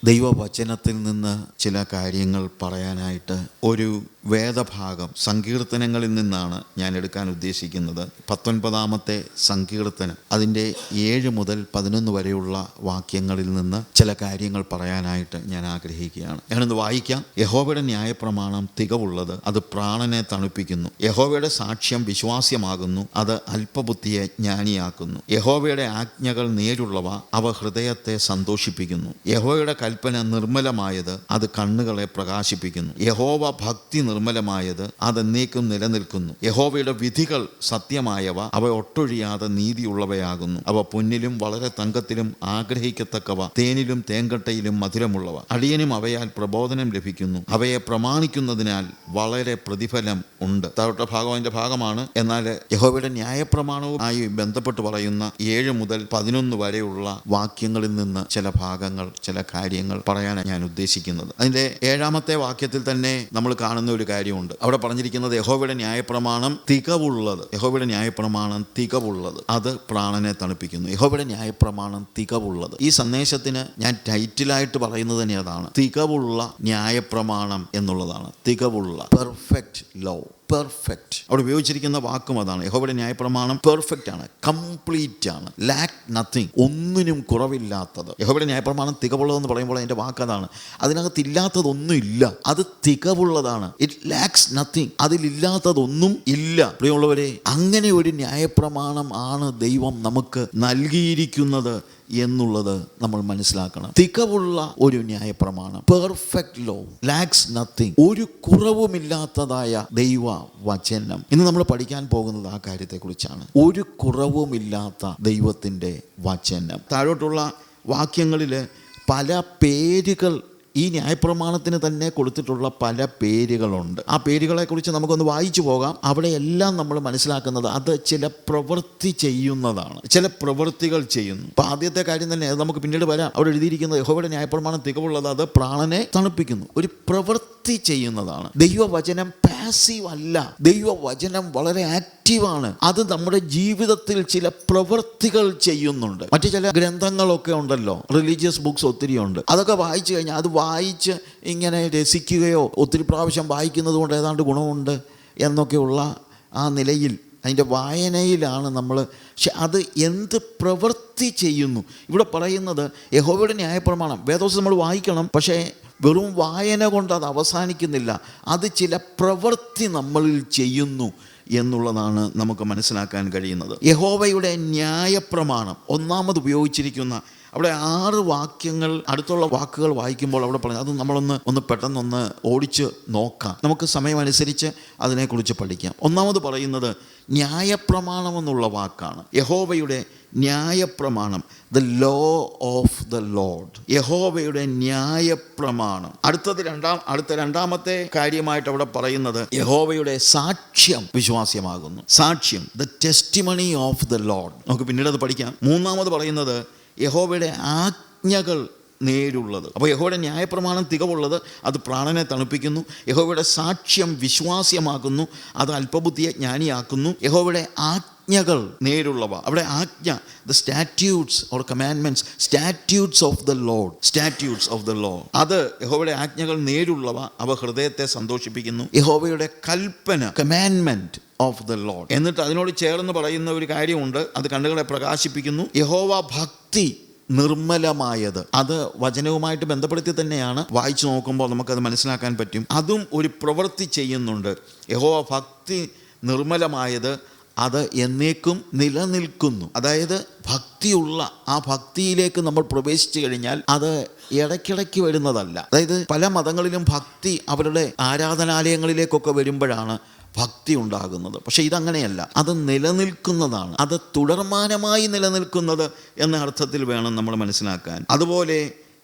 ദൈവവചനത്തിൽ നിന്ന് ചില കാര്യങ്ങൾ പറയാനായിട്ട് ഒരു വേദഭാഗം സങ്കീർത്തനങ്ങളിൽ നിന്നാണ് ഞാൻ എടുക്കാൻ ഉദ്ദേശിക്കുന്നത്. 19-ാമത്തെ സങ്കീർത്തനം അതിൻ്റെ 7 മുതൽ 11 വരെയുള്ള വാക്യങ്ങളിൽ നിന്ന് ചില കാര്യങ്ങൾ പറയാനായിട്ട് ഞാൻ ആഗ്രഹിക്കുകയാണ്. ഞാനൊന്ന് വായിക്കാം. യഹോവയുടെ ന്യായപ്രമാണം തികവുള്ളത്, അത് പ്രാണനെ തണുപ്പിക്കുന്നു. യഹോവയുടെ സാക്ഷ്യം വിശ്വാസ്യമാകുന്നു, അത് അല്പബുദ്ധിയെ ജ്ഞാനിയാക്കുന്നു. യഹോവയുടെ ആജ്ഞകൾ നേരുള്ളവ, അവ ഹൃദയത്തെ സന്തോഷിപ്പിക്കുന്നു. യഹോവയുടെ കൽപ്പന നിർമ്മലമായത്, അത് കണ്ണുകളെ പ്രകാശിപ്പിക്കുന്നു. യഹോവ ഭക്തി നിർമ്മലമായത്, അതെന്നേക്കും നിലനിൽക്കുന്നു. യഹോവയുടെ വിധികൾ സത്യമായവ, അവ ഒട്ടൊഴിയാതെ നീതിയുള്ളവയാകുന്നു. അവ പൊന്നിലും വളരെ തങ്കത്തിലും ആഗ്രഹിക്കത്തക്കവ, തേനിലും തേങ്കട്ടയിലും മധുരമുള്ളവ. അടിയനും അവയാൽ പ്രബോധനം ലഭിക്കുന്നു. അവയെ പ്രമാണിക്കുന്നതിനാൽ വളരെ പ്രതിഫലം ഉണ്ട്. താഴോട്ട ഭാഗം അതിൻ്റെ ഭാഗമാണ്. എന്നാൽ യഹോവയുടെ ന്യായപ്രമാണവുമായി ബന്ധപ്പെട്ട് പറയുന്ന 7 മുതൽ 11 വരെയുള്ള വാക്യങ്ങളിൽ നിന്ന് ചില ഭാഗങ്ങൾ, ചില കാര്യങ്ങൾ പറയാനാണ് ഞാൻ ഉദ്ദേശിക്കുന്നത്. അതിൻ്റെ 7-ാമത്തെ വാക്യത്തിൽ തന്നെ നമ്മൾ കാണുന്ന ഒരു കാര്യമുണ്ട്. അവിടെ പറഞ്ഞിരിക്കുന്നത് യഹോവയുടെ ന്യായപ്രമാണം തികവുള്ളത്. യഹോവയുടെ ന്യായപ്രമാണം തികവുള്ളത്, അത് പ്രാണനെ തണുപ്പിക്കുന്നു. യഹോവയുടെ ന്യായപ്രമാണം തികവുള്ളത്. ഈ സന്ദേശത്തിന് ഞാൻ ടൈറ്റിലായിട്ട് പറയുന്നത് തന്നെ അതാണ്, തികവുള്ള ന്യായപ്രമാണം എന്നുള്ളതാണ്. തികവുള്ള, പെർഫെക്റ്റ് ലോ, പെർഫെക്റ്റ്. അവിടെ ഉപയോഗിച്ചിരിക്കുന്ന വാക്കും അതാണ്. യഹോവയുടെ ന്യായപ്രമാണം പെർഫെക്റ്റ് ആണ്, കംപ്ലീറ്റ് ആണ്, ലാക്ക് നത്തിങ്, ഒന്നിനും കുറവില്ലാത്തത്. യഹോവയുടെ ന്യായപ്രമാണം തികവുള്ളതെന്ന് പറയുമ്പോൾ അതിൻ്റെ വാക്കതാണ്. അതിനകത്തില്ലാത്തതൊന്നും ഇല്ല, അത് തികവുള്ളതാണ്. ഇറ്റ് ലാക്സ് നത്തിങ്, അതിലില്ലാത്തതൊന്നും ഇല്ല. പ്രിയമുള്ളവരെ, അങ്ങനെ ഒരു ന്യായപ്രമാണം ആണ് ദൈവം നമുക്ക് നൽകിയിരിക്കുന്നത് എന്നുള്ളത് നമ്മൾ മനസ്സിലാക്കണം. തികവുള്ള ഒരു ന്യായപ്രമാണം, പെർഫെക്റ്റ് ലോ, ലാക്സ് നത്തിങ്, ഒരു കുറവുമില്ലാത്തതായ ദൈവ വചനം. ഇന്ന് നമ്മൾ പഠിക്കാൻ പോകുന്നത് ആ കാര്യത്തെക്കുറിച്ചാണ്. ഒരു കുറവുമില്ലാത്ത ദൈവത്തിൻ്റെ വചനം. താഴോട്ടുള്ള വാക്യങ്ങളിൽ പല പേരുകൾ ഈ ന്യായപ്രമാണത്തിന് തന്നെ കൊടുത്തിട്ടുള്ള പല പേരുകളുണ്ട്. ആ പേരുകളെക്കുറിച്ച് നമുക്കൊന്ന് വായിച്ചു പോകാം. അവിടെയെല്ലാം നമ്മൾ മനസ്സിലാക്കുന്നത് അത് ചില പ്രവൃത്തി ചെയ്യുന്നതാണ്, ചില പ്രവൃത്തികൾ ചെയ്യുന്നു. അപ്പോൾ ആദ്യത്തെ കാര്യം തന്നെ, അത് നമുക്ക് പിന്നീട് വരാം. അവിടെ എഴുതിയിരിക്കുന്നത് യഹോവയുടെ ന്യായപ്രമാണം തികവുള്ളത്, അത് പ്രാണനെ തണുപ്പിക്കുന്നു. ഒരു പ്രവൃത്തി ചെയ്യുന്നതാണ്. ദൈവവചനം പാസീവ് അല്ല, ദൈവവചനം വളരെ ആക്റ്റീവാണ്. അത് നമ്മുടെ ജീവിതത്തിൽ ചില പ്രവൃത്തികൾ ചെയ്യുന്നുണ്ട്. മറ്റു ചില ഗ്രന്ഥങ്ങളൊക്കെ ഉണ്ടല്ലോ, റിലീജിയസ് ബുക്സ് ഒത്തിരി ഉണ്ട്. അതൊക്കെ വായിച്ചു കഴിഞ്ഞാൽ അത് വായിച്ച് ഇങ്ങനെ രസിക്കുകയോ ഒത്തിരി പ്രാവശ്യം വായിക്കുന്നത് കൊണ്ട് ഏതാണ്ട് ഗുണമുണ്ട് എന്നൊക്കെയുള്ള ആ നിലയിൽ, അതിൻ്റെ വായനയിലാണ് നമ്മൾ. പക്ഷെ അത് എന്ത് പ്രവൃത്തി ചെയ്യുന്നു? ഇവിടെ പറയുന്നത് യഹോവയുടെ ന്യായപ്രമാണം വേദോസം നമ്മൾ വായിക്കണം, പക്ഷേ വെറും വായന കൊണ്ട് അത് അവസാനിക്കുന്നില്ല. അത് ചില പ്രവൃത്തി നമ്മളിൽ ചെയ്യുന്നു എന്നുള്ളതാണ് നമുക്ക് മനസ്സിലാക്കാൻ കഴിയുന്നത്. യഹോവയുടെ ന്യായപ്രമാണം ഒന്നാമത് ഉപയോഗിച്ചിരിക്കുന്ന അവിടെ 6 വാക്യങ്ങൾ, അടുത്തുള്ള വാക്കുകൾ വായിക്കുമ്പോൾ അവിടെ പറഞ്ഞു, അത് നമ്മളൊന്ന് പെട്ടെന്നൊന്ന് ഓടിച്ച് നോക്കാം. നമുക്ക് സമയമനുസരിച്ച് അതിനെക്കുറിച്ച് പഠിക്കാം. ഒന്നാമത് പറയുന്നത് ന്യായപ്രമാണം എന്നുള്ള വാക്കാണ്. യഹോവയുടെ ന്യായപ്രമാണം, the law of the Lord. യഹോവയുടെ ന്യായപ്രമാണം. അടുത്ത രണ്ടാമത്തെ കാര്യമായിട്ട് അവിടെ പറയുന്നത് യഹോവയുടെ സാക്ഷ്യം വിശ്വാസ്യമാകുന്നു. സാക്ഷ്യം, the testimony of the Lord. നമുക്ക് പിന്നീട് അത് പഠിക്കാം. മൂന്നാമത് പറയുന്നത് യഹോവയുടെ ആജ്ഞകൾ നേരുള്ളത്. അപ്പോൾ യഹോവയുടെ ന്യായപ്രമാണം തികവുള്ളത്, അത് പ്രാണനെ തണുപ്പിക്കുന്നു. യഹോവയുടെ സാക്ഷ്യം വിശ്വാസ്യമാക്കുന്നു, അത് അല്പബുദ്ധിയെ ജ്ഞാനിയാക്കുന്നു. യഹോവയുടെ ആജ്ഞകൾ നേരുള്ളവ. അവിടെ ആജ്ഞ, the statutes or commandments, statutes of the Lord, statutes of the law. അത് യഹോവയുടെ ആജ്ഞകൾ നേരുള്ളവ, അവ ഹൃദയത്തെ സന്തോഷിപ്പിക്കുന്നു. യഹോവയുടെ കൽപ്പന, കമാൻഡ്മെന്റ് ഓഫ് ദ ലോർഡ്. എന്നിട്ട് അതിനോട് ചേർന്ന് പറയുന്ന ഒരു കാര്യമുണ്ട്, അത് കണ്ണുകളെ പ്രകാശിപ്പിക്കുന്നു. യഹോവ ഭക്തി നിർമ്മലമായത്. അത് വചനവുമായിട്ട് ബന്ധപ്പെടുത്തി തന്നെയാണ്. വായിച്ചു നോക്കുമ്പോൾ നമുക്കത് മനസ്സിലാക്കാൻ പറ്റും. അതും ഒരു പ്രവൃത്തി ചെയ്യുന്നുണ്ട്. യഹോവ ഭക്തി നിർമ്മലമായത്, അത് എന്നേക്കും നിലനിൽക്കുന്നു. അതായത് ഭക്തിയുള്ള ആ ഭക്തിയിലേക്ക് നമ്മൾ പ്രവേശിച്ചു കഴിഞ്ഞാൽ അത് ഇടയ്ക്കിടയ്ക്ക് വരുന്നതല്ല. അതായത് പല മതങ്ങളിലും ഭക്തി അവരുടെ ആരാധനാലയങ്ങളിലേക്കൊക്കെ വരുമ്പോഴാണ് ഭക്തി ഉണ്ടാകുന്നത്. പക്ഷെ ഇതങ്ങനെയല്ല, അത് നിലനിൽക്കുന്നതാണ്, അത് തുടർമാനമായി നിലനിൽക്കുന്നത് എന്ന അർത്ഥത്തിൽ വേണം നമ്മൾ മനസ്സിലാക്കാൻ. അതുപോലെ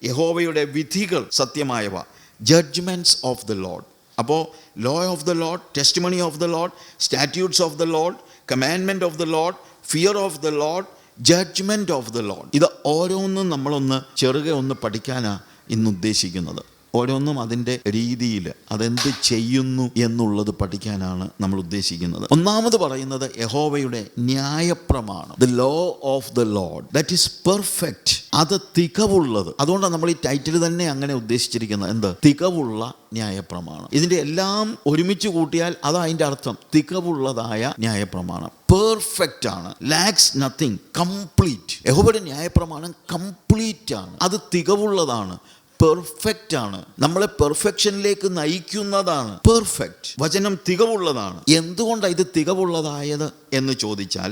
യഹോവയുടെ വിധികൾ സത്യമായവ, ജഡ്ജ്മെൻറ്റ്സ് ഓഫ് ദ ലോർഡ്. അപ്പോൾ law of the Lord, testimony of the Lord, statutes of the Lord, commandment of the Lord, fear of the Lord, judgement of the Lord. ഇത് ഓരോന്നും നമ്മളൊന്ന് ചെറുകെ ഒന്ന് പഠിക്കാനാണ് ഇന്ന് ഉദ്ദേശിക്കുന്നത്. ഓരോന്നും അതിൻ്റെ രീതിയിൽ അതെന്ത് ചെയ്യുന്നു എന്നുള്ളത് പഠിക്കാനാണ് നമ്മൾ ഉദ്ദേശിക്കുന്നത്. ഒന്നാമത് പറയുന്നത് യഹോവയുടെ ന്യായപ്രമാണം, the law of the Lord, that is perfect. അത് തികവുള്ളത്. അതുകൊണ്ടാണ് നമ്മൾ ഈ ടൈറ്റിൽ തന്നെ അങ്ങനെ ഉദ്ദേശിച്ചിരിക്കുന്നത്. എന്ത്? തികവുള്ള ന്യായപ്രമാണം. ഇതിൻ്റെ എല്ലാം ഒരുമിച്ച് കൂട്ടിയാൽ അതാ അതിൻ്റെ അർത്ഥം, തികവുള്ളതായ ന്യായപ്രമാണം. പെർഫെക്റ്റ് ആണ്, ലാക്സ് നത്തിങ്, കംപ്ലീറ്റ്. യഹോവയുടെ ന്യായപ്രമാണം കംപ്ലീറ്റ് ആണ്, അത് തികവുള്ളതാണ്, പെർഫെക്റ്റ് ആണ്, നമ്മളെ പെർഫെക്ഷനിലേക്ക് നയിക്കുന്നതാണ്. പെർഫെക്റ്റ് വചനം തികവുള്ളതാണ്. എന്തുകൊണ്ടാണ് ഇത് തികവുള്ളതായത് എന്ന് ചോദിച്ചാൽ,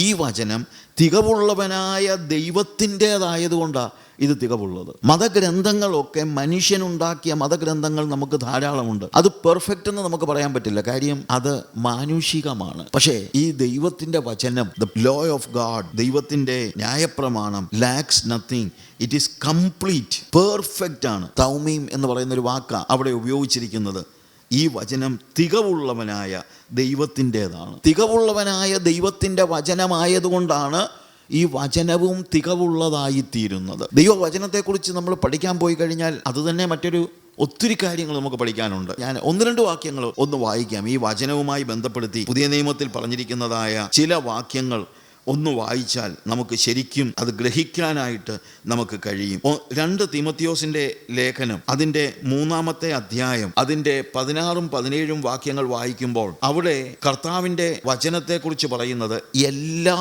ഈ വചനം തികവുള്ളവനായ ദൈവത്തിൻ്റെതായതുകൊണ്ടാണ് ഇത് തികവുള്ളത്. മതഗ്രന്ഥങ്ങളൊക്കെ മനുഷ്യനുണ്ടാക്കിയ മതഗ്രന്ഥങ്ങൾ നമുക്ക് ധാരാളമുണ്ട്. അത് പെർഫെക്റ്റ് എന്ന് നമുക്ക് പറയാൻ പറ്റില്ല, കാര്യം അത് മാനുഷികമാണ്. പക്ഷേ ഈ ദൈവത്തിൻ്റെ വചനം, ദ ലോ ഓഫ് ഗാഡ്, ദൈവത്തിൻ്റെ ന്യായപ്രമാണം, lakhs nothing, it is complete, perfect ആണ്. തൗമീം എന്ന് പറയുന്നൊരു വാക്കാണ് അവിടെ ഉപയോഗിച്ചിരിക്കുന്നത്. ഈ വചനം തികവുള്ളവനായ ദൈവത്തിൻ്റെതാണ്. തികവുള്ളവനായ ദൈവത്തിൻ്റെ വചനമായതുകൊണ്ടാണ് ഈ വചനവും തികവുള്ളതായിത്തീരുന്നത്. ദൈവവചനത്തെക്കുറിച്ച് നമ്മൾ പഠിക്കാൻ പോയി കഴിഞ്ഞാൽ അത് തന്നെ ഒത്തിരി കാര്യങ്ങൾ നമുക്ക് പഠിക്കാനുണ്ട്. ഞാൻ 1-2 വാക്യങ്ങൾ ഒന്ന് വായിക്കാം. ഈ വചനവുമായി ബന്ധപ്പെടുത്തി പുതിയ നിയമത്തിൽ പറഞ്ഞിരിക്കുന്നതായ ചില വാക്യങ്ങൾ ഒന്ന് വായിച്ചാൽ നമുക്ക് ശരിക്കും അത് ഗ്രഹിക്കാനായിട്ട് നമുക്ക് കഴിയും. 2 തീമോഥെയോസിൻ്റെ ലേഖനം അതിൻ്റെ 3-ാമത്തെ അധ്യായം അതിൻ്റെ 16-ഉം 17-ഉം വാക്യങ്ങൾ വായിക്കുമ്പോൾ അവിടെ കർത്താവിൻ്റെ വചനത്തെക്കുറിച്ച് പറയുന്നത് എല്ലാ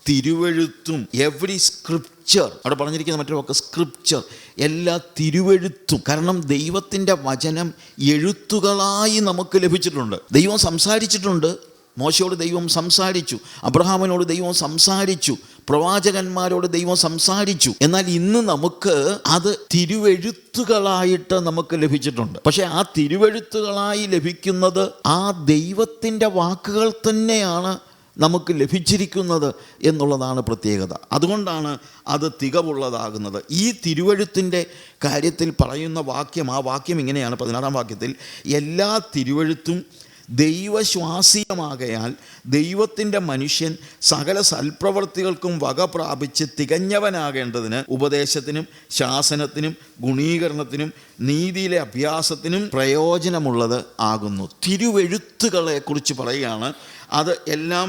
തിരുവെഴുത്തും, എവറി സ്ക്രിപ്ചർ, അവിടെ പറഞ്ഞിരിക്കുന്ന മറ്റൊരു വാക്ക് സ്ക്രിപ്ചർ, എല്ലാ തിരുവെഴുത്തും. കാരണം ദൈവത്തിൻ്റെ വചനം എഴുത്തുകളായി നമുക്ക് ലഭിച്ചിട്ടുണ്ട്. ദൈവം സംസാരിച്ചിട്ടുണ്ട്. മോശയോട് ദൈവം സംസാരിച്ചു, അബ്രഹാമിനോട് ദൈവം സംസാരിച്ചു, പ്രവാചകന്മാരോട് ദൈവം സംസാരിച്ചു. എന്നാൽ ഇന്ന് നമുക്ക് അത് തിരുവെഴുത്തുകളായിട്ട് നമുക്ക് ലഭിച്ചിട്ടുണ്ട്. പക്ഷേ ആ തിരുവെഴുത്തുകളായി ലഭിക്കുന്നത് ആ ദൈവത്തിൻ്റെ വാക്കുകൾ തന്നെയാണ് നമുക്ക് ലഭിച്ചിരിക്കുന്നത് എന്നുള്ളതാണ് പ്രത്യേകത. അതുകൊണ്ടാണ് അത് തികവുള്ളതാകുന്നത്. ഈ തിരുവെഴുത്തിൻ്റെ കാര്യത്തിൽ പറയുന്ന വാക്യം, ആ വാക്യം ഇങ്ങനെയാണ് 16-ാം വാക്യത്തിൽ, എല്ലാ തിരുവെഴുത്തും ദൈവശ്വാസീയമാകയാൽ ദൈവത്തിൻ്റെ മനുഷ്യൻ സകല സൽപ്രവൃത്തികൾക്കും വക പ്രാപിച്ച് തികഞ്ഞവനാകേണ്ടതിന് ഉപദേശത്തിനും ശാസനത്തിനും ഗുണീകരണത്തിനും നീതിയിലെ അഭ്യാസത്തിനും പ്രയോജനമുള്ളത് ആകുന്നു. തിരുവെഴുത്തുകളെ കുറിച്ച് പറയുകയാണ്. അത് എല്ലാം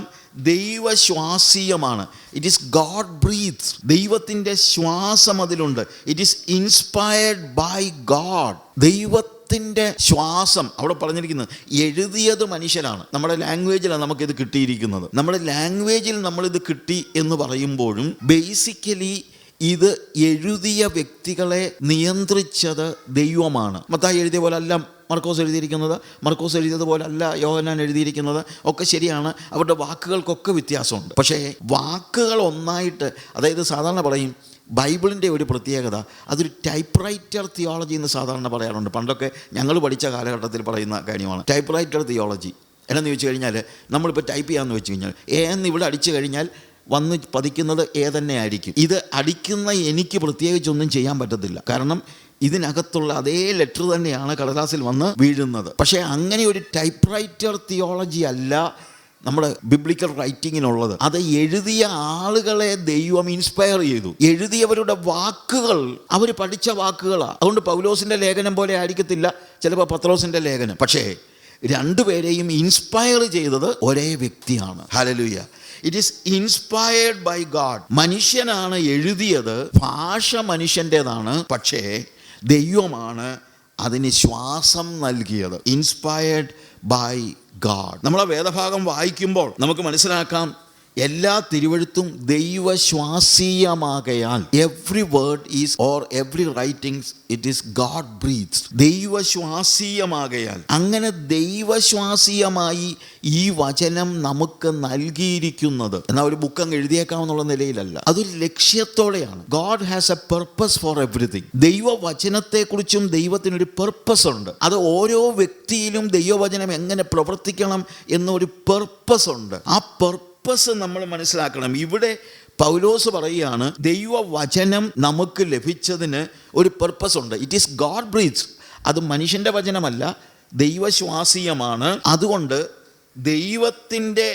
ദൈവശ്വാസീയമാണ്. It is God breath. ദൈവത്തിൻ്റെ ശ്വാസം അതിലുണ്ട്. It is inspired by God. ദൈവത്തിൻ്റെ ശ്വാസം അവിടെ പറഞ്ഞിരിക്കുന്നത്. എഴുതിയത് മനുഷ്യനാണ്. നമ്മുടെ ലാംഗ്വേജിലാണ് നമുക്കിത് കിട്ടിയിരിക്കുന്നത്. നമ്മുടെ ലാംഗ്വേജിൽ നമ്മളിത് കിട്ടി എന്ന് പറയുമ്പോഴും ബേസിക്കലി ഇത് എഴുതിയ വ്യക്തികളെ നിയന്ത്രിച്ചത് ദൈവമാണ്. മത്തായി എഴുതിയ പോലെ അല്ല മർക്കോസ് എഴുതിയിരിക്കുന്നത്, മർക്കോസ് എഴുതിയതുപോലെ അല്ല യോഹന്നാൻ എഴുതിയിരിക്കുന്നത്. ഒക്കെ ശരിയാണ്, അവരുടെ വാക്കുകൾക്കൊക്കെ വ്യത്യാസമുണ്ട്. പക്ഷേ വാക്കുകൾ ഒന്നായിട്ട്, അതായത് സാധാരണ പറയും ബൈബിളിൻ്റെ ഒരു പ്രത്യേകത, അതൊരു ടൈപ്പ് റൈറ്റർ തിയോളജി എന്ന് സാധാരണ പറയാറുണ്ട്. പണ്ടൊക്കെ ഞങ്ങൾ പഠിച്ച കാലഘട്ടത്തിൽ പറയുന്ന കാര്യമാണ് ടൈപ്പ് റൈറ്റർ തിയോളജി. എന്നാന്ന് ചോദിച്ചു കഴിഞ്ഞാൽ, നമ്മളിപ്പോൾ ടൈപ്പ് ചെയ്യാമെന്ന് വെച്ച് കഴിഞ്ഞാൽ എന്ന് ഇവിടെ അടിച്ചു കഴിഞ്ഞാൽ വന്ന് പതിക്കുന്നത് തന്നെ ആയിരിക്കും. ഇത് അടിക്കുന്ന എനിക്ക് പ്രത്യേകിച്ചൊന്നും ചെയ്യാൻ പറ്റത്തില്ല, കാരണം ഇതിനകത്തുള്ള അതേ ലെറ്റർ തന്നെയാണ് കടലാസിൽ വന്ന് വീഴുന്നത്. പക്ഷേ അങ്ങനെ ഒരു ടൈപ്പ് റൈറ്റർ തിയോളജി അല്ല നമ്മുടെ ബിബ്ലിക്കൽ റൈറ്റിങ്ങിനുള്ളത്. അത് എഴുതിയ ആളുകളെ ദൈവം ഇൻസ്പയർ ചെയ്തു. എഴുതിയവരുടെ വാക്കുകൾ അവർ പഠിച്ച വാക്കുകളാണ്. അതുകൊണ്ട് പൗലോസിൻ്റെ ലേഖനം പോലെ ആയിരിക്കത്തില്ല ചിലപ്പോൾ പത്രോസിൻ്റെ ലേഖനം. പക്ഷേ രണ്ടുപേരെയും ഇൻസ്പയർ ചെയ്തത് ഒരേ വ്യക്തിയാണ്. Hallelujah. It is inspired by God. മനുഷ്യനാണ് എഴുതിയത്, ഭാഷ മനുഷ്യൻ്റേതാണ്, പക്ഷേ ദൈവമാണ് അതിന് ശ്വാസം നൽകിയത്. Inspired by God. നമ്മൾ ആ വേദഭാഗം വായിക്കുമ്പോൾ നമുക്ക് മനസ്സിലാക്കാം, എല്ലാ തിരുവെഴുത്തും ദൈവശ്വാസീയമാകയാൽ, every word is or every writings it is God breaths. ദൈവശ്വാസീയമാകയാൽ, അങ്ങനെ ദൈവശ്വാസീയമായി ഈ വചനം നമുക്ക് നൽകിയിരിക്കുന്നത്. എന്നാൽ ഒരു ബുക്ക് അങ്ങ് എഴുതിയേക്കാമെന്നുള്ള നിലയിലല്ല, അതൊരു ലക്ഷ്യത്തോടെയാണ്. God has a purpose for everything. ദൈവവചനത്തെക്കുറിച്ചും ദൈവത്തിനൊരു പർപ്പസ് ഉണ്ട്. അത് ഓരോ വ്യക്തിയിലും ദൈവവചനം എങ്ങനെ പ്രവർത്തിക്കണം എന്നൊരു പർപ്പസ് ഉണ്ട്. ആ പർപ്പസ് നമ്മൾ മനസ്സിലാക്കണം. ഇവിടെ പൗലോസ് പറയുകയാണ്, ദൈവവചനം നമുക്ക് ലഭിച്ചതിന് ഒരു പർപ്പസ് ഉണ്ട്. It is God breathes. അത് മനുഷ്യൻ്റെ വചനമല്ല, ദൈവശ്വാസീയമാണ്. അതുകൊണ്ട് ദൈവത്തിൻ്റെ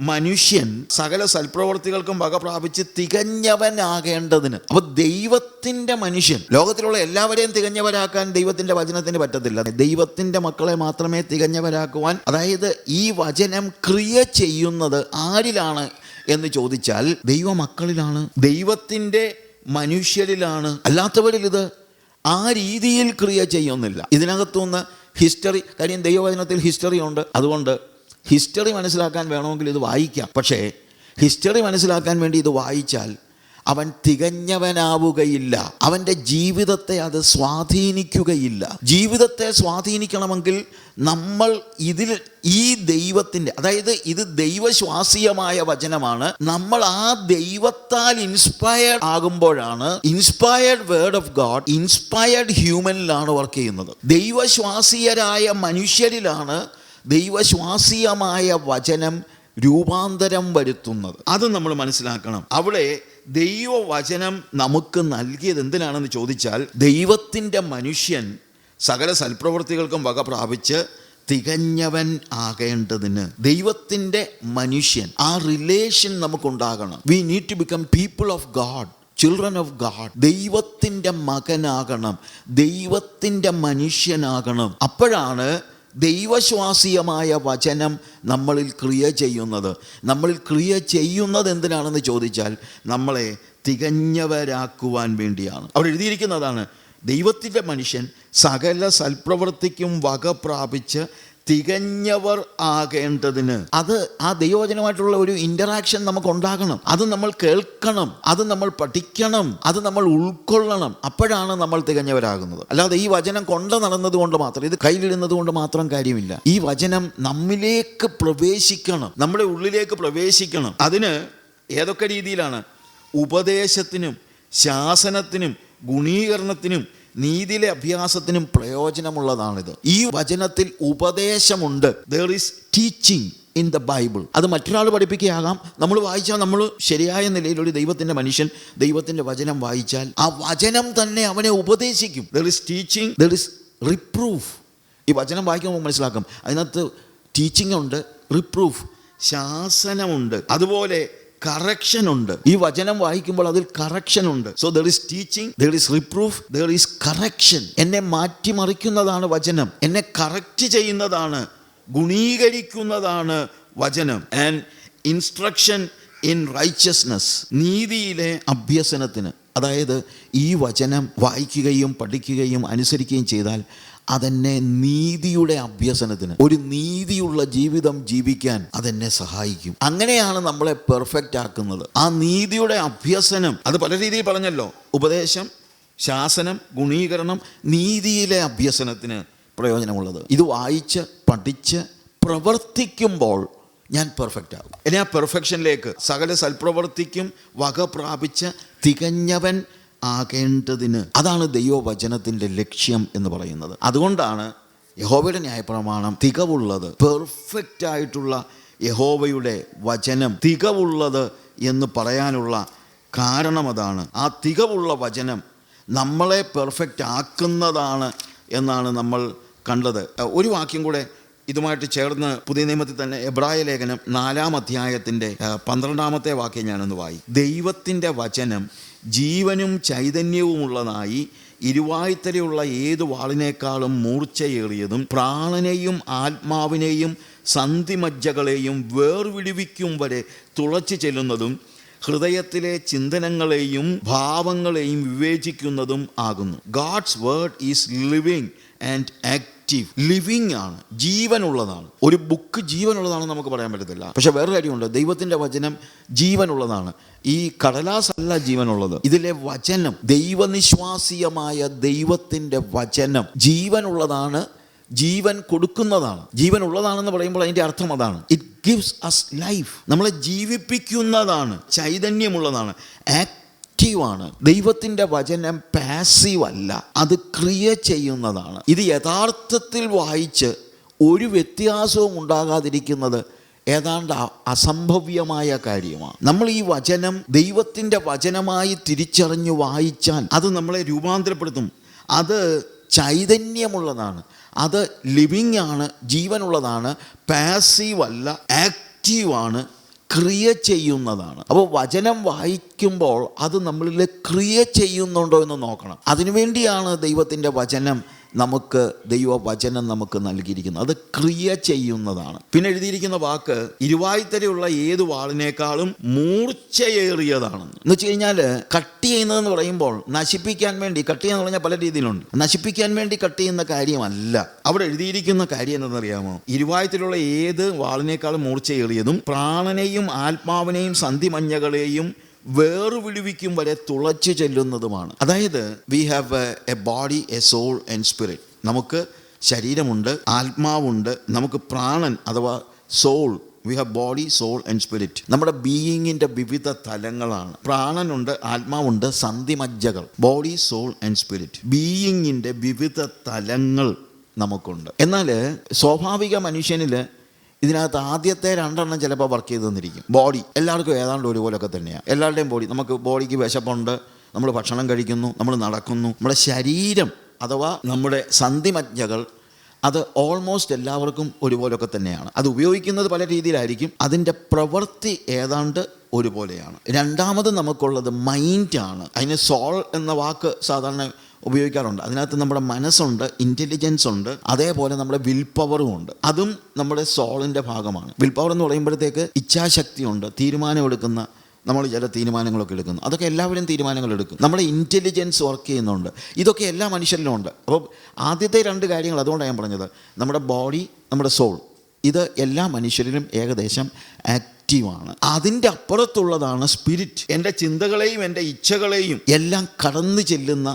മനുഷ്യൻ സകല സൽപ്രവർത്തികൾക്കും വക പ്രാപിച്ച് തികഞ്ഞവനാകേണ്ടതിന്. അപ്പൊ ദൈവത്തിന്റെ മനുഷ്യൻ, ലോകത്തിലുള്ള എല്ലാവരെയും തികഞ്ഞവരാക്കാൻ ദൈവത്തിന്റെ വചനത്തിന് പറ്റത്തില്ല. ദൈവത്തിന്റെ മക്കളെ മാത്രമേ തികഞ്ഞവരാക്കുവാൻ, അതായത് ഈ വചനം ക്രിയ ചെയ്യുന്നത് ആരിലാണ് എന്ന് ചോദിച്ചാൽ ദൈവമക്കളിലാണ്, ദൈവത്തിന്റെ മനുഷ്യരിലാണ്. അല്ലാത്തവരിൽ ഇത് ആ രീതിയിൽ ക്രിയ ചെയ്യുന്നില്ല. ഇതിനകത്തുനിന്ന് ഹിസ്റ്ററി, കാര്യം ദൈവവചനത്തിൽ ഹിസ്റ്ററി ഉണ്ട്, അതുകൊണ്ട് ഹിസ്റ്ററി മനസ്സിലാക്കാൻ വേണമെങ്കിൽ ഇത് വായിക്കാം. പക്ഷേ ഹിസ്റ്ററി മനസ്സിലാക്കാൻ വേണ്ടി ഇത് വായിച്ചാൽ അവൻ തികഞ്ഞവനാവുകയില്ല, അവൻ്റെ ജീവിതത്തെ അത് സ്വാധീനിക്കുകയില്ല. ജീവിതത്തെ സ്വാധീനിക്കണമെങ്കിൽ നമ്മൾ ഈ ദൈവത്തിൻ്റെ, അതായത് ഇത് ദൈവശ്വാസീയമായ വചനമാണ്, നമ്മൾ ആ ദൈവത്താൽ ഇൻസ്പയർഡ് ആകുമ്പോഴാണ്, inspired word of God inspired ഹ്യൂമനിലാണ് വർക്ക് ചെയ്യുന്നത്. ദൈവശ്വാസീയരായ മനുഷ്യരിലാണ് ദൈവശ്വാസീയമായ വചനം രൂപാന്തരം വരുത്തുന്നത്. അത് നമ്മൾ മനസ്സിലാക്കണം. അവിടെ ദൈവവചനം നമുക്ക് നൽകിയത് എന്തിനാണെന്ന് ചോദിച്ചാൽ ദൈവത്തിൻ്റെ മനുഷ്യൻ സകല സൽപ്രവൃത്തികൾക്കും വക പ്രാപിച്ച് തികഞ്ഞവൻ ആകേണ്ടതിന്. ദൈവത്തിൻ്റെ മനുഷ്യൻ, ആ റിലേഷൻ നമുക്കുണ്ടാകണം. We need to become people of God, children of God. ദൈവത്തിൻ്റെ മകനാകണം, ദൈവത്തിൻ്റെ മനുഷ്യനാകണം. അപ്പോഴാണ് ദൈവശ്വാസീയമായ വചനം നമ്മളിൽ ക്രിയ ചെയ്യുന്നത്. നമ്മളിൽ ക്രിയ ചെയ്യുന്നത് എന്തിനാണെന്ന് ചോദിച്ചാൽ നമ്മളെ തികഞ്ഞവരാക്കുവാൻ വേണ്ടിയാണ്. അവിടെ എഴുതിയിരിക്കുന്നതാണ്, ദൈവത്തിൻ്റെ മനുഷ്യൻ സകല സൽപ്രവൃത്തിക്കും വക പ്രാപിച്ച് തികഞ്ഞവർ ആകേണ്ടതിന്. അത് ആ ദൈവവചനമായിട്ടുള്ള ഒരു ഇൻ്ററാക്ഷൻ നമുക്കുണ്ടാകണം. അത് നമ്മൾ കേൾക്കണം, അത് നമ്മൾ പഠിക്കണം, അത് നമ്മൾ ഉൾക്കൊള്ളണം. അപ്പോഴാണ് നമ്മൾ തികഞ്ഞവരാകുന്നത്. അല്ലാതെ ഈ വചനം കൊണ്ട് നടന്നത് കൊണ്ട് മാത്രം, ഇത് കയ്യിലിടുന്നത് കൊണ്ട് മാത്രം കാര്യമില്ല. ഈ വചനം നമ്മിലേക്ക് പ്രവേശിക്കണം, നമ്മുടെ ഉള്ളിലേക്ക് പ്രവേശിക്കണം. അതിന് ഏതൊക്കെ രീതിയിലാണ്? ഉപദേശത്തിനും ശാസനത്തിനും ഗുണീകരണത്തിനും നീതിയിലെ അഭ്യാസത്തിനും പ്രയോജനമുള്ളതാണിത്. ഈ വചനത്തിൽ ഉപദേശമുണ്ട്. There is teaching in the Bible. അത് മറ്റൊരാൾ പഠിപ്പിക്കുകയാകാം. നമ്മൾ വായിച്ചാൽ, നമ്മൾ ശരിയായ നിലയിൽ ഒരു ദൈവത്തിൻ്റെ മനുഷ്യൻ ദൈവത്തിൻ്റെ വചനം വായിച്ചാൽ ആ വചനം തന്നെ അവനെ ഉപദേശിക്കും. There is teaching, there is reproof. ഈ വചനം വായിക്കുമ്പോൾ മനസ്സിലാക്കും, അതിനകത്ത് ടീച്ചിങ് ഉണ്ട്, റിപ്രൂഫ് ശാസനമുണ്ട്, അതുപോലെ കറക്ഷൻ ഉണ്ട്. ഈ വചനം വായിക്കുമ്പോൾ അതിൽ കറക്ഷൻ ഉണ്ട്. So there is teaching, there is reproof, there is correction. എന്നെ മാറ്റിമറിക്കുന്നതാണ് വചനം, എന്നെ കറക്റ്റ് ചെയ്യുന്നതാണ്, ഗുണീകരിക്കുന്നതാണ് വചനം. ആൻഡ് ഇൻസ്ട്രക്ഷൻ ഇൻ റൈച്ചസ്നെസ്, നീതിയിലെ അഭ്യസനത്തിന്. അതായത് ഈ വചനം വായിക്കുകയും പഠിക്കുകയും അനുസരിക്കുകയും ചെയ്താൽ അതെന്നെ നീതിയുടെ അഭ്യസനത്തിന്, ഒരു നീതിയുള്ള ജീവിതം ജീവിക്കാൻ അതെന്നെ സഹായിക്കും. അങ്ങനെയാണ് നമ്മളെ പെർഫെക്റ്റ് ആക്കുന്നത്. ആ നീതിയുടെ അഭ്യസനം, അത് പല രീതിയിൽ പറഞ്ഞല്ലോ. ഉപദേശം, ശാസനം, ഗുണീകരണം, നീതിയിലെ അഭ്യസനത്തിന് പ്രയോജനമുള്ളത്. ഇത് വായിച്ച് പഠിച്ച് പ്രവർത്തിക്കുമ്പോൾ ഞാൻ പെർഫെക്റ്റ് ആകും. ഇനി ആ പെർഫെക്ഷനിലേക്ക്, സകല സൽപ്രവർത്തിക്കും വക പ്രാപിച്ച് തികഞ്ഞവൻ ആകേണ്ടതിന്, അതാണ് ദൈവവചനത്തിൻ്റെ ലക്ഷ്യം എന്ന് പറയുന്നത്. അതുകൊണ്ടാണ് യഹോവയുടെ ന്യായപ്രമാണം തികവുള്ളത്, പെർഫെക്റ്റ് ആയിട്ടുള്ള യഹോവയുടെ വചനം തികവുള്ളത് എന്ന് പറയാനുള്ള കാരണം അതാണ്. ആ തികവുള്ള വചനം നമ്മളെ പെർഫെക്റ്റ് ആക്കുന്നതാണ് എന്നാണ് നമ്മൾ കണ്ടത്. ഒരു വാക്യം കൂടെ ഇതുമായിട്ട് ചേർന്ന് പുതിയ നിയമത്തിൽ തന്നെ എബ്രായ ലേഖനം 4-ാം അധ്യായത്തിൻ്റെ 12-ാമത്തെ വാക്യം ഞാനൊന്ന് വായിക്കും. ദൈവത്തിൻ്റെ വചനം ജീവനും ചൈതന്യവുമുള്ളതായി ഇരുവായ്ത്തലയുള്ള ഏതു വാളിനേക്കാളും മൂർച്ചയേറിയതും പ്രാണനെയും ആത്മാവിനെയും സന്ധിമജ്ജകളെയും വേർവിടുവിക്കും വരെ തുളച്ചു ചെല്ലുന്നതും ഹൃദയത്തിലെ ചിന്തനങ്ങളെയും ഭാവങ്ങളെയും വിവേചിക്കുന്നതും ആകുന്നു. God's word is living and active. Living ആണ്, ജീവനുള്ളതാണ്. ഒരു ബുക്ക് ജീവനുള്ളതാണെന്ന് നമുക്ക് പറയാൻ പറ്റത്തില്ല. പക്ഷെ വേറെ കാര്യമുണ്ട്, ദൈവത്തിൻ്റെ വചനം ജീവനുള്ളതാണ്. ഈ കടലാസ് അല്ല ജീവനുള്ളത്, ഇതിലെ വചനം, ദൈവനിശ്വാസീയമായ ദൈവത്തിൻ്റെ വചനം ജീവനുള്ളതാണ്, ജീവൻ കൊടുക്കുന്നതാണ്. ജീവൻ ഉള്ളതാണെന്ന് പറയുമ്പോൾ അതിൻ്റെ അർത്ഥം അതാണ്. ഇറ്റ് ഗിവ്സ് അസ് ലൈഫ്, നമ്മളെ ജീവിപ്പിക്കുന്നതാണ്, ചൈതന്യമുള്ളതാണ്, ആക്റ്റീവാണ്. ദൈവത്തിൻ്റെ വചനം പാസീവ് അല്ല, അത് ക്രിയ ചെയ്യുന്നതാണ്. ഇത് യഥാർത്ഥത്തിൽ വായിച്ച് ഒരു വ്യത്യാസവും ഉണ്ടാകാതിരിക്കുന്നത് ഏതാണ്ട് അസംഭവ്യമായ കാര്യമാണ്. നമ്മൾ ഈ വചനം ദൈവത്തിൻ്റെ വചനമായി തിരിച്ചറിഞ്ഞു വായിച്ചാൽ അത് നമ്മളെ രൂപാന്തരപ്പെടുത്തും. അത് ചൈതന്യമുള്ളതാണ്, അത് ലിവിങ് ആണ്, ജീവനുള്ളതാണ്, പാസീവ് അല്ല, ആക്റ്റീവാണ്, ക്രിയ ചെയ്യുന്നതാണ്. അപ്പോൾ വചനം വായിക്കുമ്പോൾ അത് നമ്മളിൽ ക്രിയ ചെയ്യുന്നുണ്ടോ എന്ന് നോക്കണം. അതിനുവേണ്ടിയാണ് ദൈവത്തിൻ്റെ വചനം ദൈവവചനം നമുക്ക് നൽകിയിരിക്കുന്നത്. അത് ക്രിയ ചെയ്യുന്നതാണ്. പിന്നെ എഴുതിയിരിക്കുന്ന വാക്ക് ഇരുവായ്ത്തലയുള്ള ഏത് വാളിനേക്കാളും മൂർച്ചയേറിയതാണെന്ന്. എന്ന് വെച്ച് കഴിഞ്ഞാൽ കട്ട് ചെയ്യുന്നതെന്ന് പറയുമ്പോൾ നശിപ്പിക്കാൻ വേണ്ടി, കട്ട് ചെയ്യാന്ന് പറഞ്ഞാൽ പല രീതിയിലുണ്ട്, നശിപ്പിക്കാൻ വേണ്ടി കട്ട് ചെയ്യുന്ന കാര്യമല്ല. അവിടെ എഴുതിയിരിക്കുന്ന കാര്യം എന്താണെന്നറിയാമോ? ഇരുവായ്ത്തലയുള്ള ഏത് വാളിനേക്കാളും മൂർച്ചയേറിയതും പ്രാണനെയും ആത്മാവിനെയും സന്ധിമഞ്ഞകളെയും വേർവിടുവിക്കും വരെ തുളച്ചു ചെല്ലുന്നതുമാണ്. അതായത് we have a body, a soul and spirit. നമുക്ക് ശരീരമുണ്ട്, ആത്മാവുണ്ട്, നമുക്ക് പ്രാണൻ അഥവാ soul. We have body, soul and spirit. നമ്മുടെ ബീയിങ്ങിൻ്റെ വിവിധ തലങ്ങളാണ്. പ്രാണനുണ്ട്, ആത്മാവുണ്ട്, സന്ധിമജ്ജകൾ. Body, soul and spirit. ബീയിങ്ങിൻ്റെ വിവിധ തലങ്ങൾ നമുക്കുണ്ട്. എന്നാൽ സ്വാഭാവിക മനുഷ്യനിൽ ഇതിനകത്ത് ആദ്യത്തെ 2 എണ്ണം ചിലപ്പോൾ വർക്ക് ചെയ്ത് തന്നിരിക്കും. ബോഡി എല്ലാവർക്കും ഏതാണ്ട് ഒരുപോലൊക്കെ തന്നെയാണ്. എല്ലാവരുടെയും ബോഡി, നമുക്ക് ബോഡിക്ക് വിശപ്പുണ്ട്, നമ്മൾ ഭക്ഷണം കഴിക്കുന്നു, നമ്മൾ നടക്കുന്നു. നമ്മുടെ ശരീരം അഥവാ നമ്മുടെ സന്ധിമജ്ജകൾ അത് ഓൾമോസ്റ്റ് എല്ലാവർക്കും ഒരുപോലൊക്കെ തന്നെയാണ്. അത് ഉപയോഗിക്കുന്നത് പല രീതിയിലായിരിക്കും. അതിൻ്റെ പ്രവൃത്തി ഏതാണ്ട് ഒരുപോലെയാണ്. രണ്ടാമത് നമുക്കുള്ളത് മൈൻഡാണ്. അതിന് സോൾ എന്ന വാക്ക് സാധാരണ ഉപയോഗിക്കാറുണ്ട്. അതിനകത്ത് നമ്മുടെ മനസ്സുണ്ട്, ഇൻ്റലിജൻസ് ഉണ്ട്, അതേപോലെ നമ്മുടെ വിൽ പവറും ഉണ്ട്. അതും നമ്മുടെ സോളിൻ്റെ ഭാഗമാണ്. വിൽ പവർ എന്ന് പറയുമ്പോഴത്തേക്ക് ഇച്ഛാശക്തിയുണ്ട്, തീരുമാനമെടുക്കുന്ന, നമ്മൾ ചില തീരുമാനങ്ങളൊക്കെ എടുക്കുന്നു. അതൊക്കെ എല്ലാവരും തീരുമാനങ്ങൾ എടുക്കും. നമ്മുടെ ഇൻ്റലിജൻസ് വർക്ക് ചെയ്യുന്നുണ്ട്. ഇതൊക്കെ എല്ലാ മനുഷ്യരിലും ഉണ്ട്. അപ്പോൾ ആദ്യത്തെ 2 കാര്യങ്ങൾ അതുകൊണ്ടാണ് ഞാൻ പറഞ്ഞത്. നമ്മുടെ ബോഡി, നമ്മുടെ സോൾ, ഇത് എല്ലാ മനുഷ്യരിലും ഏകദേശം ആക്റ്റീവാണ്. അതിൻ്റെ അപ്പുറത്തുള്ളതാണ് സ്പിരിറ്റ്. എൻ്റെ ചിന്തകളെയും എൻ്റെ ഇച്ഛകളെയും എല്ലാം കടന്നു ചെല്ലുന്ന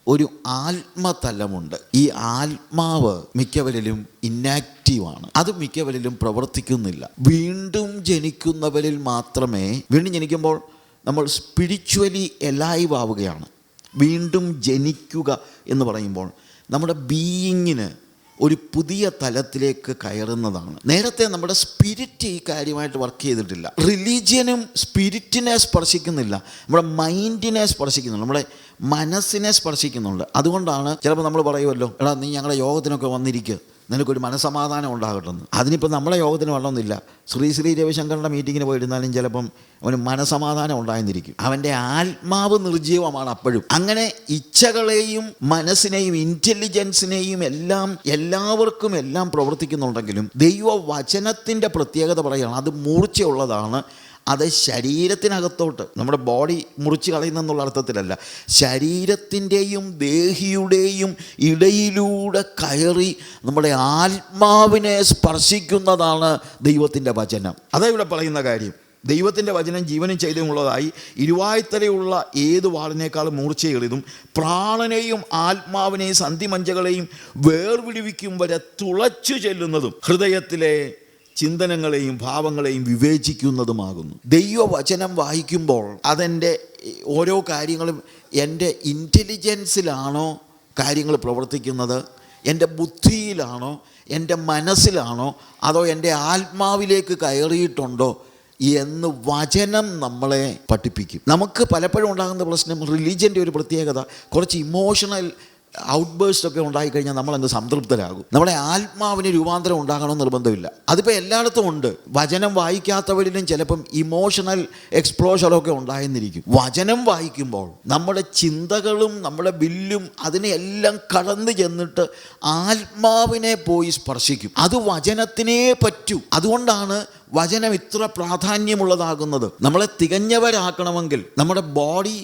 ഒരു ആത്മതലമുണ്ട്. ഈ ആത്മാവ് മിക്കവരിലും ഇന്നാക്റ്റീവാണ്. അത് മിക്കവരിലും പ്രവർത്തിക്കുന്നില്ല. വീണ്ടും ജനിക്കുന്നവരിൽ മാത്രമേ, വീണ്ടും ജനിക്കുമ്പോൾ നമ്മൾ സ്പിരിച്വലി എലൈവ് ആവുകയാണ്. വീണ്ടും ജനിക്കുക എന്ന് പറയുമ്പോൾ നമ്മുടെ ബീയിങ്ങിന് ഒരു പുതിയ തലത്തിലേക്ക് കയറുന്നതാണ്. നേരത്തെ നമ്മുടെ സ്പിരിറ്റ് ഈ കാര്യമായിട്ട് വർക്ക് ചെയ്തിട്ടില്ല. റിലീജിയനും സ്പിരിറ്റിനെ സ്പർശിക്കുന്നില്ല, നമ്മുടെ മൈൻഡിനെ സ്പർശിക്കുന്നുണ്ട്, നമ്മുടെ മനസ്സിനെ സ്പർശിക്കുന്നുണ്ട്. അതുകൊണ്ടാണ് ചിലപ്പോൾ നമ്മൾ പറയുമല്ലോ, എടാ നീ ഞങ്ങളുടെ യോഗത്തിനൊക്കെ വന്നിരിക്കുക, നിനക്കൊരു മനസമാധാനം ഉണ്ടാകട്ടെന്ന്. അതിനിപ്പോൾ നമ്മളെ യോഗത്തിന് വരണമെന്നില്ല. ശ്രീ രവിശങ്കറിൻ്റെ മീറ്റിങ്ങിന് പോയിരുന്നാലും ചിലപ്പം അവന് മനസമാധാനം ഉണ്ടായെന്നിരിക്കും. അവൻ്റെ ആത്മാവ് നിർജീവമാണ് അപ്പോഴും. അങ്ങനെ ഇച്ഛകളെയും മനസ്സിനെയും ഇൻ്റലിജൻസിനെയും എല്ലാവർക്കും എല്ലാം പ്രവർത്തിക്കുന്നുണ്ടെങ്കിലും ദൈവവചനത്തിൻ്റെ പ്രത്യേകത പറയുകയാണ്, അത് മൂർച്ചയുള്ളതാണ്. അത് ശരീരത്തിനകത്തോട്ട്, നമ്മുടെ ബോഡി മുറിച്ച് കളയുന്നെന്നുള്ള അർത്ഥത്തിലല്ല, ശരീരത്തിൻ്റെയും ദേഹിയുടെയും ഇടയിലൂടെ കയറി നമ്മുടെ ആത്മാവിനെ സ്പർശിക്കുന്നതാണ് ദൈവത്തിൻ്റെ വചനം. അതാ ഇവിടെ പറയുന്ന കാര്യം. ദൈവത്തിൻ്റെ വചനം ജീവനും ചൈതന്യമുള്ളതായി ഇരുവായ്ത്തലയുള്ള ഏത് വാളിനേക്കാളും മൂർച്ചയേറിയതും പ്രാണനെയും ആത്മാവിനെയും സന്ധിമജ്ജകളെയും വേർവിടുവിക്കും വരെ തുളച്ചു ചെല്ലുന്നതും ഹൃദയത്തിലെ ചിന്തനങ്ങളെയും ഭാവങ്ങളെയും വിവേചിക്കുന്നതുമാകുന്നു. ദൈവവചനം വായിക്കുമ്പോൾ അതെൻ്റെ ഓരോ കാര്യങ്ങളും, എൻ്റെ ഇൻ്റലിജൻസിലാണോ കാര്യങ്ങൾ പ്രവർത്തിക്കുന്നത്, എൻ്റെ ബുദ്ധിയിലാണോ, എൻ്റെ മനസ്സിലാണോ, അതോ എൻ്റെ ആത്മാവിലേക്ക് കയറിയിട്ടുണ്ടോ എന്ന് വചനം നമ്മളെ പഠിപ്പിക്കും. നമുക്ക് പലപ്പോഴും ഉണ്ടാകുന്ന പ്രശ്നം, റിലീജിയൻ്റെ ഒരു പ്രത്യേകത, കുറച്ച് ഇമോഷണൽ ഔട്ട്ബേഴ്സ്റ്റ് ഒക്കെ ഉണ്ടായിക്കഴിഞ്ഞാൽ നമ്മളങ്ങ് സംതൃപ്തരാകും. നമ്മുടെ ആത്മാവിന് രൂപാന്തരം ഉണ്ടാകണമെന്ന് നിർബന്ധമില്ല. അതിപ്പോൾ എല്ലായിടത്തും ഉണ്ട്. വചനം വായിക്കാത്തവരിലും ചിലപ്പം ഇമോഷണൽ എക്സ്പ്ലോഷനൊക്കെ ഉണ്ടായെന്നിരിക്കും. വചനം വായിക്കുമ്പോൾ നമ്മുടെ ചിന്തകളും നമ്മുടെ വില്ലും അതിനെല്ലാം കടന്നു ചെന്നിട്ട് ആത്മാവിനെ പോയി സ്പർശിക്കും. അത് വചനത്തിനേ പറ്റൂ. അതുകൊണ്ടാണ് വചനം ഇത്ര പ്രാധാന്യമുള്ളതാകുന്നത്. നമ്മളെ തികഞ്ഞവരാക്കണമെങ്കിൽ നമ്മുടെ ബോഡി,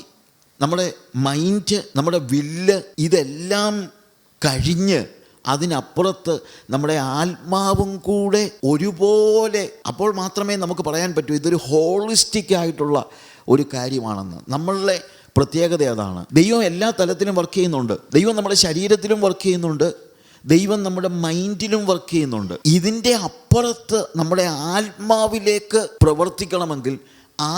നമ്മുടെ മൈൻഡ്, നമ്മുടെ വില്ല് ഇതെല്ലാം കഴിഞ്ഞ് അതിനപ്പുറത്ത് നമ്മുടെ ആത്മാവും കൂടെ ഒരുപോലെ, അപ്പോൾ മാത്രമേ നമുക്ക് പറയാൻ പറ്റൂ ഇതൊരു ഹോളിസ്റ്റിക് ആയിട്ടുള്ള ഒരു കാര്യമാണെന്ന്. നമ്മളുടെ പ്രത്യേകത അതാണ്. ദൈവം എല്ലാ തലത്തിലും വർക്ക് ചെയ്യുന്നുണ്ട്. ദൈവം നമ്മുടെ ശരീരത്തിലും വർക്ക് ചെയ്യുന്നുണ്ട്, ദൈവം നമ്മുടെ മൈൻഡിലും വർക്ക് ചെയ്യുന്നുണ്ട്. ഇതിൻ്റെ അപ്പുറത്ത് നമ്മുടെ ആത്മാവിലേക്ക് പ്രവർത്തിക്കണമെങ്കിൽ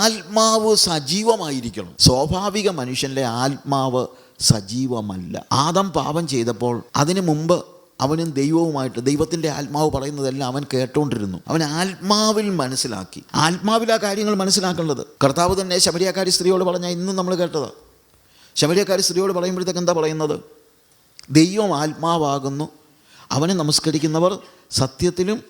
ആത്മാവ് സജീവമായിരിക്കണം. സ്വാഭാവിക മനുഷ്യൻ്റെ ആത്മാവ് സജീവമല്ല. ആദം പാപം ചെയ്തപ്പോൾ അതിനു മുമ്പ് അവനും ദൈവവുമായിട്ട്, ദൈവത്തിൻ്റെ ആത്മാവ് പറയുന്നതെല്ലാം അവൻ കേട്ടുകൊണ്ടിരുന്നു. അവൻ ആത്മാവിൽ മനസ്സിലാക്കി. ആത്മാവിൽ ആ കാര്യങ്ങൾ മനസ്സിലാക്കേണ്ടത്. കർത്താവ് തന്നെ ശമരിയാക്കാരി സ്ത്രീയോട് പറഞ്ഞാൽ ഇന്നും നമ്മൾ കേട്ടത്. ശമരിയാക്കാരി സ്ത്രീയോട് പറയുമ്പോഴത്തേക്ക് എന്താ പറയുന്നത്? ദൈവം ആത്മാവാകുന്നു, അവനെ നമസ്കരിക്കുന്നവർ സത്യത്തിലും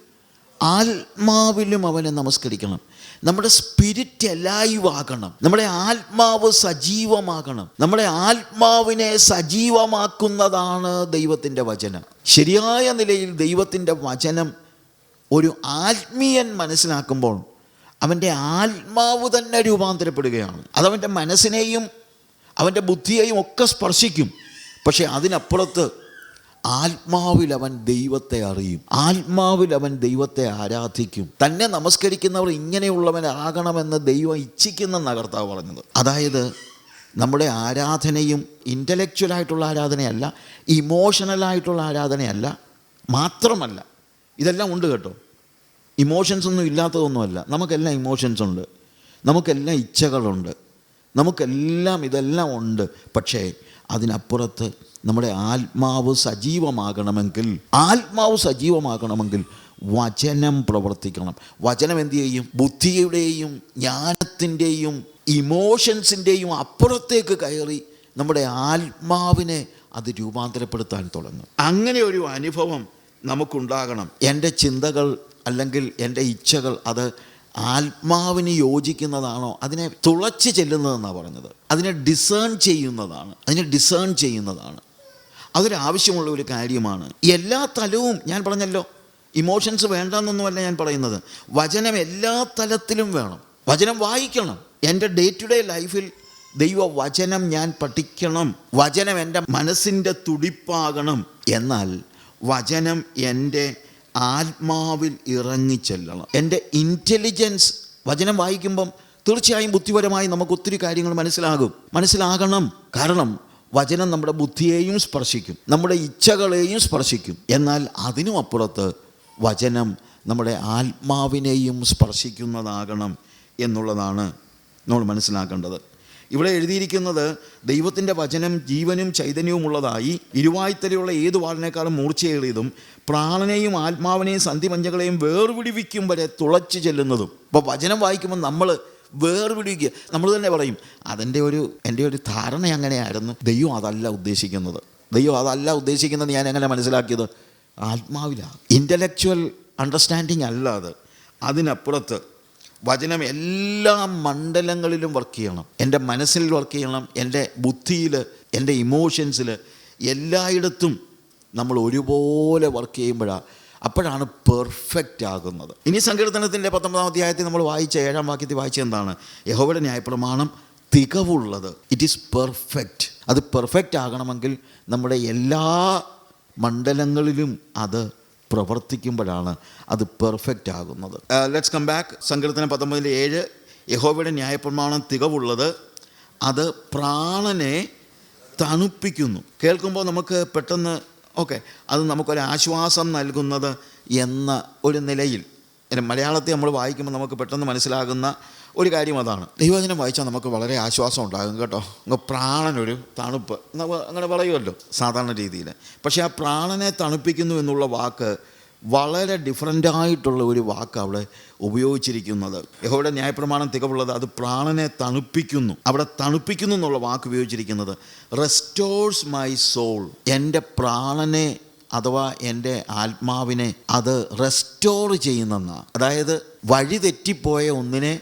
ആത്മാവിലും അവനെ നമസ്കരിക്കണം. നമ്മുടെ സ്പിരിറ്റ് ലൈവ് ആകണം. നമ്മുടെ ആത്മാവ് സജീവമാകണം. നമ്മുടെ ആത്മാവിനെ സജീവമാക്കുന്നതാണ് ദൈവത്തിൻ്റെ വചനം. ശരിയായ നിലയിൽ ദൈവത്തിൻ്റെ വചനം ഒരു ആത്മീയൻ മനസ്സിലാക്കുമ്പോൾ അവൻ്റെ ആത്മാവ് തന്നെ രൂപാന്തരപ്പെടുകയാണ്. അതവൻ്റെ മനസ്സിനെയും അവൻ്റെ ബുദ്ധിയെയും ഒക്കെ സ്പർശിക്കും. പക്ഷെ അതിനപ്പുറത്ത് ആത്മാവിൽ അവൻ ദൈവത്തെ അറിയും. ആത്മാവിൽ അവൻ ദൈവത്തെ ആരാധിക്കും. തന്നെ നമസ്കരിക്കുന്നവർ ഇങ്ങനെയുള്ളവനാകണമെന്ന് ദൈവം ഇച്ഛിക്കുന്നെന്നാണ് കർത്താവ് പറഞ്ഞത്. അതായത് നമ്മുടെ ആരാധനയും ഇൻ്റലക്ച്വലായിട്ടുള്ള ആരാധനയല്ല, ഇമോഷണലായിട്ടുള്ള ആരാധനയല്ല, മാത്രമല്ല ഇതെല്ലാം ഉണ്ട് കേട്ടോ. ഇമോഷൻസ് ഒന്നും ഇല്ലാത്തതൊന്നുമല്ല. നമുക്കെല്ലാം ഇമോഷൻസ് ഉണ്ട്, നമുക്കെല്ലാം ഇച്ഛകളുണ്ട്, നമുക്കെല്ലാം ഇതെല്ലാം ഉണ്ട്. പക്ഷേ അതിനപ്പുറത്ത് നമ്മുടെ ആത്മാവ് സജീവമാകണമെങ്കിൽ വചനം പ്രവർത്തിക്കണം. വചനം എന്തു ചെയ്യും? ബുദ്ധിയുടെയും ജ്ഞാനത്തിൻ്റെയും ഇമോഷൻസിൻ്റെയും അപ്പുറത്തേക്ക് കയറി നമ്മുടെ ആത്മാവിനെ അത് രൂപാന്തരപ്പെടുത്താൻ തുടങ്ങും. അങ്ങനെ ഒരു അനുഭവം നമുക്കുണ്ടാകണം. എൻ്റെ ചിന്തകൾ അല്ലെങ്കിൽ എൻ്റെ ഇച്ഛകൾ അത് ആത്മാവിന് യോജിക്കുന്നതാണോ, അതിനെ തുളച്ച് ചെല്ലുന്നതെന്നാണ് പറഞ്ഞത്. അതിനെ ഡിസേൺ ചെയ്യുന്നതാണ്. അതൊരാവശ്യമുള്ള ഒരു കാര്യമാണ്. എല്ലാ തലവും ഞാൻ പറഞ്ഞല്ലോ, ഇമോഷൻസ് വേണ്ടെന്നൊന്നുമല്ല ഞാൻ പറയുന്നത്. വചനം എല്ലാ തലത്തിലും വേണം. വചനം വായിക്കണം. എൻ്റെ ഡേ ടു ഡേ ലൈഫിൽ ദൈവവചനം ഞാൻ പഠിക്കണം. വചനം എൻ്റെ മനസ്സിൻ്റെ തുടിപ്പാകണം. എന്നാൽ വചനം എൻ്റെ ആത്മാവിൽ ഇറങ്ങിച്ചെല്ലണം. എൻ്റെ ഇൻ്റലിജൻസ് വചനം വായിക്കുമ്പം തീർച്ചയായും ബുദ്ധിപരമായി നമുക്ക് ഒത്തിരി കാര്യങ്ങൾ മനസ്സിലാകണം. കാരണം വചനം നമ്മുടെ ബുദ്ധിയെയും സ്പർശിക്കും, നമ്മുടെ ഇച്ഛകളെയും സ്പർശിക്കും. എന്നാൽ അതിനും അപ്പുറത്ത് വചനം നമ്മുടെ ആത്മാവിനെയും സ്പർശിക്കുന്നതാകണം എന്നുള്ളതാണ് നമ്മൾ മനസ്സിലാക്കേണ്ടത്. ഇവിടെ എഴുതിയിരിക്കുന്നത് ദൈവത്തിൻ്റെ വചനം ജീവനും ചൈതന്യവുമുള്ളതായി ഇരുവായ്ത്തലയുള്ള ഏതു വാളിനേക്കാളും മൂർച്ചയേറിയതും പ്രാണനെയും ആത്മാവിനെയും സന്ധിപഞ്ചകളെയും വേർപിടിവിക്കും വരെ തുളച്ചു ചെല്ലുന്നതും. അപ്പോൾ വചനം വായിക്കുമ്പോൾ നമ്മൾ വേർപിടിക്കുക. നമ്മൾ തന്നെ പറയും എൻ്റെ ഒരു ധാരണ അങ്ങനെയായിരുന്നു. ദൈവം അതല്ല ഉദ്ദേശിക്കുന്നത്. ഞാൻ എങ്ങനെ മനസ്സിലാക്കിയത്? ആത്മാവിലാണ്. ഇൻ്റലക്ച്വൽ അണ്ടർസ്റ്റാൻഡിങ് അല്ല അത്. അതിനപ്പുറത്ത് വചനം എല്ലാ മണ്ഡലങ്ങളിലും വർക്ക് ചെയ്യണം. എൻ്റെ മനസ്സിൽ വർക്ക് ചെയ്യണം, എൻ്റെ ബുദ്ധിയിൽ, എൻ്റെ ഇമോഷൻസിൽ, എല്ലായിടത്തും നമ്മൾ ഒരുപോലെ വർക്ക് അപ്പോഴാണ് പെർഫെക്റ്റ് ആകുന്നത്. ഇനി സങ്കീർത്തനത്തിൻ്റെ 19-ാം അധ്യായത്തിൽ നമ്മൾ വായിച്ച 7-ാം വാക്യത്തിൽ വായിച്ചത് എന്താണ്? യഹോവയുടെ ന്യായപ്രമാണം തികവുള്ളത്. It is perfect. അത് പെർഫെക്റ്റ് ആകണമെങ്കിൽ നമ്മുടെ എല്ലാ മണ്ഡലങ്ങളിലും അത് പ്രവർത്തിക്കുമ്പോഴാണ് അത് പെർഫെക്റ്റ് ആകുന്നത്. Let's come back. സങ്കീർത്തനം 19:7 യഹോവയുടെ ന്യായപ്രമാണം തികവുള്ളത്, അത് പ്രാണനെ തണുപ്പിക്കുന്നു. കേൾക്കുമ്പോൾ നമുക്ക് പെട്ടെന്ന് അത് നമുക്കൊരാശ്വാസം നൽകുന്നത് എന്ന ഒരു നിലയിൽ മലയാളത്തിൽ നമ്മൾ വായിക്കുമ്പോൾ നമുക്ക് പെട്ടെന്ന് മനസ്സിലാകുന്ന ഒരു കാര്യം അതാണ്. ദൈവവചനം വായിച്ചാൽ നമുക്ക് വളരെ ആശ്വാസം ഉണ്ടാകും കേട്ടോ. പ്രാണനൊരു തണുപ്പ് അങ്ങനെ പറയുമല്ലോ സാധാരണ രീതിയിൽ. പക്ഷേ ആ പ്രാണനെ തണുപ്പിക്കുന്നു എന്നുള്ള വാക്ക് വളരെ ഡിഫറൻ്റായിട്ടുള്ള ഒരു വാക്ക് അവിടെ ഉപയോഗിച്ചിരിക്കുന്നത്. യഹോവയുടെ ന്യായപ്രമാണം തികവുള്ളത്, അത് പ്രാണനെ തണുപ്പിക്കുന്നു. അവിടെ തണുപ്പിക്കുന്നു എന്നുള്ള വാക്ക് ഉപയോഗിച്ചിരിക്കുന്നത് റെസ്റ്റോഴ്സ് മൈ സോൾ. എൻ്റെ പ്രാണനെ അഥവാ എൻ്റെ ആത്മാവിനെ അത് റെസ്റ്റോർ ചെയ്യുന്നെന്നാണ്. അതായത് വഴി തെറ്റിപ്പോയ ഒന്നിനെ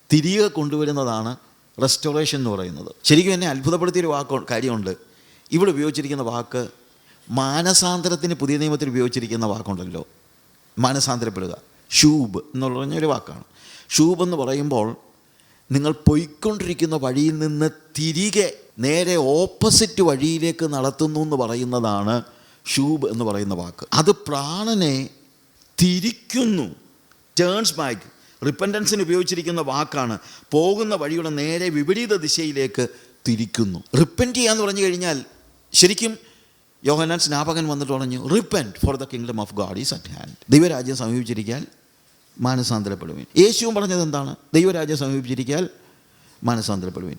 തിരികെ കൊണ്ടുവരുന്നതാണ് റെസ്റ്റോറേഷൻ എന്ന് പറയുന്നത്. ശരിക്കും എന്നെ അത്ഭുതപ്പെടുത്തിയൊരു കാര്യമുണ്ട്. ഇവിടെ ഉപയോഗിച്ചിരിക്കുന്ന വാക്ക് മാനസാന്തരത്തിന് പുതിയ നിയമത്തിൽ ഉപയോഗിച്ചിരിക്കുന്ന വാക്കുണ്ടല്ലോ, മാനസാന്തരപ്പെടുക. ഷൂബ് എന്നുള്ള പറഞ്ഞൊരു വാക്കാണ്. ഷൂബ് എന്ന് പറയുമ്പോൾ നിങ്ങൾ പൊയ്ക്കൊണ്ടിരിക്കുന്ന വഴിയിൽ നിന്ന് തിരികെ നേരെ ഓപ്പോസിറ്റ് വഴിയിലേക്ക് നടത്തുന്നു എന്ന് പറയുന്നതാണ് ഷൂബ് എന്ന് പറയുന്ന വാക്ക്. അത് പ്രാണനെ തിരിക്കുന്നു, ടേൺസ് ബാക്ക്. റിപ്പൻറ്റൻസിന് ഉപയോഗിച്ചിരിക്കുന്ന വാക്കാണ്. പോകുന്ന വഴിയുടെ നേരെ വിപരീത ദിശയിലേക്ക് തിരിക്കുന്നു. റിപ്പൻറ്റ് ചെയ്യാന്ന് പറഞ്ഞു കഴിഞ്ഞാൽ ശരിക്കും യോഹന്നാൻ സ്നാപകൻ വന്നിട്ട് പറഞ്ഞു, repent for the kingdom of God is at hand. ദൈവരാജ്യം സമീപിച്ചിരിക്കാൻ മാനസാന്തരപ്പെടുവിൻ. യേശുവും പറഞ്ഞത് എന്താണ്? ദൈവരാജ്യം സമീപിച്ചിരിക്കാൻ മാനസാന്തരപ്പെടുവിൻ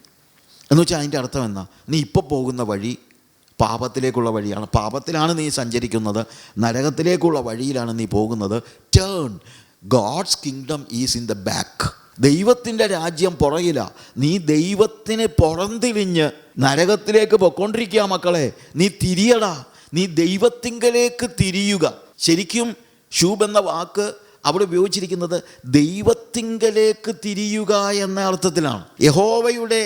എന്ന് വെച്ചാൽ അതിൻ്റെ അർത്ഥം എന്താ? നീ ഇപ്പോൾ പോകുന്ന വഴി പാപത്തിലേക്കുള്ള വഴിയാണ്. പാപത്തിലാണ് നീ സഞ്ചരിക്കുന്നത്, നരകത്തിലേക്കുള്ള വഴിയിലാണ് നീ പോകുന്നത്. Turn, God's kingdom is in the back. ദൈവത്തിൻ്റെ രാജ്യം പുറകില. നീ ദൈവത്തിന് പുറംതിരിഞ്ഞ് നരകത്തിലേക്ക് പൊയ്ക്കൊണ്ടിരിക്കുക മക്കളെ. നീ തിരിയടാ, നീ ദൈവത്തിങ്കലേക്ക് തിരിയുക. ശരിക്കും ഷൂബ് എന്ന വാക്ക് അവിടെ ഉപയോഗിച്ചിരിക്കുന്നത് ദൈവത്തിങ്കലേക്ക് തിരിയുക എന്ന അർത്ഥത്തിലാണ്. യഹോവയുടെ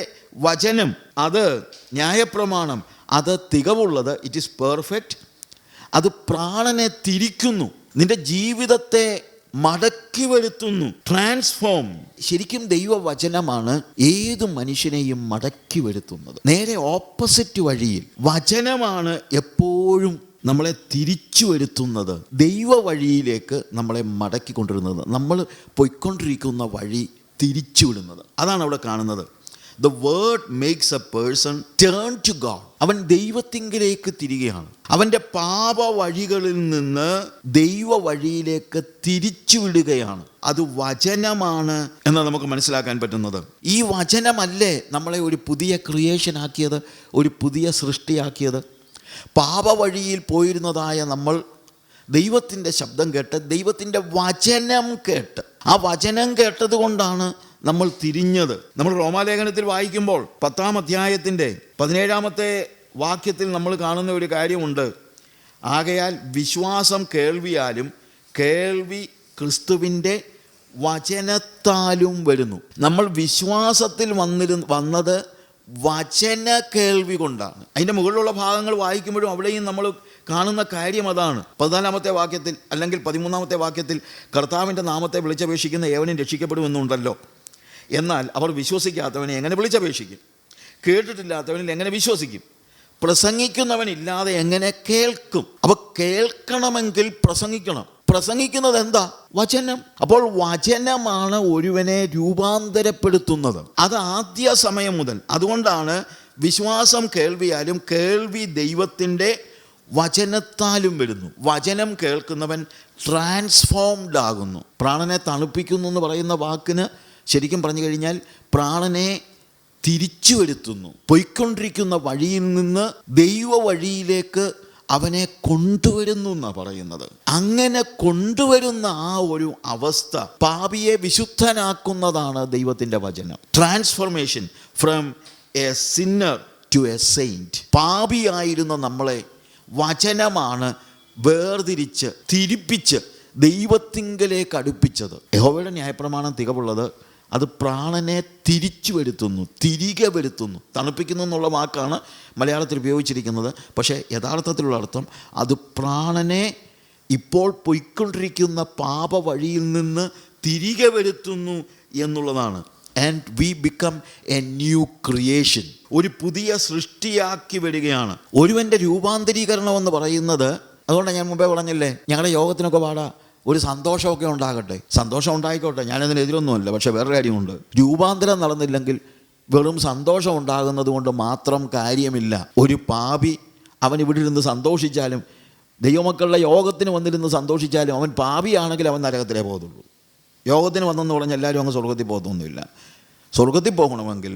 വചനം, അത് ന്യായപ്രമാണം, അത് തികവുള്ളത്, ഇറ്റ് ഈസ് പെർഫെക്റ്റ്. അത് പ്രാണനെ തിരിക്കുന്നു, നിന്റെ ജീവിതത്തെ മടക്കി വരുത്തുന്നു, ട്രാൻസ്ഫോം. ശരിക്കും ദൈവവചനമാണ് ഏത് മനുഷ്യനെയും മടക്കി വരുത്തുന്നത്. നേരെ ഓപ്പോസിറ്റ് വഴിയിൽ വചനമാണ് എപ്പോഴും നമ്മളെ തിരിച്ചു വരുത്തുന്നത്, ദൈവ വഴിയിലേക്ക് നമ്മളെ മടക്കി കൊണ്ടുവരുന്നത്, നമ്മൾ പോയിക്കൊണ്ടിരിക്കുന്ന വഴി തിരിച്ചു വിടുന്നത്. അതാണ് അവിടെ കാണുന്നത്. The word makes a person turn to God. അവൻ ദൈവത്തിങ്കിലേക്ക് തിരികെയാണ്. അവൻ്റെ പാപ വഴികളിൽ നിന്ന് ദൈവ വഴിയിലേക്ക് തിരിച്ചു വിടുകയാണ്. അത് വചനമാണ് എന്ന് നമുക്ക് മനസ്സിലാക്കാൻ പറ്റുന്നത്. ഈ വചനമല്ലേ നമ്മളെ ഒരു പുതിയ ക്രിയേഷൻ ആക്കിയത്, ഒരു പുതിയ സൃഷ്ടിയാക്കിയത്. പാപ വഴിയിൽ പോയിരുന്നതായ നമ്മൾ ദൈവത്തിൻ്റെ ശബ്ദം കേട്ട്, ദൈവത്തിൻ്റെ വചനം കേട്ട്, ആ വചനം കേട്ടത് കൊണ്ടാണ് നമ്മൾ തിരിഞ്ഞത്. നമ്മൾ റോമാലേഖനത്തിൽ വായിക്കുമ്പോൾ 10-ാം അധ്യായത്തിൻ്റെ 17-ാമത്തെ വാക്യത്തിൽ നമ്മൾ കാണുന്ന ഒരു കാര്യമുണ്ട്. ആകയാൽ വിശ്വാസം കേൾവിയാലും കേൾവി ക്രിസ്തുവിൻ്റെ വചനത്താലും വരുന്നു. നമ്മൾ വിശ്വാസത്തിൽ വന്നത് വചന കേൾവി കൊണ്ടാണ്. അതിൻ്റെ മുകളിലുള്ള ഭാഗങ്ങൾ വായിക്കുമ്പോഴും അവിടെയും നമ്മൾ കാണുന്ന കാര്യം അതാണ്. 14-ാമത്തെ വാക്യത്തിൽ അല്ലെങ്കിൽ 13-ാമത്തെ വാക്യത്തിൽ കർത്താവിൻ്റെ നാമത്തെ വിളിച്ചപേക്ഷിക്കുന്ന ഏവനും രക്ഷിക്കപ്പെടുമെന്നുണ്ടല്ലോ. എന്നാൽ അവർ വിശ്വസിക്കാത്തവനെ എങ്ങനെ വിളിച്ചപേക്ഷിക്കും? കേട്ടിട്ടില്ലാത്തവനിൽ എങ്ങനെ വിശ്വസിക്കും? പ്രസംഗിക്കുന്നവനില്ലാതെ എങ്ങനെ കേൾക്കും? അപ്പോൾ കേൾക്കണമെങ്കിൽ പ്രസംഗിക്കണം. പ്രസംഗിക്കുന്നത് എന്താ? വചനം. അപ്പോൾ വചനമാണ് ഒരുവനെ രൂപാന്തരപ്പെടുത്തുന്നത്. അത് ആദ്യ സമയം മുതൽ. അതുകൊണ്ടാണ് വിശ്വാസം കേൾവിയാലും കേൾവി ദൈവത്തിൻ്റെ വചനത്താലും വരുന്നു. വചനം കേൾക്കുന്നവൻ ട്രാൻസ്ഫോംഡ് ആകുന്നു. പ്രാണനെ തണുപ്പിക്കുന്നു എന്ന് പറയുന്ന വാക്കിന് ശരിക്കും പറഞ്ഞു കഴിഞ്ഞാൽ പ്രാണനെ തിരിച്ചു വരുത്തുന്നു. പൊയ്ക്കൊണ്ടിരിക്കുന്ന വഴിയിൽ നിന്ന് ദൈവ വഴിയിലേക്ക് അവനെ കൊണ്ടുവരുന്നു എന്നാണ് പറയുന്നത്. അങ്ങനെ കൊണ്ടുവരുന്ന ആ ഒരു അവസ്ഥ പാപിയെ വിശുദ്ധനാക്കുന്നതാണ് ദൈവത്തിൻ്റെ വചനം. Transformation from a sinner to a saint. പാപിയായിരുന്ന നമ്മളെ വചനമാണ് വേർതിരിച്ച് തിരിപ്പിച്ച് ദൈവത്തിങ്കലേക്ക് അടുപ്പിച്ചത്. യഹോവയുടെ ന്യായപ്രമാണം തികവുള്ളത്, അത് പ്രാണനെ തിരിച്ചു വരുത്തുന്നു, തിരികെ വരുത്തുന്നു. തണുപ്പിക്കുന്നു എന്നുള്ള വാക്കാണ് മലയാളത്തിൽ ഉപയോഗിച്ചിരിക്കുന്നത്. പക്ഷേ യഥാർത്ഥത്തിലുള്ള അർത്ഥം അത് പ്രാണനെ ഇപ്പോൾ പൊയ്ക്കൊണ്ടിരിക്കുന്ന പാപ വഴിയിൽ നിന്ന് തിരികെ വരുത്തുന്നു എന്നുള്ളതാണ്. And we become a new creation. ഒരു പുതിയ സൃഷ്ടിയാക്കി വരികയാണ്. ഒരുവൻ്റെ രൂപാന്തരീകരണം എന്ന് പറയുന്നത്, അതുകൊണ്ടാണ് ഞാൻ മുമ്പേ പറഞ്ഞില്ലേ, ഞങ്ങളുടെ യോഗത്തിനൊക്കെ പാടാ ഒരു സന്തോഷമൊക്കെ ഉണ്ടാകട്ടെ. സന്തോഷം ഉണ്ടായിക്കോട്ടെ, ഞാനതിനെതിരൊന്നുമല്ല. പക്ഷേ വേറൊരു കാര്യമുണ്ട്. രൂപാന്തരം നടന്നില്ലെങ്കിൽ വെറും സന്തോഷം ഉണ്ടാകുന്നത് കൊണ്ട് മാത്രം കാര്യമില്ല. ഒരു പാപി അവൻ ഇവിടെ ഇരുന്ന് സന്തോഷിച്ചാലും, ദൈവമക്കളുടെ യോഗത്തിന് വന്നിരുന്ന് സന്തോഷിച്ചാലും, അവൻ പാപിയാണെങ്കിൽ അവൻ നരകത്തിലേ പോകത്തുള്ളൂ. യോഗത്തിന് വന്നെന്ന് പറഞ്ഞാൽ എല്ലാവരും അങ്ങ് സ്വർഗത്തിൽ പോകത്തൊന്നുമില്ല. സ്വർഗത്തിൽ പോകണമെങ്കിൽ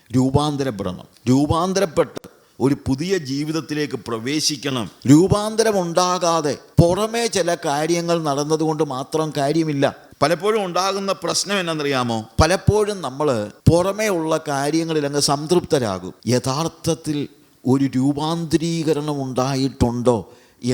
രൂപാന്തരപ്പെടണം. രൂപാന്തരപ്പെട്ട് ഒരു പുതിയ ജീവിതത്തിലേക്ക് പ്രവേശിക്കണം. രൂപാന്തരം ഉണ്ടാകാതെ പുറമേ ചില കാര്യങ്ങൾ നടന്നതുകൊണ്ട് മാത്രം കാര്യമില്ല. പലപ്പോഴും ഉണ്ടാകുന്ന പ്രശ്നം എന്നറിയാമോ? പലപ്പോഴും നമ്മൾ പുറമേ ഉള്ള കാര്യങ്ങളിൽ അങ്ങ് സംതൃപ്തരാകും. യഥാർത്ഥത്തിൽ ഒരു രൂപാന്തരീകരണം ഉണ്ടായിട്ടുണ്ടോ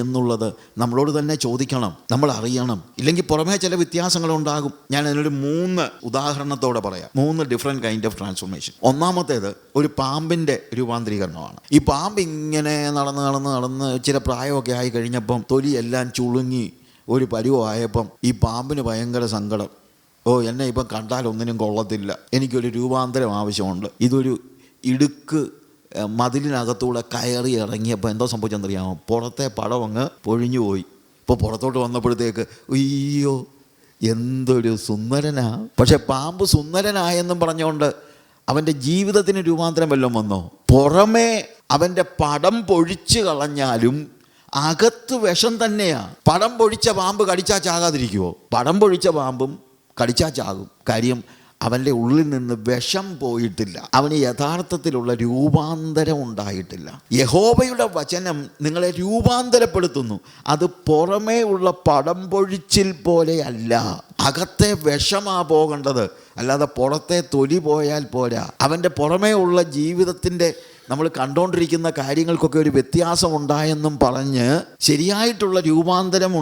എന്നുള്ളത് നമ്മളോട് തന്നെ ചോദിക്കണം, നമ്മൾ അറിയണം. ഇല്ലെങ്കിൽ പുറമേ ചില വ്യത്യാസങ്ങളുണ്ടാകും. ഞാൻ അതിനൊരു 3 ഉദാഹരണത്തോടെ പറയാം. 3 ഡിഫറെൻറ്റ് കൈൻഡ് ഓഫ് ട്രാൻസ്ഫോർമേഷൻ. ഒന്നാമത്തേത് ഒരു പാമ്പിൻ്റെ രൂപാന്തരീകരണമാണ്. ഈ പാമ്പ് ഇങ്ങനെ നടന്ന് ഇച്ചിരി പ്രായമൊക്കെ ആയി കഴിഞ്ഞപ്പം തൊലിയെല്ലാം ചുളുങ്ങി ഒരു പരുവമായപ്പം ഈ പാമ്പിന് ഭയങ്കര സങ്കടം. എന്നെ ഇപ്പം കണ്ടാൽ ഒന്നിനും കൊള്ളത്തില്ല, എനിക്കൊരു രൂപാന്തരം ആവശ്യമുണ്ട്. ഇതൊരു ഇടുക്ക് മതിലിനകത്തൂടെ കയറി ഇറങ്ങിയപ്പോൾ എന്തോ സംഭവിച്ചെന്നറിയാമോ? പുറത്തെ പടം അങ്ങ് പൊഴിഞ്ഞു പോയി. ഇപ്പോൾ പുറത്തോട്ട് വന്നപ്പോഴത്തേക്ക് അയ്യോ എന്തൊരു സുന്ദരനാ. പക്ഷെ പാമ്പ് സുന്ദരനായെന്നും പറഞ്ഞുകൊണ്ട് അവൻ്റെ ജീവിതത്തിന് രൂപാന്തരം വല്ലതും വന്നോ? പുറമേ അവൻ്റെ പടം പൊഴിച്ച് കളഞ്ഞാലും അകത്ത് വിഷം തന്നെയാ. പടം പൊഴിച്ച പാമ്പ് കടിച്ചാൽ ചാകാതിരിക്കുമോ? പടം പൊഴിച്ച പാമ്പും കടിച്ചാൽ ചാകും. കാര്യം അവൻ്റെ ഉള്ളിൽ നിന്ന് വിഷം പോയിട്ടില്ല. അവന് യഥാർത്ഥത്തിലുള്ള രൂപാന്തരം ഉണ്ടായിട്ടില്ല. യഹോവയുടെ വചനം നിങ്ങളെ രൂപാന്തരപ്പെടുത്തുന്നു. അത് പുറമേ ഉള്ള പടം പൊഴിച്ചിൽ പോലെയല്ല. അകത്തെ വിഷമാ പോകേണ്ടത്, അല്ലാതെ പുറത്തെ തൊലി പോയാൽ പോരാ. അവൻ്റെ പുറമേ ഉള്ള ജീവിതത്തിൻ്റെ നമ്മൾ കണ്ടുകൊണ്ടിരിക്കുന്ന കാര്യങ്ങൾക്കൊക്കെ ഒരു വ്യത്യാസം ഉണ്ടായെന്നും പറഞ്ഞ് ശരിയായിട്ടുള്ള രൂപാന്തരം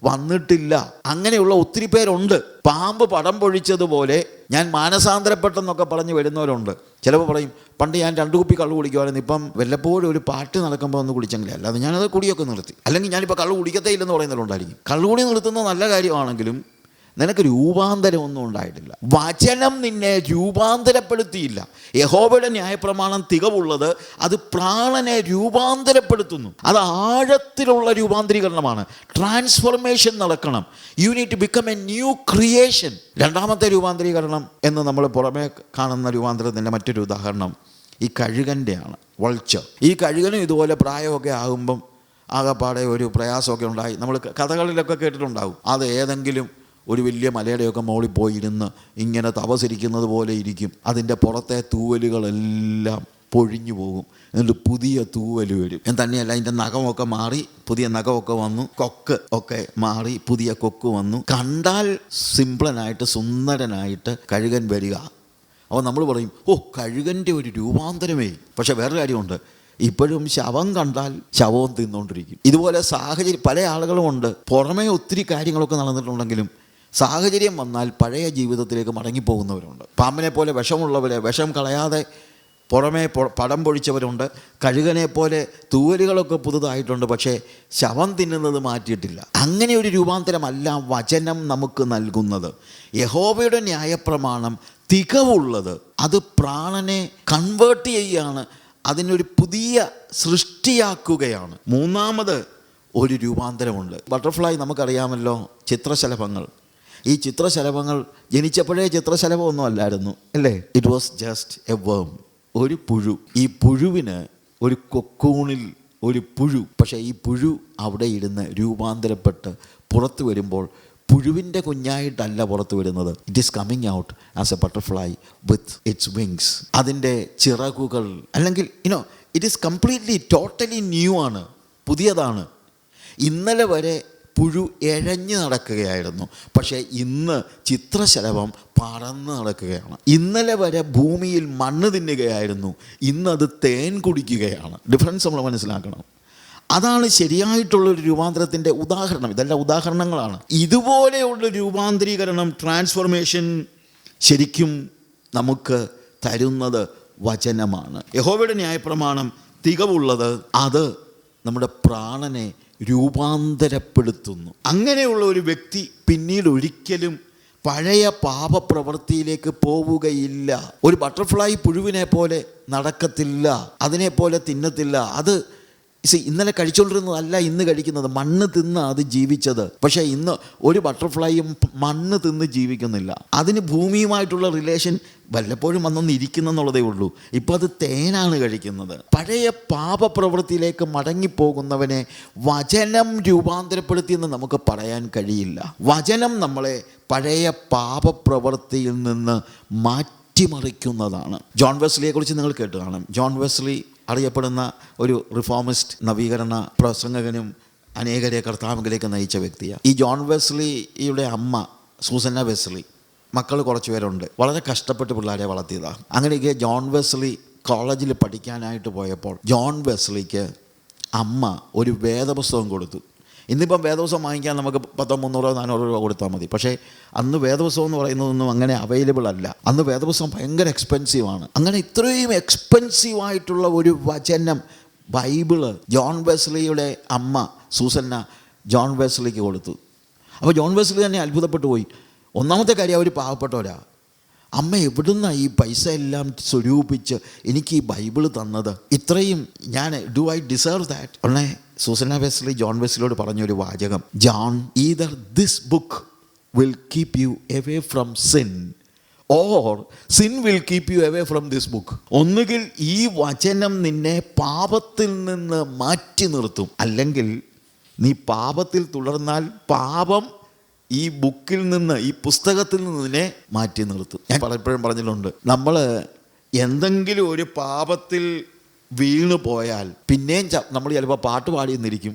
വന്നിട്ടില്ല. അങ്ങനെയുള്ള ഒത്തിരി പേരുണ്ട്. പാമ്പ് പടം പൊഴിച്ചതുപോലെ ഞാൻ മാനസാന്തരപ്പെട്ടെന്നൊക്കെ പറഞ്ഞ് വരുന്നവരുണ്ട്. ചിലപ്പോൾ പറയും, പണ്ട് ഞാൻ 2 കുപ്പി കള്ളു കുടിക്കുമായിരുന്നു, ഇപ്പം വല്ലപ്പോഴും ഒരു പാട്ട് നടക്കുമ്പോൾ ഒന്ന് കുടിച്ചെങ്കിലേ, അല്ലാതെ ഞാനത് കുടിയൊക്കെ നിർത്തി. അല്ലെങ്കിൽ ഞാനിപ്പോൾ കള്ളു കുടിക്കത്തേ ഇല്ലെന്ന് പറയുന്നവരുണ്ടായിരിക്കും. കള്ളുകൂടി നിർത്തുന്നത് നല്ല കാര്യമാണെങ്കിലും നിനക്ക് രൂപാന്തരമൊന്നും ഉണ്ടായിട്ടില്ല. വചനം നിന്നെ രൂപാന്തരപ്പെടുത്തിയില്ല. യഹോവയുടെ ന്യായപ്രമാണം തികവുള്ളത്, അത് പ്രാണനെ രൂപാന്തരപ്പെടുത്തുന്നു. അത് ആഴത്തിലുള്ള രൂപാന്തരീകരണമാണ്. ട്രാൻസ്ഫോർമേഷൻ നടക്കണം. You need to become a new creation. രണ്ടാമത്തെ രൂപാന്തരീകരണം എന്ന് നമ്മൾ പുറമേ കാണുന്ന രൂപാന്തരത്തിൻ്റെ മറ്റൊരു ഉദാഹരണം ഈ കഴുകൻ്റെയാണ്. വൾച്ചർ. ഈ കഴുകനും ഇതുപോലെ പ്രായമൊക്കെ ആകുമ്പം ആകെപ്പാടെ ഒരു പ്രയാസമൊക്കെ ഉണ്ടായി. നമ്മൾ കഥകളിലൊക്കെ കേട്ടിട്ടുണ്ടാവും. അത് ഏതെങ്കിലും ഒരു വലിയ മലയുടെയൊക്കെ മുകളിൽ പോയിരുന്ന് ഇങ്ങനെ തപസിരിക്കുന്നത് പോലെ ഇരിക്കും. അതിൻ്റെ പുറത്തെ തൂവലുകളെല്ലാം പൊഴിഞ്ഞു പോകും. എന്നിട്ട് പുതിയ തൂവൽ വരും. തന്നെയല്ല, അതിൻ്റെ നഖമൊക്കെ മാറി പുതിയ നഖമൊക്കെ വന്നു, കൊക്ക് ഒക്കെ മാറി പുതിയ കൊക്ക് വന്നു. കണ്ടാൽ സിംപ്ലനായിട്ട് സുന്ദരനായിട്ട് കഴുകൻ വരിക. അപ്പോൾ നമ്മൾ പറയും, ഓ, കഴുകൻ്റെ ഒരു രൂപാന്തരമേ. പക്ഷേ വേറൊരു കാര്യമുണ്ട്, ഇപ്പോഴും ശവം കണ്ടാൽ ശവവും തിന്നുകൊണ്ടിരിക്കും. ഇതുപോലെ സാഹചര്യം പല ആളുകളുമുണ്ട്. പുറമേ ഒത്തിരി കാര്യങ്ങളൊക്കെ നടന്നിട്ടുണ്ടെങ്കിലും സാഹചര്യം വന്നാൽ പഴയ ജീവിതത്തിലേക്ക് മടങ്ങിപ്പോകുന്നവരുണ്ട്. പാമ്പിനെ പോലെ വിഷമുള്ളവരെ വിഷം കളയാതെ പുറമേ പടം പൊഴിച്ചവരുണ്ട്. കഴുകനെ പോലെ തൂവലുകളൊക്കെ പുതുതായിട്ടുണ്ട്, പക്ഷേ ശവം തിന്നുന്നത് മാറ്റിയിട്ടില്ല. അങ്ങനെ ഒരു രൂപാന്തരമല്ല വചനം നമുക്ക് നൽകുന്നത്. യഹോവയുടെ ന്യായപ്രമാണം തികവുള്ളത്, അത് പ്രാണനെ കൺവേർട്ട് ചെയ്യുകയാണ്, അതിനൊരു പുതിയ സൃഷ്ടിയാക്കുകയാണ്. മൂന്നാമത് ഒരു രൂപാന്തരമുണ്ട്. ബട്ടർഫ്ലൈ നമുക്കറിയാമല്ലോ, ചിത്രശലഭങ്ങൾ. ഈ ചിത്രശലഭങ്ങൾ ജനിച്ചപ്പോഴേ ചിത്രശലഭമൊന്നും അല്ലായിരുന്നു, അല്ലേ? ഇറ്റ് വാസ് ജസ്റ്റ് എ വർം, ഒരു പുഴു. ഈ പുഴുവിന് ഒരു കൊക്കൂണിൽ ഒരു പുഴു. പക്ഷേ ഈ പുഴു അവിടെ ഇരുന്ന് രൂപാന്തരപ്പെട്ട് പുറത്തു വരുമ്പോൾ പുഴുവിൻ്റെ കുഞ്ഞായിട്ടല്ല പുറത്തു വരുന്നത്. It is coming out as A butterfly with its wings. അതിൻ്റെ ചിറകുകൾ, അല്ലെങ്കിൽ it is completely totally new ആണ്, പുതിയതാണ്. ഇന്നലെ വരെ പുഴു എഴഞ്ഞ് നടക്കുകയായിരുന്നു, പക്ഷേ ഇന്ന് ചിത്രശലഭം പറന്ന് നടക്കുകയാണ്. ഇന്നലെ വരെ ഭൂമിയിൽ മണ്ണ് തിന്നുകയായിരുന്നു, ഇന്നത് തേൻ കുടിക്കുകയാണ്. ഡിഫറൻസ് നമ്മൾ മനസ്സിലാക്കണം. അതാണ് ശരിയായിട്ടുള്ളൊരു രൂപാന്തരത്തിൻ്റെ ഉദാഹരണം. ഇതെല്ലാം ഉദാഹരണങ്ങളാണ്. ഇതുപോലെയുള്ള രൂപാന്തരീകരണം, ട്രാൻസ്ഫോർമേഷൻ ശരിക്കും നമുക്ക് തരുന്നത് വചനമാണ്. യഹോവയുടെ ന്യായപ്രമാണം തികവുള്ളത്, അത് നമ്മുടെ പ്രാണനെ രൂപാന്തരപ്പെടുത്തുന്നു. അങ്ങനെയുള്ള ഒരു വ്യക്തി പിന്നീട് ഒരിക്കലും പഴയ പാപപ്രവൃത്തിയിലേക്ക് പോവുകയില്ല. ഒരു ബട്ടർഫ്ലൈ പുഴുവിനെ പോലെ നടക്കത്തില്ല, അതിനെപ്പോലെ തിന്നത്തില്ല. അത് ഇന്നലെ കഴിച്ചുകൊണ്ടിരുന്നതല്ല ഇന്ന് കഴിക്കുന്നത്. മണ്ണ് തിന്ന് അത് ജീവിച്ചത്. പക്ഷേ ഇന്ന് ഒരു ബട്ടർഫ്ലൈയും മണ്ണ് തിന്ന് ജീവിക്കുന്നില്ല. അതിന് ഭൂമിയുമായിട്ടുള്ള റിലേഷൻ വല്ലപ്പോഴും വന്നൊന്ന് ഇരിക്കുന്നെന്നുള്ളതേ ഉള്ളൂ. ഇപ്പോൾ അത് തേനാണ് കഴിക്കുന്നത്. പഴയ പാപപ്രവൃത്തിയിലേക്ക് മടങ്ങിപ്പോകുന്നവനെ വചനം രൂപാന്തരപ്പെടുത്തിയെന്ന് നമുക്ക് പറയാൻ കഴിയില്ല. വചനം നമ്മളെ പഴയ പാപപ്രവൃത്തിയിൽ നിന്ന് മാറ്റിമറിക്കുന്നതാണ്. ജോൺ വെസ്ലിയെ കുറിച്ച് നിങ്ങൾ കേട്ട് കാണും. ജോൺ വെസ്ലി അറിയപ്പെടുന്ന ഒരു റിഫോമിസ്റ്റ് നവീകരണ പ്രസംഗകനും അനേകരെ കർത്താവിലേക്ക് നയിച്ച വ്യക്തിയാണ്. ഈ ജോൺ വെസ്ലിയുടെ അമ്മ സൂസന്ന വെസ്ലി, മക്കൾ കുറച്ച് പേരുണ്ട്. വളരെ കഷ്ടപ്പെട്ട് പിള്ളേരെ വളർത്തിയതാണ്. അങ്ങനെയൊക്കെ ജോൺ വെസ്ലി കോളേജിൽ പഠിക്കാനായിട്ട് പോയപ്പോൾ ജോൺ വെസ്ലിക്ക് അമ്മ ഒരു വേദപുസ്തകം കൊടുത്തു. ഇന്നിപ്പം വേദപുസ്തകം വാങ്ങിക്കാൻ നമുക്ക് 300-400 രൂപ കൊടുത്താൽ മതി. പക്ഷേ അന്ന് വേദപുസ്തകം എന്ന് പറയുന്നതൊന്നും അങ്ങനെ അവൈലബിൾ അല്ല. അന്ന് വേദപുസ്തകം ഭയങ്കര എക്സ്പെൻസീവാണ്. അങ്ങനെ ഇത്രയും എക്സ്പെൻസീവായിട്ടുള്ള ഒരു വചനം, ബൈബിള്, ജോൺ വെസ്ലിയുടെ അമ്മ സൂസന്ന ജോൺ വെസ്ലിക്ക് കൊടുത്തു. അപ്പോൾ ജോൺ വെസ്ലി തന്നെ അത്ഭുതപ്പെട്ടു പോയി. ഒന്നാമത്തെ കാര്യം, അവർ പാവപ്പെട്ടവരാ. അമ്മ എവിടുന്നാണ് ഈ പൈസ എല്ലാം സ്വരൂപിച്ച് എനിക്ക് ഈ ബൈബിള് തന്നത്? ഇത്രയും ഡു ഐ ഡിസേർവ് ദാറ്റ്? ഉടനെ സൂസന്ന വെസ്ലി ജോൺ വെസ്ലിയോട് പറഞ്ഞൊരു വാചകം, John, either this book will keep you away from sin or sin will keep you away from this book. ഒന്നുകിൽ ഈ വചനം നിന്നെ പാപത്തിൽ നിന്ന് മാറ്റി നിർത്തും, അല്ലെങ്കിൽ നീ പാപത്തിൽ തുടർന്നാൽ പാപം ഈ ബുക്കിൽ നിന്ന്, ഈ പുസ്തകത്തിൽ നിന്ന് നിന്നെ മാറ്റി നിർത്തും. ഞാൻ പലപ്പോഴും പറഞ്ഞിട്ടുണ്ട്, നമ്മൾ എന്തെങ്കിലും ഒരു പാപത്തിൽ വീണു പോയാൽ പിന്നെയും നമ്മൾ ചിലപ്പോൾ പാട്ട് പാടിയെന്നിരിക്കും,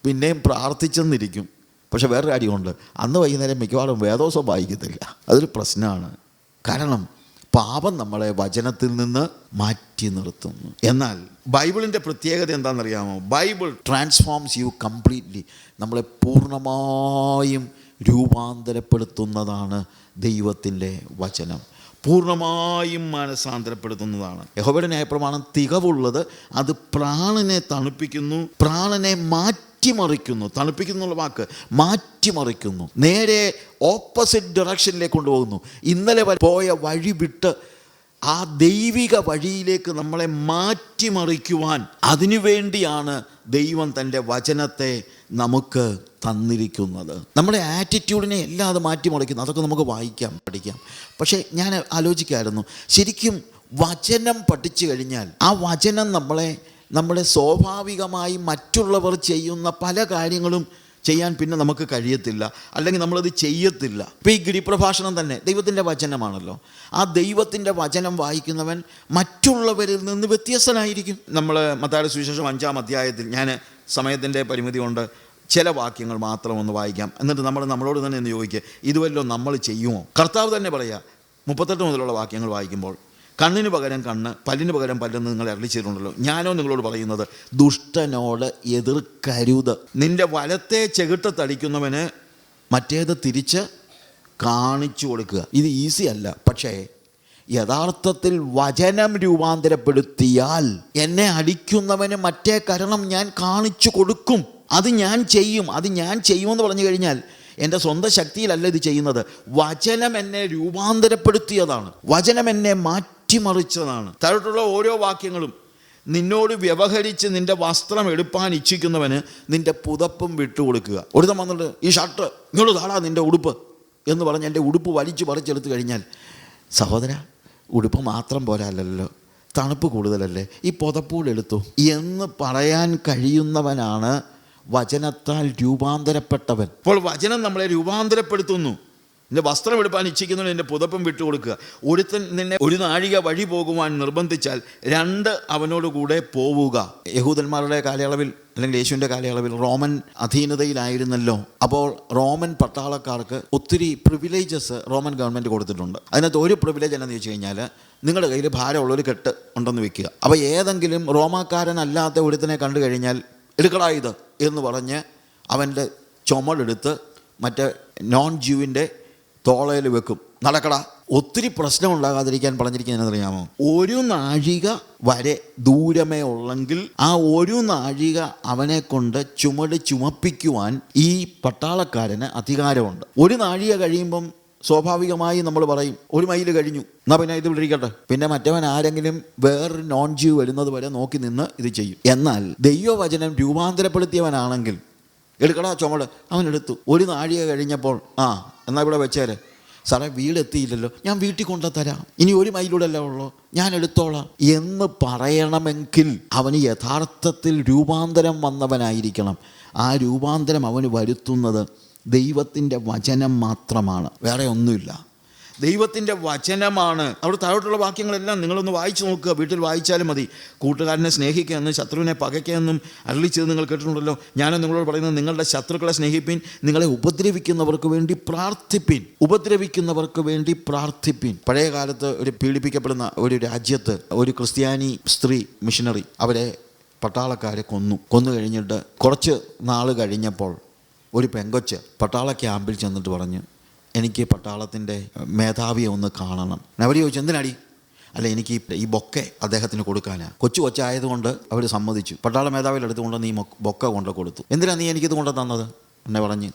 പിന്നെയും പ്രാർത്ഥിച്ചെന്നിരിക്കും. പക്ഷെ വേറൊരു കാര്യമുണ്ട്, അന്ന് വൈകുന്നേരം മിക്കവാറും വേദോസം വായിക്കത്തില്ല. അതൊരു പ്രശ്നമാണ്. കാരണം പാപം നമ്മളെ വചനത്തിൽ നിന്ന് മാറ്റി നിർത്തുന്നു. എന്നാൽ ബൈബിളിൻ്റെ പ്രത്യേകത എന്താണെന്നറിയാമോ? Bible transforms U completely. നമ്മളെ പൂർണ്ണമായും രൂപാന്തരപ്പെടുത്തുന്നതാണ് ദൈവത്തിൻ്റെ വചനം. പൂർണ്ണമായും മാനസാന്തരപ്പെടുത്തുന്നതാണ്. യഹോവയുടെ ന്യായപ്രമാണം തികവുള്ളത്. അത് പ്രാണനെ തണുപ്പിക്കുന്നു, പ്രാണനെ മാറ്റിമറിക്കുന്നു. തണുപ്പിക്കുന്നുള്ള വാക്ക് മാറ്റിമറിക്കുന്നു, നേരെ ഓപ്പോസിറ്റ് ഡയറക്ഷനിലേക്ക് കൊണ്ടുപോകുന്നു. ഇന്നലെ പോയ വഴി വിട്ട് ആ ദൈവിക വഴിയിലേക്ക് നമ്മളെ മാറ്റിമറിക്കുവാൻ, അതിനുവേണ്ടിയാണ് ദൈവം തൻ്റെ വചനത്തെ നമുക്ക് തന്നിരിക്കുന്നത്. നമ്മുടെ ആറ്റിറ്റ്യൂഡിനെ എല്ലാം അത് മാറ്റിമറിക്കുന്നു. അതൊക്കെ നമുക്ക് വായിക്കാം, പഠിക്കാം. പക്ഷേ ഞാൻ ആലോചിക്കായിരുന്നു, ശരിക്കും വചനം പഠിച്ചു കഴിഞ്ഞാൽ ആ വചനം നമ്മളെ സ്വാഭാവികമായി മറ്റുള്ളവർ ചെയ്യുന്ന പല കാര്യങ്ങളും ചെയ്യാൻ പിന്നെ നമുക്ക് കഴിയത്തില്ല, അല്ലെങ്കിൽ നമ്മളത് ചെയ്യത്തില്ല. ഇപ്പോൾ ഈ ഗിരിപ്രഭാഷണം തന്നെ ദൈവത്തിൻ്റെ വചനമാണല്ലോ. ആ ദൈവത്തിൻ്റെ വചനം വായിക്കുന്നവൻ മറ്റുള്ളവരിൽ നിന്ന് വ്യത്യസ്തനായിരിക്കും. നമ്മൾ മത്തായിയുടെ സുവിശേഷം 5-ാം അധ്യായത്തിൽ, ഞാൻ സമയത്തിൻ്റെ പരിമിതി കൊണ്ട് ചില വാക്യങ്ങൾ മാത്രം ഒന്ന് വായിക്കാം. എന്നിട്ട് നമ്മളോട് തന്നെ ഒന്ന് ചോദിക്കുക, ഇതുവല്ലോ നമ്മൾ ചെയ്യുമോ? കർത്താവ് തന്നെ പറയുക, 38 മുതലുള്ള വാക്യങ്ങൾ വായിക്കുമ്പോൾ, കണ്ണിന് പകരം കണ്ണ്, പല്ലിന് പകരം പല്ലെന്ന് നിങ്ങൾ അരുളിച്ചെയ്തിട്ടുണ്ടല്ലോ. ഞാനോ നിങ്ങളോട് പറയുന്നത്, ദുഷ്ടനോട് എതിർക്കരുത്. നിന്റെ വലത്തെ ചെകിട്ടത്തടിക്കുന്നവന് മറ്റേത് തിരിച്ച് കാണിച്ചു കൊടുക്കുക. ഇത് ഈസി അല്ല, പക്ഷേ യഥാർത്ഥത്തിൽ വചനം രൂപാന്തരപ്പെടുത്തിയാൽ എന്നെ അടിക്കുന്നവന് മറ്റേ കരണം ഞാൻ കാണിച്ചു കൊടുക്കും. അത് ഞാൻ ചെയ്യുമെന്ന് പറഞ്ഞു കഴിഞ്ഞാൽ എൻ്റെ സ്വന്തം ശക്തിയിലല്ല ഇത് ചെയ്യുന്നത്. വചനം എന്നെ രൂപാന്തരപ്പെടുത്തിയതാണ്, വചനം എന്നെ മാറ്റിമറിച്ചതാണ്. താഴോട്ടുള്ള ഓരോ വാക്യങ്ങളും, നിന്നോട് വ്യവഹരിച്ച് നിൻ്റെ വസ്ത്രം എടുപ്പാൻ ഇച്ഛിക്കുന്നവന് നിൻ്റെ പുതപ്പും വിട്ടുകൊടുക്കുക. ഒരുത്തം വന്നിട്ട്, ഈ ഷർട്ട് ഇങ്ങോട്ട് താടാ നിൻ്റെ ഉടുപ്പ് എന്ന് പറഞ്ഞ് എൻ്റെ ഉടുപ്പ് വലിച്ചു പറിച്ചെടുത്ത് കഴിഞ്ഞാൽ, സഹോദര, ഉടുപ്പ് മാത്രം പോരല്ലോ, തണുപ്പ് കൂടുതലല്ലേ, ഈ പുതപ്പൂടെ എടുത്തു എന്ന് പറയാൻ കഴിയുന്നവനാണ് വചനത്താൽ രൂപാന്തരപ്പെട്ടവൻ. അപ്പോൾ വചനം നമ്മളെ രൂപാന്തരപ്പെടുത്തുന്നു. നിന്റെ വസ്ത്രം എടുപ്പാൻ ഇച്ഛിക്കുന്നവന് നിന്റെ പുതപ്പും വിട്ടുകൊടുക്കുക. ഒരുത്തൻ നിന്നെ ഒരു നാഴിക വഴി പോകുവാൻ നിർബന്ധിച്ചാൽ 2 അവനോട് കൂടെ പോവുക. യഹൂദന്മാരുടെ കാലയളവിൽ, അല്ലെങ്കിൽ യേശുവിൻ്റെ കാലയളവിൽ റോമൻ അധീനതയിലായിരുന്നല്ലോ. അപ്പോൾ റോമൻ പട്ടാളക്കാർക്ക് ഒത്തിരി പ്രിവിലേജസ് റോമൻ ഗവൺമെൻറ് കൊടുത്തിട്ടുണ്ട്. അതിനകത്ത് ഒരു പ്രിവിലേജ് എന്നാന്ന് ചോദിച്ചു കഴിഞ്ഞാൽ, നിങ്ങളുടെ കയ്യിൽ ഭാരമുള്ളൊരു കെട്ട് ഉണ്ടെന്ന് വെക്കുക. അപ്പോൾ ഏതെങ്കിലും റോമാക്കാരനല്ലാത്ത ഒരുത്തനെ കണ്ടു കഴിഞ്ഞാൽ, എടുക്കടാ ഇത് എന്ന് പറഞ്ഞ് അവൻ്റെ ചുമടെടുത്ത് മറ്റേ നോൺ ജ്യൂവിൻ്റെ തോളയിൽ വെക്കും, നടക്കടാ. ഒത്തിരി പ്രശ്നം ഉണ്ടാകാതിരിക്കാൻ പറഞ്ഞിരിക്കുന്നത് അറിയാമോ? 1 നാഴിക വരെ ദൂരമേ ഉള്ളെങ്കിൽ ആ 1 നാഴിക അവനെ കൊണ്ട് ചുമട് ചുമപ്പിക്കുവാൻ ഈ പട്ടാളക്കാരന് അധികാരമുണ്ട്. 1 നാഴിക കഴിയുമ്പം സ്വാഭാവികമായി നമ്മൾ പറയും, 1 മൈൽ കഴിഞ്ഞു, എന്നാൽ പിന്നെ ഇത് വിട്ടിരിക്കട്ടെ. പിന്നെ മറ്റവൻ ആരെങ്കിലും വേറൊരു നോൺ ജ്യൂ വരുന്നത് വരെ നോക്കി നിന്ന് ഇത് ചെയ്യും. എന്നാൽ ദൈവവചനം രൂപാന്തരപ്പെടുത്തിയവനാണെങ്കിൽ, എടുക്കടാ ചുമട്, അവൻ എടുത്തു. 1 നാഴിക കഴിഞ്ഞപ്പോൾ, എന്നാൽ ഇവിടെ വെച്ചേരെ, സാറേ വീടെത്തിയില്ലല്ലോ, ഞാൻ വീട്ടിൽ കൊണ്ടുതരാം, ഇനി 1 മൈലൂടെ അല്ലേ ഉള്ളൂ, ഞാൻ എടുത്തോളാം എന്ന് പറയണമെങ്കിൽ അവന് യഥാർത്ഥത്തിൽ രൂപാന്തരം വന്നവനായിരിക്കണം. ആ രൂപാന്തരം അവന് വരുത്തുന്നത് ദൈവത്തിൻ്റെ വചനം മാത്രമാണ്, വേറെ ഒന്നുമില്ല. ദൈവത്തിൻ്റെ വചനമാണ്. അവിടെ താഴോട്ടുള്ള വാക്യങ്ങളെല്ലാം നിങ്ങളൊന്ന് വായിച്ചു നോക്കുക, വീട്ടിൽ വായിച്ചാലും മതി. കൂട്ടുകാരനെ സ്നേഹിക്കുകയെന്നും ശത്രുവിനെ പകയ്ക്കുകയെന്നും അരുളിച്ചത് നിങ്ങൾ കേട്ടിട്ടുണ്ടല്ലോ. ഞാനും നിങ്ങളോട് പറയുന്നത്, നിങ്ങളുടെ ശത്രുക്കളെ സ്നേഹിപ്പിൻ, നിങ്ങളെ ഉപദ്രവിക്കുന്നവർക്ക് വേണ്ടി പ്രാർത്ഥിപ്പിൻ. പഴയ കാലത്ത് ഒരു പീഡിപ്പിക്കപ്പെടുന്ന ഒരു രാജ്യത്ത് ഒരു ക്രിസ്ത്യാനി സ്ത്രീ മിഷനറി, അവരെ പട്ടാളക്കാരെ കൊന്നു കഴിഞ്ഞിട്ട് കുറച്ച് നാൾ കഴിഞ്ഞപ്പോൾ ഒരു പെങ്കൊച്ച് പട്ടാള ക്യാമ്പിൽ ചെന്നിട്ട് പറഞ്ഞു, എനിക്ക് പട്ടാളത്തിൻ്റെ മേധാവിയെ ഒന്ന് കാണണം. അവർ ചോദിച്ചു, എന്തിനാടി? അല്ല, എനിക്ക് ഈ ബൊക്കെ അദ്ദേഹത്തിന് കൊടുക്കാനാണ്. കൊച്ചായതുകൊണ്ട് അവർ സമ്മതിച്ചു. പട്ടാള മേധാവിയുടെ അടുത്ത് കൊണ്ട് നീ ബൊക്ക കൊണ്ട് കൊടുത്തു. എന്തിനാണ് നീ എനിക്കിത് കൊണ്ട് തന്നത് എന്നെ പറഞ്ഞ്,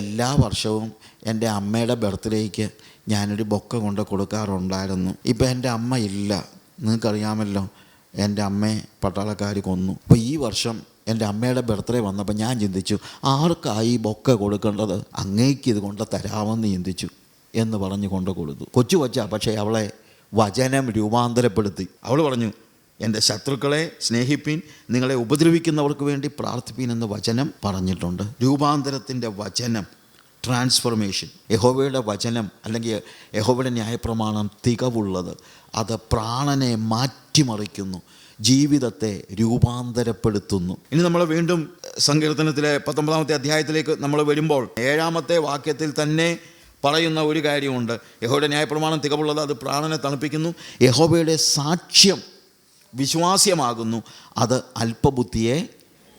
എല്ലാ വർഷവും എൻ്റെ അമ്മയുടെ ബർത്ത്ഡേക്ക് ഞാനൊരു ബൊക്ക കൊണ്ട് കൊടുക്കാറുണ്ടായിരുന്നു. ഇപ്പം എൻ്റെ അമ്മ ഇല്ല, നിങ്ങൾക്കറിയാമല്ലോ, എൻ്റെ അമ്മയെ പട്ടാളക്കാർ കൊന്നു. അപ്പോൾ ഈ വർഷം എൻ്റെ അമ്മയുടെ ബർത്ത്ഡേ വന്നപ്പോൾ ഞാൻ ചിന്തിച്ചു, ആർക്കായി ബൊക്ക കൊടുക്കേണ്ടത്, അങ്ങേക്ക് ഇത് കൊണ്ട് തരാമെന്ന് ചിന്തിച്ചു എന്ന് പറഞ്ഞ് കൊണ്ട് കൊടുത്തു. കൊച്ചാ, പക്ഷേ അവളെ വചനം രൂപാന്തരപ്പെടുത്തി. അവൾ പറഞ്ഞു, എൻ്റെ ശത്രുക്കളെ സ്നേഹിപ്പിൻ, നിങ്ങളെ ഉപദ്രവിക്കുന്നവർക്ക് വേണ്ടി പ്രാർത്ഥിപ്പിൻ എന്ന് വചനം പറഞ്ഞിട്ടുണ്ട്. രൂപാന്തരത്തിൻ്റെ വചനം, ട്രാൻസ്ഫോർമേഷൻ. യഹോവയുടെ വചനം അല്ലെങ്കിൽ യഹോവയുടെ ന്യായപ്രമാണം തികവുള്ളത്. അത് പ്രാണനെ മാറ്റിമറിക്കുന്നു, ജീവിതത്തെ രൂപാന്തരപ്പെടുത്തുന്നു. ഇനി നമ്മൾ വീണ്ടും സങ്കീർത്തനത്തിലെ 19-ാമത്തെ അധ്യായത്തിലേക്ക് നമ്മൾ വരുമ്പോൾ 7-ാമത്തെ വാക്യത്തിൽ തന്നെ പറയുന്ന ഒരു കാര്യമുണ്ട്. യഹോവയുടെ ന്യായപ്രമാണം തികവുള്ളത്, അത് പ്രാണനെ തണുപ്പിക്കുന്നു. യഹോവയുടെ സാക്ഷ്യം വിശ്വാസ്യമാകുന്നു, അത് അല്പബുദ്ധിയെ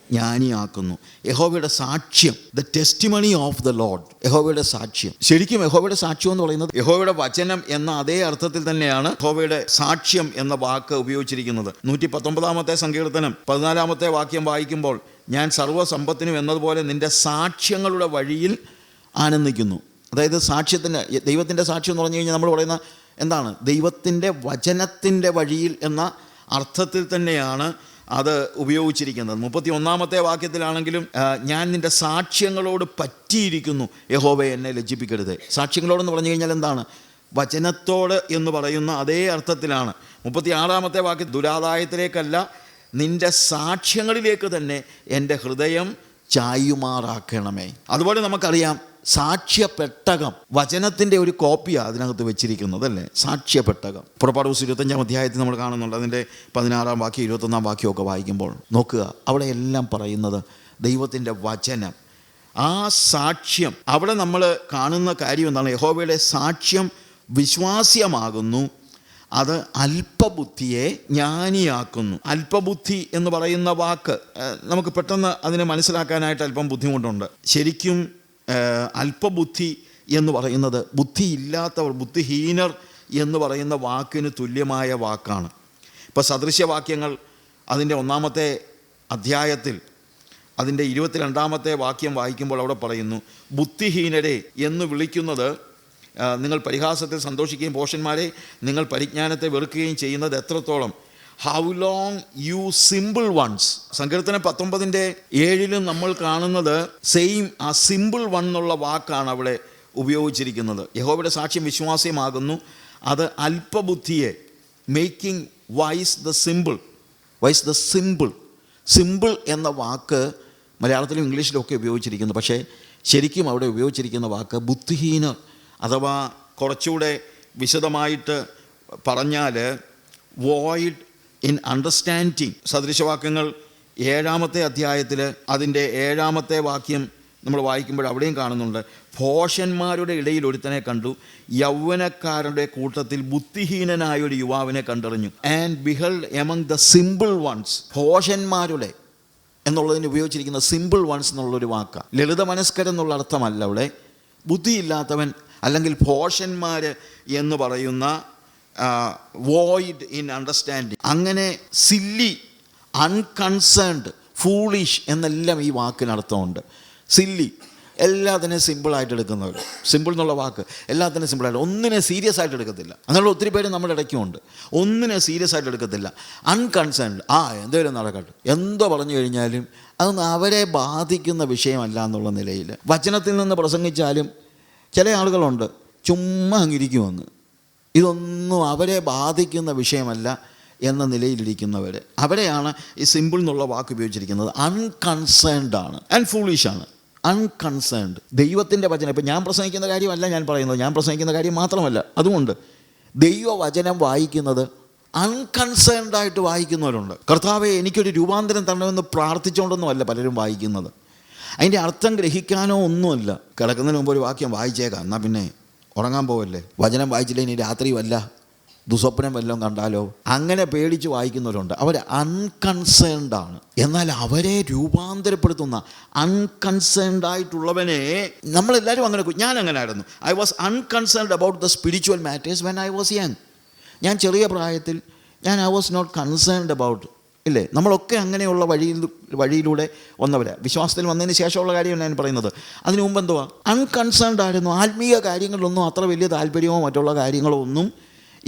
ജ്ഞാനിയാക്കുന്നു. യഹോവയുടെ സാക്ഷ്യം, the testimony of the Lord, യഹോവയുടെ സാക്ഷ്യം. ശരിക്കും യഹോവയുടെ സാക്ഷ്യം എന്ന് പറയുന്നത് യഹോവയുടെ വചനം എന്ന അതേ അർത്ഥത്തിൽ തന്നെയാണ് യഹോവയുടെ സാക്ഷ്യം എന്ന വാക്ക് ഉപയോഗിച്ചിരിക്കുന്നത്. 119 സങ്കീർത്തനം 14 വാക്യം വായിക്കുമ്പോൾ, ഞാൻ സർവ്വസമ്പത്തിനും എന്നതുപോലെ നിന്റെ സാക്ഷ്യങ്ങളുടെ വഴിയിൽ ആനന്ദിക്കുന്നു. അതായത് സാക്ഷ്യത്തിൻ്റെ, ദൈവത്തിൻ്റെ സാക്ഷ്യം എന്ന് പറഞ്ഞു കഴിഞ്ഞാൽ നമ്മൾ പറയുന്ന എന്താണ്, ദൈവത്തിൻ്റെ വചനത്തിൻ്റെ വഴിയിൽ എന്ന അർത്ഥത്തിൽ തന്നെയാണ് അത് ഉപയോഗിച്ചിരിക്കുന്നത്. 31 വാക്യത്തിലാണെങ്കിലും, ഞാൻ നിൻ്റെ സാക്ഷ്യങ്ങളോട് പറ്റിയിരിക്കുന്നു, യഹോവയെ എന്നെ ലജ്ജിപ്പിക്കരുത്. സാക്ഷ്യങ്ങളോടെന്ന് പറഞ്ഞു കഴിഞ്ഞാൽ എന്താണ്, വചനത്തോട് എന്ന് പറയുന്ന അതേ അർത്ഥത്തിലാണ്. 36 വാക്യത്തിൽ, ദുരാദായത്തിലേക്കല്ല നിൻ്റെ സാക്ഷ്യങ്ങളിലേക്ക് തന്നെ എൻ്റെ ഹൃദയം ചായുമാറാക്കണമേ. അതുപോലെ നമുക്കറിയാം, സാക്ഷ്യപ്പെട്ടകം വചനത്തിൻ്റെ ഒരു കോപ്പിയാണ് അതിനകത്ത് വെച്ചിരിക്കുന്നത്, അല്ലേ? സാക്ഷ്യപ്പെട്ടകം പുറപ്പാട് 25 നമ്മൾ കാണുന്നുണ്ട്. അതിൻ്റെ 16 വാക്യം 21 വാക്യമൊക്കെ വായിക്കുമ്പോൾ നോക്കുക, അവിടെ എല്ലാം പറയുന്നത് ദൈവത്തിൻ്റെ വചനം, ആ സാക്ഷ്യം. അവിടെ നമ്മൾ കാണുന്ന കാര്യം എന്താണ്, യഹോവയുടെ സാക്ഷ്യം വിശ്വാസ്യമാകുന്നു, അത് അല്പബുദ്ധിയെ ജ്ഞാനിയാക്കുന്നു. അല്പബുദ്ധി എന്ന് പറയുന്ന വാക്ക് നമുക്ക് പെട്ടെന്ന് അതിനെ മനസ്സിലാക്കാനായിട്ട് അല്പം ബുദ്ധിമുട്ടുണ്ട്. ശരിക്കും അല്പബുദ്ധി എന്ന് പറയുന്നത് ബുദ്ധിയില്ലാത്തവർ, ബുദ്ധിഹീനർ എന്ന് പറയുന്ന വാക്കിന് തുല്യമായ വാക്കാണ്. ഇപ്പോൾ സദൃശ്യവാക്യങ്ങൾ അതിൻ്റെ 1 അധ്യായത്തിൽ അതിൻ്റെ 22 വാക്യം വായിക്കുമ്പോൾ അവിടെ പറയുന്നു, ബുദ്ധിഹീനരെ എന്ന് വിളിക്കുന്നത് നിങ്ങൾ പരിഹാസത്തിൽ സന്തോഷിക്കുകയും ഭോഷന്മാരെ നിങ്ങൾ പരിജ്ഞാനത്തെ വെറുക്കുകയും ചെയ്യുന്നത് എത്രത്തോളം. How long you simple ones. സങ്കീർത്തനം 19:7 നമ്മൾ കാണുന്നത് സെയിം ആ സിമ്പിൾ വൺ എന്നുള്ള വാക്കാണ് അവിടെ ഉപയോഗിച്ചിരിക്കുന്നത്. യഹോവയുടെ സാക്ഷ്യം വിശ്വാസ്യമാകുന്നു, അത് അല്പബുദ്ധിയെ, making wise the simple. Wise the simple. Simple എന്ന വാക്ക് മലയാളത്തിലും ഇംഗ്ലീഷിലും ഒക്കെ ഉപയോഗിച്ചിരിക്കുന്നു. പക്ഷേ ശരിക്കും അവിടെ ഉപയോഗിച്ചിരിക്കുന്ന വാക്ക് ബുദ്ധിഹീനർ, അഥവാ കുറച്ചുകൂടെ വിശദമായിട്ട് പറഞ്ഞാൽ വോയിഡ് ഇൻ അണ്ടർസ്റ്റാൻഡിങ്. സദൃശവാക്യങ്ങൾ 7 അധ്യായത്തിൽ അതിൻ്റെ 7 വാക്യം നമ്മൾ വായിക്കുമ്പോൾ അവിടെയും കാണുന്നുണ്ട്, ഭോഷന്മാരുടെ ഇടയിൽ ഒരുത്തനെ കണ്ടു, യൗവനക്കാരുടെ കൂട്ടത്തിൽ ബുദ്ധിഹീനനായൊരു യുവാവിനെ കണ്ടറിഞ്ഞു. And behold among the simple ones. ഭോഷന്മാരുടെ എന്നുള്ളതിന് ഉപയോഗിച്ചിരിക്കുന്ന സിമ്പിൾ വൺസ് എന്നുള്ളൊരു വാക്കാണ്. ലളിത മനസ്കരെന്നുള്ള അർത്ഥമല്ല അവിടെ. ബുദ്ധിയില്ലാത്തവൻ അല്ലെങ്കിൽ ഭോഷന്മാർ എന്ന് പറയുന്ന വോയിഡ് ഇൻ അണ്ടർസ്റ്റാൻഡിങ്. അങ്ങനെ സില്ലി, അൺകൺസേൺഡ്, ഫൂളിഷ് എന്നെല്ലാം ഈ വാക്കിനർത്ഥമുണ്ട്. സില്ലി, എല്ലാത്തിനെയും സിമ്പിളായിട്ട് എടുക്കുന്നവർ. സിമ്പിൾ എന്നുള്ള വാക്ക് എല്ലാത്തിനും സിമ്പിളായിട്ട്, ഒന്നിനെ സീരിയസ് ആയിട്ട് എടുക്കത്തില്ല. അങ്ങനെയുള്ള ഒത്തിരി പേര് നമ്മുടെ ഇടയ്ക്കുമുണ്ട്. ഒന്നിനെ സീരിയസ് ആയിട്ട് എടുക്കത്തില്ല. അൺകൺസേൺഡ്, എന്തോലും നടക്കട്ടെ, എന്തോ പറഞ്ഞു കഴിഞ്ഞാലും അതൊന്നും അവരെ ബാധിക്കുന്ന വിഷയമല്ല എന്നുള്ള നിലയിൽ. വചനത്തിൽ നിന്ന് പ്രസംഗിച്ചാലും ചില ആളുകളുണ്ട് ചുമ്മാ അങ്ങിരിക്കുമെന്ന്, ഇതൊന്നും അവരെ ബാധിക്കുന്ന വിഷയമല്ല എന്ന നിലയിലിരിക്കുന്നവർ. അവരെയാണ് ഈ സിമ്പിൾ എന്നുള്ള വാക്ക് ഉപയോഗിച്ചിരിക്കുന്നത്. അൺകൺസേൺഡ് ആണ്, ആൻഡ് ഫൂളിഷാണ്. അൺകൺസേൺഡ്. ദൈവത്തിൻ്റെ വചനം, ഇപ്പം ഞാൻ പ്രസംഗിക്കുന്ന കാര്യമല്ല ഞാൻ പറയുന്നത്, ഞാൻ പ്രസംഗിക്കുന്ന കാര്യം മാത്രമല്ല, അതുകൊണ്ട് ദൈവവചനം വായിക്കുന്നത് അൺകൺസേൺഡായിട്ട് വായിക്കുന്നവരുണ്ട്. കർത്താവെ എനിക്കൊരു രൂപാന്തരം തരണമെന്ന് പ്രാർത്ഥിച്ചുകൊണ്ടൊന്നുമല്ല പലരും വായിക്കുന്നത്. അതിൻ്റെ അർത്ഥം ഗ്രഹിക്കാനോ ഒന്നുമല്ല. കിടക്കുന്നതിന് മുമ്പ് ഒരു വാക്യം വായിച്ചേക്കാം, എന്നാൽ പിന്നെ ഉറങ്ങാൻ പോവല്ലേ, വചനം വായിച്ചില്ല ഇനി രാത്രി വല്ല ദുസ്വപ്നം വല്ലതും കണ്ടാലോ, അങ്ങനെ പേടിച്ച് വായിക്കുന്നവരുണ്ട്. അവർ അൺകൺസേൺഡ് ആണ്. എന്നാൽ അവരെ രൂപാന്തരപ്പെടുത്തുന്ന അൺകൺസേൺഡ് ആയിട്ടുള്ളവനെ നമ്മളെല്ലാവരും അങ്ങനെ, ഞാൻ അങ്ങനെ ആയിരുന്നു. I was unconcerned about the spiritual matters when I was young. ഞാൻ ചെറിയ പ്രായത്തിൽ I was not concerned about, ഇല്ലേ? നമ്മളൊക്കെ അങ്ങനെയുള്ള വഴിയിലൂടെ വന്നവരാണ്. വിശ്വാസത്തിൽ വന്നതിന് ശേഷമുള്ള കാര്യമാണ് ഞാൻ പറയുന്നത്. അതിനു മുമ്പ് എന്തുവാ, അൺകൺസേൺഡ് ആയിരുന്നു. ആത്മീയ കാര്യങ്ങളിലൊന്നും അത്ര വലിയ താല്പര്യമോ മറ്റുള്ള കാര്യങ്ങളോ ഒന്നും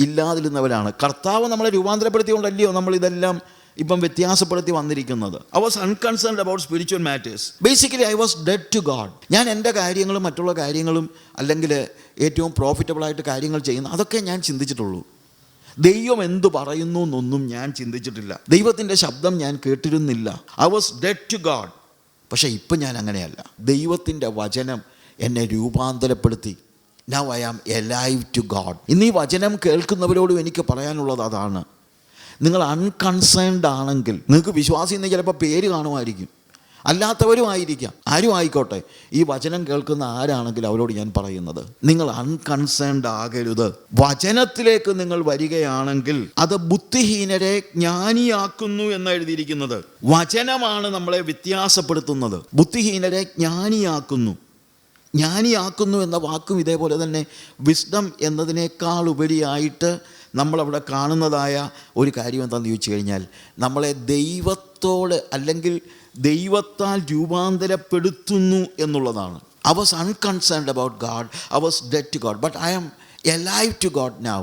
ഇല്ലാതിരുന്നവരാണ്. കർത്താവ് നമ്മളെ രൂപാന്തരപ്പെടുത്തിയോണ്ടല്ലയോ നമ്മളിതെല്ലാം ഇപ്പം വ്യത്യാസപ്പെടുത്തി വന്നിരിക്കുന്നത്. I was unconcerned about spiritual matters. Basically I was dead to God. ഞാൻ എൻ്റെ കാര്യങ്ങളും മറ്റുള്ള കാര്യങ്ങളും അല്ലെങ്കിൽ ഏറ്റവും പ്രോഫിറ്റബിളായിട്ട് കാര്യങ്ങൾ ചെയ്യുന്ന അതൊക്കെ ഞാൻ ചിന്തിച്ചിട്ടുള്ളൂ. ദൈവം എന്തു പറയുന്നു എന്നൊന്നും ഞാൻ ചിന്തിച്ചിട്ടില്ല. ദൈവത്തിൻ്റെ ശബ്ദം ഞാൻ കേട്ടിരുന്നില്ല. I was dead to God. പക്ഷേ ഇപ്പം ഞാൻ അങ്ങനെയല്ല. ദൈവത്തിൻ്റെ വചനം എന്നെ രൂപാന്തരപ്പെടുത്തി. Now I am alive to God. ഇന്ന് ഈ വചനം കേൾക്കുന്നവരോടും എനിക്ക് പറയാനുള്ളത് അതാണ്. നിങ്ങൾ അൺകൺസേൺഡ് ആണെങ്കിൽ, നിങ്ങൾക്ക് വിശ്വാസി എന്ന് ചിലപ്പോൾ പേര് കാണുമായിരിക്കും, അല്ലാത്തവരും ആയിരിക്കാം, ആരും ആയിക്കോട്ടെ. ഈ വചനം കേൾക്കുന്ന ആരാണെങ്കിലും അവരോട് ഞാൻ പറയുന്നത്, നിങ്ങൾ അൺകൺസേൺഡ് ആകരുത്. വചനത്തിലേക്ക് നിങ്ങൾ വരികയാണെങ്കിൽ അത് ബുദ്ധിഹീനരെ ജ്ഞാനിയാക്കുന്നു എന്ന് എഴുതിയിരിക്കുന്നത്. വചനമാണ് നമ്മളെ വ്യത്യാസപ്പെടുത്തുന്നത്. ബുദ്ധിഹീനരെ ജ്ഞാനിയാക്കുന്നു. ജ്ഞാനിയാക്കുന്നു എന്ന വാക്കും ഇതേപോലെ തന്നെ വിസ്ഡം എന്നതിനേക്കാൾ ഉപരിയായിട്ട് നമ്മളവിടെ കാണുന്നതായ ഒരു കാര്യം എന്താണെന്ന് ചോദിച്ചു കഴിഞ്ഞാൽ, നമ്മളെ ദൈവത്തോട് അല്ലെങ്കിൽ ദൈവത്താൽ രൂപാന്തരപ്പെടുത്തുന്നു എന്നുള്ളതാണ്. I was unconcerned about God. I was dead to God. But I am alive to God now.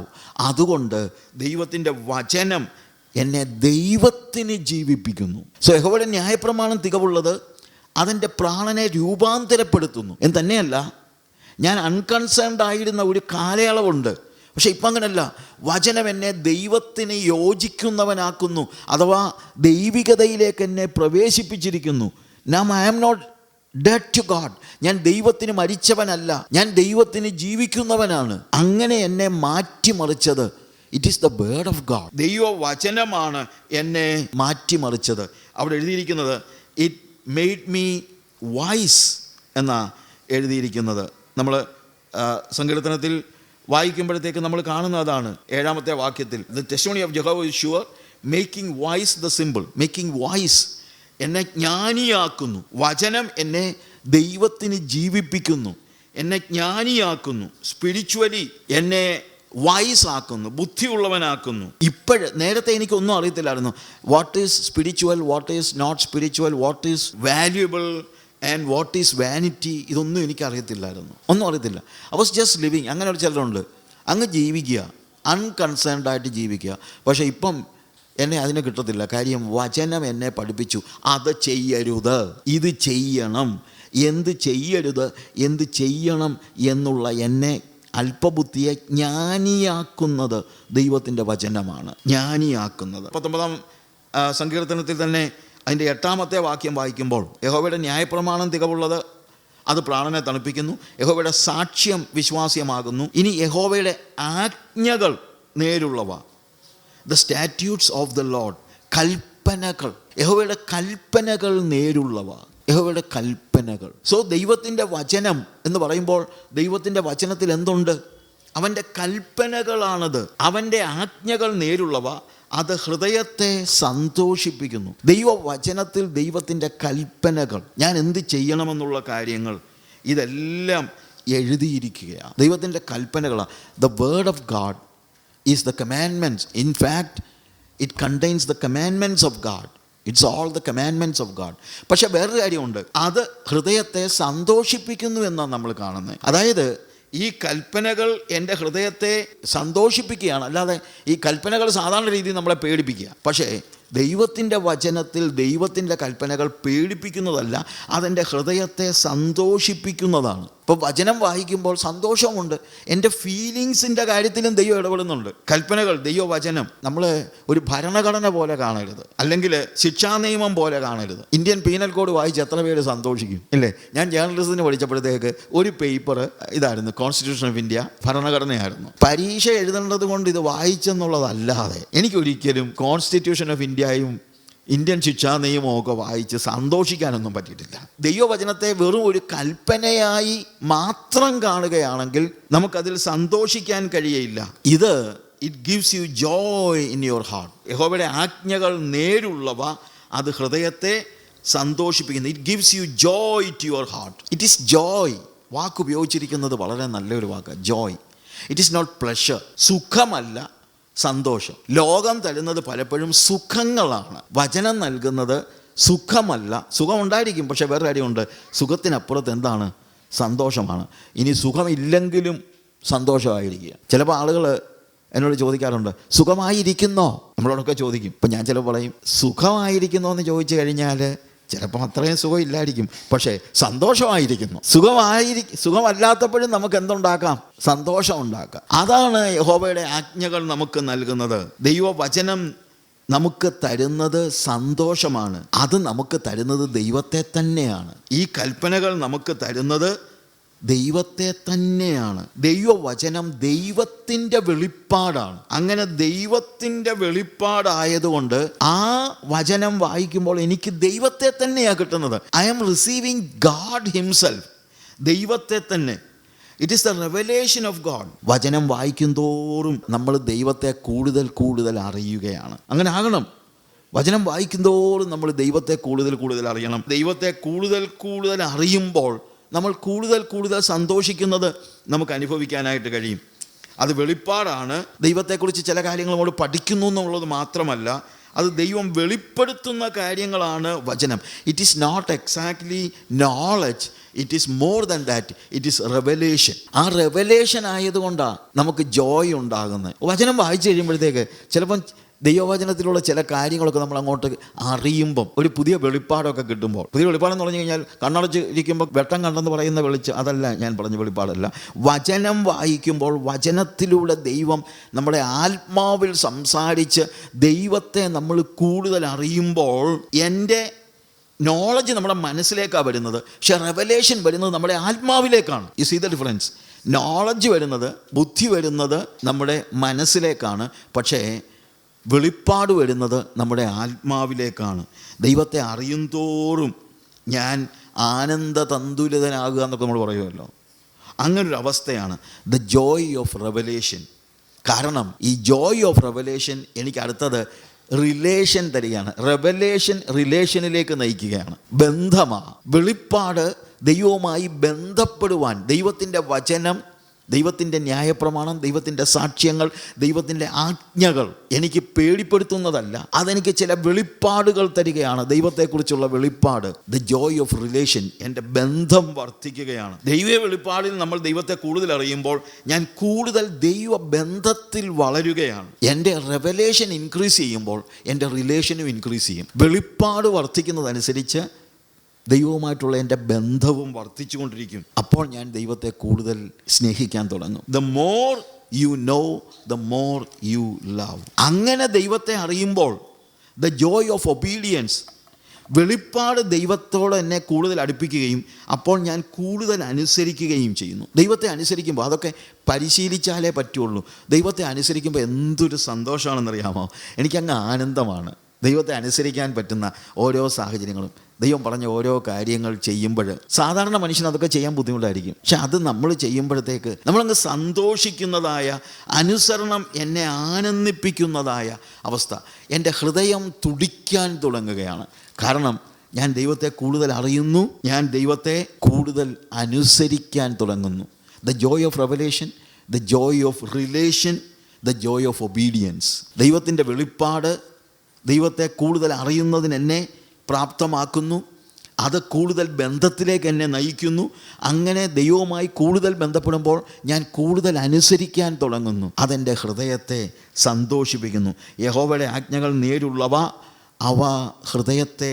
അതുകൊണ്ട് ദൈവത്തിൻ്റെ വചനം എന്നെ ദൈവത്തിന് ജീവിപ്പിക്കുന്നു. സോ യഹോവയുടെ ന്യായപ്രമാണം തികവുള്ളത് അതെൻ്റെ പ്രാണനെ രൂപാന്തരപ്പെടുത്തുന്നു എന്ന് തന്നെയല്ല. ഞാൻ അൺകൺസേൺഡ് ആയിരുന്ന ഒരു കാലയളവുണ്ട്, പക്ഷെ ഇപ്പം അങ്ങനല്ല. വചനം എന്നെ ദൈവത്തിന് യോജിക്കുന്നവനാക്കുന്നു, അഥവാ ദൈവികതയിലേക്ക് എന്നെ പ്രവേശിപ്പിച്ചിരിക്കുന്നു. Now I am not dead to God. ഞാൻ ദൈവത്തിന് മരിച്ചവനല്ല, ഞാൻ ദൈവത്തിന് ജീവിക്കുന്നവനാണ്. അങ്ങനെ എന്നെ മാറ്റിമറിച്ചത് it is the word of God. ദൈവവചനമാണ് എന്നെ മാറ്റിമറിച്ചത്. അവിടെ എഴുതിയിരിക്കുന്നത് ഇറ്റ് മെയ്ഡ് മീ വൈസ് എന്നാ എഴുതിയിരിക്കുന്നത്. നമ്മൾ സങ്കീർത്തനത്തിൽ വായിക്കുമ്പോഴത്തേക്ക് നമ്മൾ കാണുന്നതാണ് 7-ാമത്തെ വാക്യത്തിൽ, ദ ടെസ്റ്റിമണി ഓഫ് യഹോവ is sure, making wise the simple. Making wise എന്നെ ജ്ഞാനിയാക്കുന്നു. വചനം എന്നെ ദൈവത്തിന് ജീവിപ്പിക്കുന്നു, എന്നെ ജ്ഞാനിയാക്കുന്നു, സ്പിരിച്വലി എന്നെ വൈസ് ആക്കുന്നു, ബുദ്ധിയുള്ളവനാക്കുന്നു. നേരത്തെ എനിക്കൊന്നും അറിയത്തില്ലായിരുന്നു. What is spiritual, what is not spiritual, what is valuable and what is vanity, ഇതൊന്നും എനിക്കറിയത്തില്ലായിരുന്നു, ഒന്നും അറിയത്തില്ല. I was just living. അങ്ങനെ ഒരു ചിലരുണ്ട്, അങ്ങ് ജീവിക്കുക, അൺകൺസേൺഡ് ആയിട്ട് ജീവിക്കുക. പക്ഷേ ഇപ്പം എന്നെ അതിന് കിട്ടത്തില്ല. കാര്യം വചനം എന്നെ പഠിപ്പിച്ചു, അത് ചെയ്യരുത്, ഇത് ചെയ്യണം, എന്ത് ചെയ്യരുത്, എന്ത് ചെയ്യണം എന്നുള്ള എന്നെ അല്പബുദ്ധിയെ ജ്ഞാനിയാക്കുന്നത് ദൈവത്തിൻ്റെ വചനമാണ്. ജ്ഞാനിയാക്കുന്നത് 19-ാം സങ്കീർത്തനത്തിൽ തന്നെ അതിൻ്റെ 8-ാമത്തെ വാക്യം വായിക്കുമ്പോൾ, യഹോവയുടെ ന്യായപ്രമാണം തികവുള്ളത്, അത് പ്രാണനെ തണുപ്പിക്കുന്നു. യഹോവയുടെ സാക്ഷ്യം വിശ്വാസ്യമാകുന്നു. ഇനി യഹോവയുടെ ആജ്ഞകൾ നേരുള്ളവ, the statutes of the Lord, കൽപ്പനകൾ. യഹോവയുടെ കൽപ്പനകൾ നേരുള്ളവ, യഹോവയുടെ കൽപ്പനകൾ. സോ ദൈവത്തിൻ്റെ വചനം എന്ന് പറയുമ്പോൾ ദൈവത്തിൻ്റെ വചനത്തിൽ എന്തുണ്ട്? അവൻ്റെ കൽപ്പനകളാണത്. അവൻ്റെ ആജ്ഞകൾ നേരുള്ളവ, അത് ഹൃദയത്തെ സന്തോഷിപ്പിക്കുന്നു. ദൈവവചനത്തിൽ ദൈവത്തിൻ്റെ കൽപ്പനകൾ, ഞാൻ എന്ത് ചെയ്യണമെന്നുള്ള കാര്യങ്ങൾ, ഇതെല്ലാം എഴുതിയിരിക്കുകയാണ്. ദൈവത്തിൻ്റെ കൽപ്പനകളാണ്. The word of God is the commandments. In fact it contains the commandments of God. It's all the commandments of God. പക്ഷെ വേറൊരു കാര്യമുണ്ട്, അത് ഹൃദയത്തെ സന്തോഷിപ്പിക്കുന്നു എന്നാണ് നമ്മൾ കാണുന്നത്. അതായത് ഈ കൽപ്പനകൾ എൻ്റെ ഹൃദയത്തെ സന്തോഷിപ്പിക്കുകയാണ്. അല്ലാതെ ഈ കൽപ്പനകൾ സാധാരണ രീതിയിൽ നമ്മളെ പേടിപ്പിക്കുക. പക്ഷേ ദൈവത്തിൻ്റെ വചനത്തിൽ ദൈവത്തിൻ്റെ കൽപ്പനകൾ പേടിപ്പിക്കുന്നതല്ല, അതെൻ്റെ ഹൃദയത്തെ സന്തോഷിപ്പിക്കുന്നതാണ്. ഇപ്പോൾ വചനം വായിക്കുമ്പോൾ സന്തോഷമുണ്ട്. എൻ്റെ ഫീലിങ്സിൻ്റെ കാര്യത്തിലും ദൈവം ഇടപെടുന്നുണ്ട്. കൽപ്പനകൾ, ദൈവവചനം നമ്മൾ ഒരു ഭരണഘടന പോലെ കാണരുത്, അല്ലെങ്കിൽ ശിക്ഷാ നിയമം പോലെ കാണരുത്. ഇന്ത്യൻ പീനൽ കോഡ് വായിച്ച് എത്ര പേര് സന്തോഷിക്കും, ഇല്ലേ? ഞാൻ ജേർണലിസത്തിന് പഠിച്ചപ്പോഴത്തേക്ക് ഒരു പേപ്പർ ഇതായിരുന്നു, കോൺസ്റ്റിറ്റ്യൂഷൻ ഓഫ് ഇന്ത്യ, ഭരണഘടനയായിരുന്നു. പരീക്ഷ എഴുതേണ്ടത് കൊണ്ട് ഇത് വായിച്ചെന്നുള്ളതല്ലാതെ എനിക്കൊരിക്കലും കോൺസ്റ്റിറ്റ്യൂഷൻ ഓഫ് ഇന്ത്യയും ഇന്ത്യൻ ശിക്ഷാ നിയമവും ഒക്കെ വായിച്ച് സന്തോഷിക്കാനൊന്നും പറ്റിയിട്ടില്ല. ദൈവവചനത്തെ വെറും ഒരു കൽപ്പനയായി മാത്രം കാണുകയാണെങ്കിൽ നമുക്കതിൽ സന്തോഷിക്കാൻ കഴിയയില്ല. It gives you joy in your heart. യഹോവയുടെ ആജ്ഞകൾ നേരുള്ളവ, അത് ഹൃദയത്തെ സന്തോഷിപ്പിക്കുന്നു. It gives you joy to your heart. It is joy. വാക്ക് ഉപയോഗിച്ചിരിക്കുന്നത് വളരെ നല്ലൊരു വാക്കാണ്, joy. It is not pleasure. സുഖമല്ല, സന്തോഷം. ലോകം തരുന്നത് പലപ്പോഴും സുഖങ്ങളാണ്. വചനം നൽകുന്നത് സുഖമല്ല. സുഖമുണ്ടായിരിക്കും, പക്ഷെ വേറെ കാര്യമുണ്ട്, സുഖത്തിനപ്പുറത്ത് എന്താണ്? സന്തോഷമാണ്. ഇനി സുഖമില്ലെങ്കിലും സന്തോഷമായിരിക്കുക. ചിലപ്പോൾ ആളുകൾ എന്നോട് ചോദിക്കാറുണ്ട്, സുഖമായിരിക്കുന്നോ? നമ്മളോടൊക്കെ ചോദിക്കും. ഇപ്പം ഞാൻ ചിലപ്പോൾ പറയും, സുഖമായിരിക്കുന്നോ എന്ന് ചോദിച്ചു കഴിഞ്ഞാൽ ചിലപ്പോൾ അത്രയും സുഖമില്ലായിരിക്കും, പക്ഷേ സന്തോഷമായിരിക്കുന്നു. സുഖമല്ലാത്തപ്പോഴും നമുക്ക് എന്തുണ്ടാക്കാം? സന്തോഷം ഉണ്ടാക്കാം. അതാണ് യഹോവയുടെ ആജ്ഞകൾ നമുക്ക് നൽകുന്നത്. ദൈവവചനം നമുക്ക് തരുന്നത് സന്തോഷമാണ്. അത് നമുക്ക് തരുന്നത് ദൈവത്തെ തന്നെയാണ്. ഈ കൽപ്പനകൾ നമുക്ക് തരുന്നത് ദൈവത്തെ തന്നെയാണ്. ദൈവവചനം ദൈവത്തിൻ്റെ വെളിപ്പാടാണ്. അങ്ങനെ ദൈവത്തിൻ്റെ വെളിപ്പാടായതുകൊണ്ട് ആ വചനം വായിക്കുമ്പോൾ എനിക്ക് ദൈവത്തെ തന്നെയാണ് കിട്ടുന്നത്. I am receiving God himself, ദൈവത്തെ തന്നെ. It is the revelation of God. വചനം വായിക്കും തോറും നമ്മൾ ദൈവത്തെ കൂടുതൽ കൂടുതൽ അറിയുകയാണ്. അങ്ങനെ ആകണം. വചനം വായിക്കും തോറും നമ്മൾ ദൈവത്തെ കൂടുതൽ കൂടുതൽ അറിയണം. ദൈവത്തെ കൂടുതൽ കൂടുതൽ അറിയുമ്പോൾ നമ്മൾ കൂടുതൽ കൂടുതൽ സന്തോഷിക്കുന്നത് നമുക്ക് അനുഭവിക്കാനായിട്ട് കഴിയും. അത് വെളിപ്പാടാണ്. ദൈവത്തെക്കുറിച്ച് ചില കാര്യങ്ങൾ നമ്മൾ പഠിക്കുന്നു എന്നുള്ളത് മാത്രമല്ല, അത് ദൈവം വെളിപ്പെടുത്തുന്ന കാര്യങ്ങളാണ് വചനം. It is not exactly knowledge, it is more than that, it is revelation. ആ റെവലേഷൻ ആയതുകൊണ്ടാണ് നമുക്ക് ജോയ് ഉണ്ടാകുന്നത്. വചനം വായിച്ചു കഴിയുമ്പോഴത്തേക്ക് ചിലപ്പം ദൈവവചനത്തിലുള്ള ചില കാര്യങ്ങളൊക്കെ നമ്മൾ അങ്ങോട്ട് അറിയുമ്പം ഒരു പുതിയ വെളിപ്പാടൊക്കെ കിട്ടുമ്പോൾ, പുതിയ വെളിപ്പാടെന്ന് പറഞ്ഞു കഴിഞ്ഞാൽ കണ്ണടച്ച് ഇരിക്കുമ്പോൾ വെട്ടം കണ്ടെന്ന് പറയുന്ന വെളിച്ചം, അതല്ല ഞാൻ പറഞ്ഞ വെളിപ്പാടല്ല. വചനം വായിക്കുമ്പോൾ വചനത്തിലൂടെ ദൈവം നമ്മുടെ ആത്മാവിൽ സംസാരിച്ച് ദൈവത്തെ നമ്മൾ കൂടുതൽ അറിയുമ്പോൾ എൻ്റെ നോളജ് നമ്മുടെ മനസ്സിലേക്കാണ് വരുന്നത്, പക്ഷെ റെവലേഷൻ വരുന്നത് നമ്മുടെ ആത്മാവിലേക്കാണ്. You see the difference. Knowledge വരുന്നത്, ബുദ്ധി വരുന്നത് നമ്മുടെ മനസ്സിലേക്കാണ്, പക്ഷേ വെളിപ്പാട് വരുന്നത് നമ്മുടെ ആത്മാവിലേക്കാണ്. ദൈവത്തെ അറിയും തോറും ഞാൻ ആനന്ദതന്തുലിതനാകുക എന്നൊക്കെ നമ്മൾ പറയുമല്ലോ, അങ്ങനൊരു അവസ്ഥയാണ് ദ ജോയ് ഓഫ് റെവലേഷൻ. കാരണം ഈ ജോയ് ഓഫ് റെവലേഷൻ എനിക്ക് അടുത്തത് റിലേഷൻ തരികയാണ്. റെവലേഷൻ റിലേഷനിലേക്ക് നയിക്കുകയാണ്, ബന്ധമാണ്. വെളിപ്പാട് ദൈവവുമായി ബന്ധപ്പെടുവാൻ ദൈവത്തിൻ്റെ വചനം, ദൈവത്തിൻ്റെ ന്യായപ്രമാണം, ദൈവത്തിൻ്റെ സാക്ഷ്യങ്ങൾ, ദൈവത്തിൻ്റെ ആജ്ഞകൾ എനിക്ക് പേടിപ്പെടുത്തുന്നതല്ല, അതെനിക്ക് ചില വെളിപ്പാടുകൾ തരികയാണ്. ദൈവത്തെക്കുറിച്ചുള്ള വെളിപ്പാട്, ദ ജോയ് ഓഫ് റിലേഷൻ. എൻ്റെ ബന്ധം വർദ്ധിക്കുകയാണ്. ദൈവ വെളിപ്പാടിൽ നമ്മൾ ദൈവത്തെ കൂടുതൽ അറിയുമ്പോൾ ഞാൻ കൂടുതൽ ദൈവബന്ധത്തിൽ വളരുകയാണ്. എൻ്റെ റെവലേഷൻ ഇൻക്രീസ് ചെയ്യുമ്പോൾ എൻ്റെ റിലേഷനും ഇൻക്രീസ് ചെയ്യും. വെളിപ്പാട് വർദ്ധിക്കുന്നതനുസരിച്ച് ദൈവവുമായിട്ടുള്ള എൻ്റെ ബന്ധവും വർദ്ധിച്ചുകൊണ്ടിരിക്കും. അപ്പോൾ ഞാൻ ദൈവത്തെ കൂടുതൽ സ്നേഹിക്കാൻ തുടങ്ങും. The more you know, the more you love. അങ്ങനെ ദൈവത്തെ അറിയുമ്പോൾ ദ ജോയ് ഓഫ് ഒബീഡിയൻസ്, വെളിപ്പാട് ദൈവത്തോട് എന്നെ കൂടുതൽ അടുപ്പിക്കുകയും അപ്പോൾ ഞാൻ കൂടുതൽ അനുസരിക്കുകയും ചെയ്യുന്നു. ദൈവത്തെ അനുസരിക്കുമ്പോൾ, അതൊക്കെ പരിശീലിച്ചാലേ പറ്റുള്ളൂ. ദൈവത്തെ അനുസരിക്കുമ്പോൾ എന്തൊരു സന്തോഷമാണെന്നറിയാമോ? എനിക്കങ്ങ് ആനന്ദമാണ്. ദൈവത്തെ അനുസരിക്കാൻ പറ്റുന്ന ഓരോ സാഹചര്യങ്ങളും, ദൈവം പറഞ്ഞ ഓരോ കാര്യങ്ങൾ ചെയ്യുമ്പോൾ സാധാരണ മനുഷ്യന് അതൊക്കെ ചെയ്യാൻ ബുദ്ധിമുട്ടായിരിക്കും. പക്ഷെ അത് നമ്മൾ ചെയ്യുമ്പോഴത്തേക്ക് നമ്മളങ്ങ് സന്തോഷിക്കുന്നതായ, അനുസരണം എന്നെ ആനന്ദിപ്പിക്കുന്നതായ അവസ്ഥ. എൻ്റെ ഹൃദയം തുടിക്കാൻ തുടങ്ങുകയാണ്. കാരണം ഞാൻ ദൈവത്തെ കൂടുതൽ അറിയുന്നു, ഞാൻ ദൈവത്തെ കൂടുതൽ അനുസരിക്കാൻ തുടങ്ങുന്നു. The joy of revelation, the joy of relation, the joy of obedience. ദൈവത്തിൻ്റെ വെളിപ്പാട് ദൈവത്തെ കൂടുതൽ അറിയുന്നതിന് എന്നെ പ്രാപ്തമാക്കുന്നു. അത് കൂടുതൽ ബന്ധത്തിലേക്ക് എന്നെ നയിക്കുന്നു. അങ്ങനെ ദൈവവുമായി കൂടുതൽ ബന്ധപ്പെടുമ്പോൾ ഞാൻ കൂടുതൽ അനുസരിക്കാൻ തുടങ്ങുന്നു. അതെൻ്റെ ഹൃദയത്തെ സന്തോഷിപ്പിക്കുന്നു. യഹോവയുടെ ആജ്ഞകൾ നേരുള്ളവ, അവ ഹൃദയത്തെ